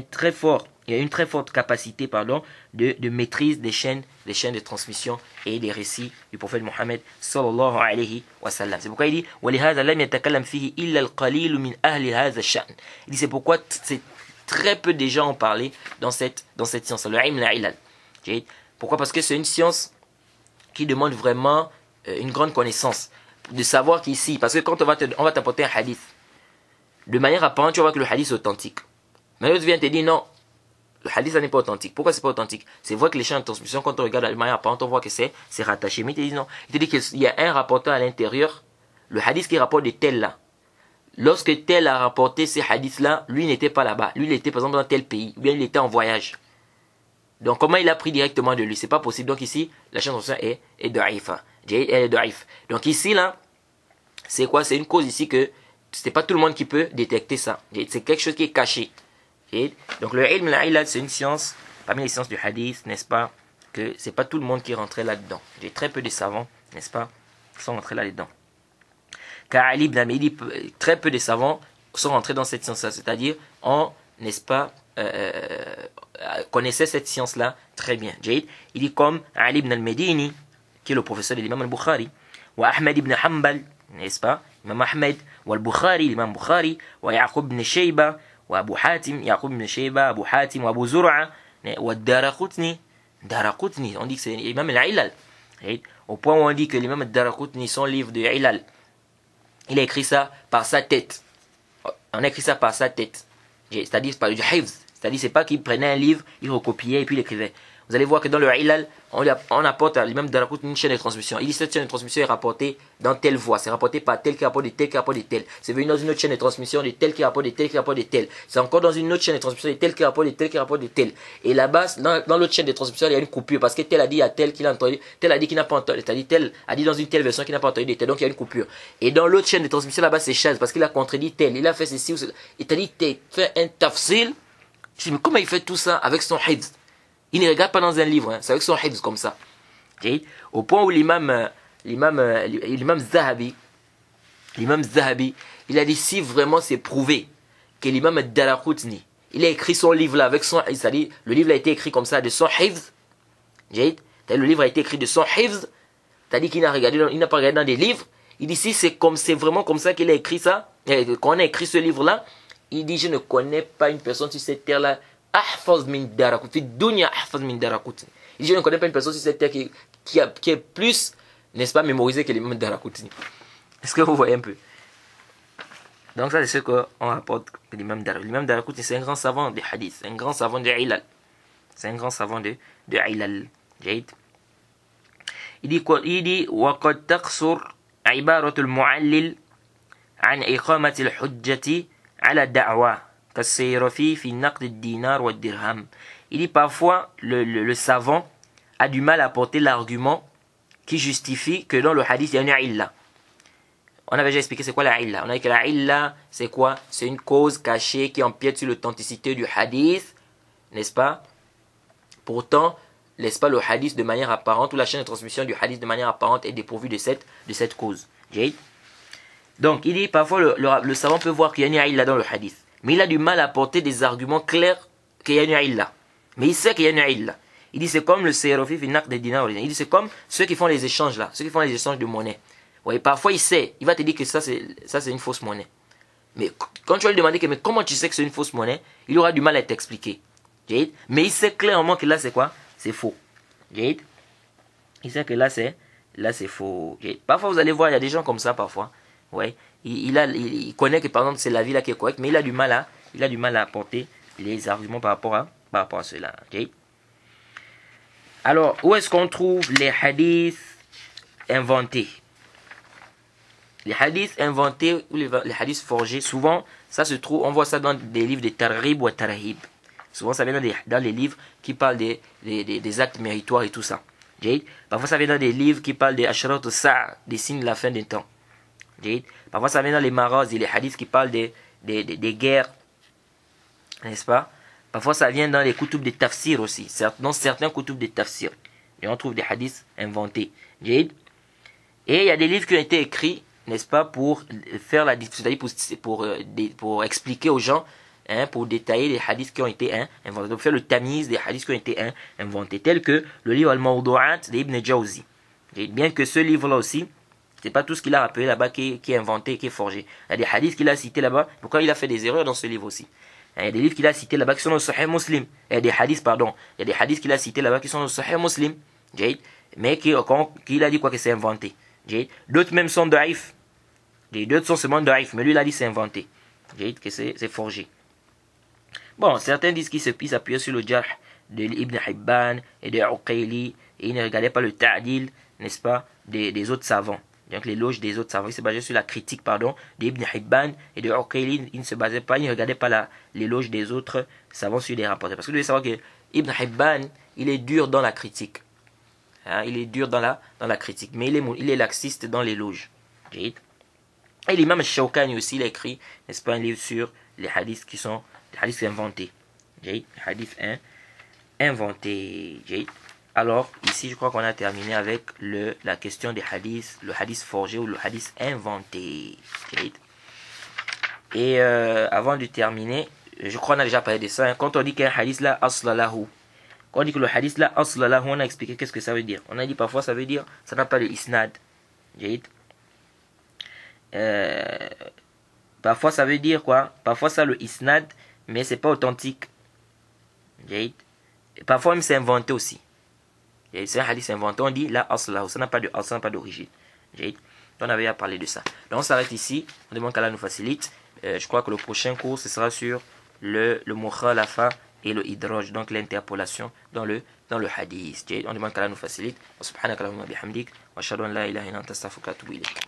une très forte capacité, de maîtrise des chaînes de transmission et des récits du prophète Mohammed sallallahu alayhi wa sallam. C'est pourquoi il dit وَلِهَذَا لَمْ يَتَكَلَّمْ فِيهِ إِلَّا الْقَلِيلُ مِنْ أَهْلِ هَذَا الشَّأْنِ. Il dit c'est pourquoi très peu de gens ont parlé dans cette science, le ilm al-ilal. Pourquoi? Parce que c'est une science qui demande vraiment une grande connaissance, de savoir qu'ici, parce que quand on va t'apporter un hadith, de manière apparente, tu vas voir que le hadith est authentique. Mais l'autre vient te dire non, le hadith ça n'est pas authentique. Pourquoi c'est pas authentique? C'est vrai que les chaînes de transmission, quand on regarde de manière apparente, on voit que c'est rattaché. Mais il te dit non. Il te dit qu'il y a un rapporteur à l'intérieur, le hadith qui rapporte de tel là. Lorsque tel a rapporté ces hadiths là, lui n'était pas là-bas. Lui il était par exemple dans tel pays, ou bien il était en voyage. Donc comment il a pris directement de lui? C'est pas possible. Donc ici, la chaîne de transmission est da'ifa. Elle est da'if. Donc ici là, c'est quoi? C'est une cause ici que c'est pas tout le monde qui peut détecter ça. C'est quelque chose qui est caché. Donc le ilm al-ilal, c'est une science, parmi les sciences du hadith, n'est-ce pas, que c'est pas tout le monde qui est rentré là-dedans. J'ai très peu de savants, n'est-ce pas, qui sont rentrés là-dedans. Car Ali ibn Amidi, très peu de savants sont rentrés dans cette science-là, c'est-à-dire on, n'est-ce pas, connaissait cette science-là très bien. Il dit comme Ali ibn al-Medini, qui est le professeur de l'imam al-Bukhari, ou Ahmed ibn Hanbal, n'est-ce pas, imam Ahmed, ou al-Bukhari, l'imam Bukhari, ou Yaqub ibn Shayba, وأبو حاتم يعقوب بن شيبة أبو حاتم وأبو زرعة والدارقطني on dit que c'est l'imam al-Ilal, au point où on dit que l'imam al-Daraqutni, son livre de Ilal, il a écrit ça par sa tête. On a écrit ça par sa tête, c'est-à-dire par du hifz, c'est-à-dire c'est pas qu'il prenait un livre, il recopiait et puis il écrivait. Vous allez voir que dans le Ilal, on apporte à l'imam Daraqutni une chaîne de transmission. Il dit cette chaîne de transmission est rapportée dans telle voie. C'est rapporté par tel qui rapporte de tel qui rapporte de tel. C'est venu dans une autre chaîne de transmission de tel qui rapporte de tel qui rapporte de tel. C'est encore dans une autre chaîne de transmission de tel qui rapporte de tel qui rapporte de tel. Et là-bas, dans l'autre chaîne de transmission, il y a une coupure parce que tel a dit à tel qu'il a entendu, tel a dit qu'il n'a pas entendu, c'est-à-dire tel a dit dans une telle version qu'il n'a pas entendu de tel. Donc il y a une coupure. Et dans l'autre chaîne de transmission là-bas, c'est chaise parce qu'il a contredit tel. Il a fait ceci ou cela. Il t'a dit fait un tafsil. Je dis mais comment il fait tout ça avec son hifz? Il ne regarde pas dans un livre, hein. C'est avec son hifz comme ça. Au point où l'imam Zahabi, il a dit si vraiment c'est prouvé que l'imam Daraqutni, il a écrit son livre là avec son, c'est-à-dire le livre a été écrit comme ça de son hifz, le livre a été écrit de son hifz, c'est-à-dire qu'il n'a pas regardé dans des livres. Il dit si c'est vraiment comme ça qu'il a écrit ça, qu'on a écrit ce livre là, il dit je ne connais pas une personne sur cette terre là. Ahfaz min Daraqutni, dunya ahfaz min Daraqutni. Je ne connais pas une personne sur cette terre qui est plus, n'est-ce pas, mémorisée que l'imam Daraqutni. Est-ce que vous voyez un peu? Donc ça c'est ce qu'on rapporte de l'imam Daraqutni. L'imam Daraqutni c'est un grand savant de hadith, un grand savant de ilal. C'est un grand savant de ilal. Il dit quoi? Il dit وَقَدْ تَقْصُرْ عِبَارَةُ الْمُعَلِّلِ عَنْ إِقَامَةِ الْحُجَّةِ على الدعوة كالسيرفي في نقد الدينار والدرهم. Il dit parfois le savant a du mal à apporter l'argument qui justifie que dans le hadith il y a une illa. On avait déjà expliqué c'est quoi la illa. On a dit que la illa c'est quoi? C'est une cause cachée qui empiète sur l'authenticité du hadith, n'est-ce pas? Pourtant, n'est-ce pas, le hadith de manière apparente ou la chaîne de transmission du hadith de manière apparente est dépourvue de cette cause. Donc il dit parfois le savant peut voir qu'il y a une illa dans le hadith, mais il a du mal à apporter des arguments clairs qu'il y a une illa. Mais il sait qu'il y a une illa. Il dit c'est comme le sayrofi fi naqd des dinars. Il dit c'est comme ceux qui font les échanges là, ceux qui font les échanges de monnaie. Ouais, parfois il sait, il va te dire que ça c'est une fausse monnaie. Mais quand tu vas lui demander que mais comment tu sais que c'est une fausse monnaie, il aura du mal à t'expliquer. Mais il sait clairement que là c'est quoi? C'est faux. Il sait que là c'est faux. Parfois vous allez voir, il y a des gens comme ça parfois. Ouais, il connaît que par exemple c'est la vie là qui est correcte, mais il a du mal à apporter les arguments par rapport à cela. Alors, où est-ce qu'on trouve les hadiths inventés? Les hadiths inventés ou les hadiths forgés, souvent, ça se trouve, on voit ça dans des livres de Targhib ou Tarhib. Souvent, ça vient dans les livres qui parlent des actes méritoires et tout ça. Parfois, ça vient dans des livres qui parlent des Ashrat al-Sa', des signes de la fin des temps. Parfois, ça vient dans les maraz et les hadiths qui parlent des guerres, n'est-ce pas? Parfois, ça vient dans les kutub de tafsir aussi. Dans certains kutub de tafsir. Et on trouve des hadiths inventés. Et il y a des livres qui ont été écrits, n'est-ce pas, pour faire la pour expliquer aux gens, pour détailler les hadiths qui ont été inventés. Donc, faire le tamiz des hadiths qui ont été inventés. Tel que le livre Al-Mawdu'at d'Ibn Jawzi. Bien que ce livre-là aussi, c'est pas tout ce qu'il a rappelé là-bas qui est inventé, qui est forgé. Il y a des hadiths qu'il a cités là-bas. Pourquoi il a fait des erreurs dans ce livre aussi? Il y a des livres qu'il a cités là-bas qui sont dans le Sahih Muslim. Il y a des hadiths, pardon. Il y a des hadiths qu'il a cités là-bas qui sont dans le Sahih Muslim. Mais qu'il a dit quoi que c'est inventé. D'autres même sont daïf. D'autres sont seulement daïf. Mais lui, il a dit c'est inventé. Que c'est forgé. Bon, certains disent qu'il s'appuyait sur le jarh de Ibn Hibban et de Uqayli. Et il ne regardait pas le ta'dil, n'est-ce pas, des autres savants. Donc l'éloge des autres savants, il se basait sur la critique, d'Ibn Hibban et de Uqayli. Il ne se basait pas, il ne regardait pas l'éloge des autres savants sur les rapports. Parce que vous devez savoir que Ibn Hibban, il est dur dans la critique. Il est dur dans la critique, mais il est laxiste dans l'éloge. Et l'imam Shawkani aussi, il a écrit, n'est-ce pas, un livre sur les hadiths qui sont des hadiths inventés. Les hadiths inventés. Alors, ici, je crois qu'on a terminé avec la question des hadiths, le hadith forgé ou le hadith inventé. Et avant de terminer, je crois qu'on a déjà parlé de ça. Quand on dit qu'un hadith là, aslalahu. Quand on dit que le hadith là, aslalahu, on a expliqué qu'est-ce que ça veut dire. On a dit parfois ça veut dire, ça n'a pas de isnad. Parfois ça veut dire quoi? Parfois ça le isnad, mais c'est pas authentique. Parfois même c'est inventé aussi. C'est un hadith inventé, on dit la aslahu, ça n'a pas d'origine. On avait à parler de ça. Donc on s'arrête ici, on demande qu'Allah nous facilite. Je crois que le prochain cours ce sera sur le mukhalafa et le idraj, donc l'interpolation dans le hadith. On demande qu'Allah nous facilite. Subhanaka Allahumma bihamdik wa ashhadu an la ilaha illa anta astaghfiruka wa atubu ilayk.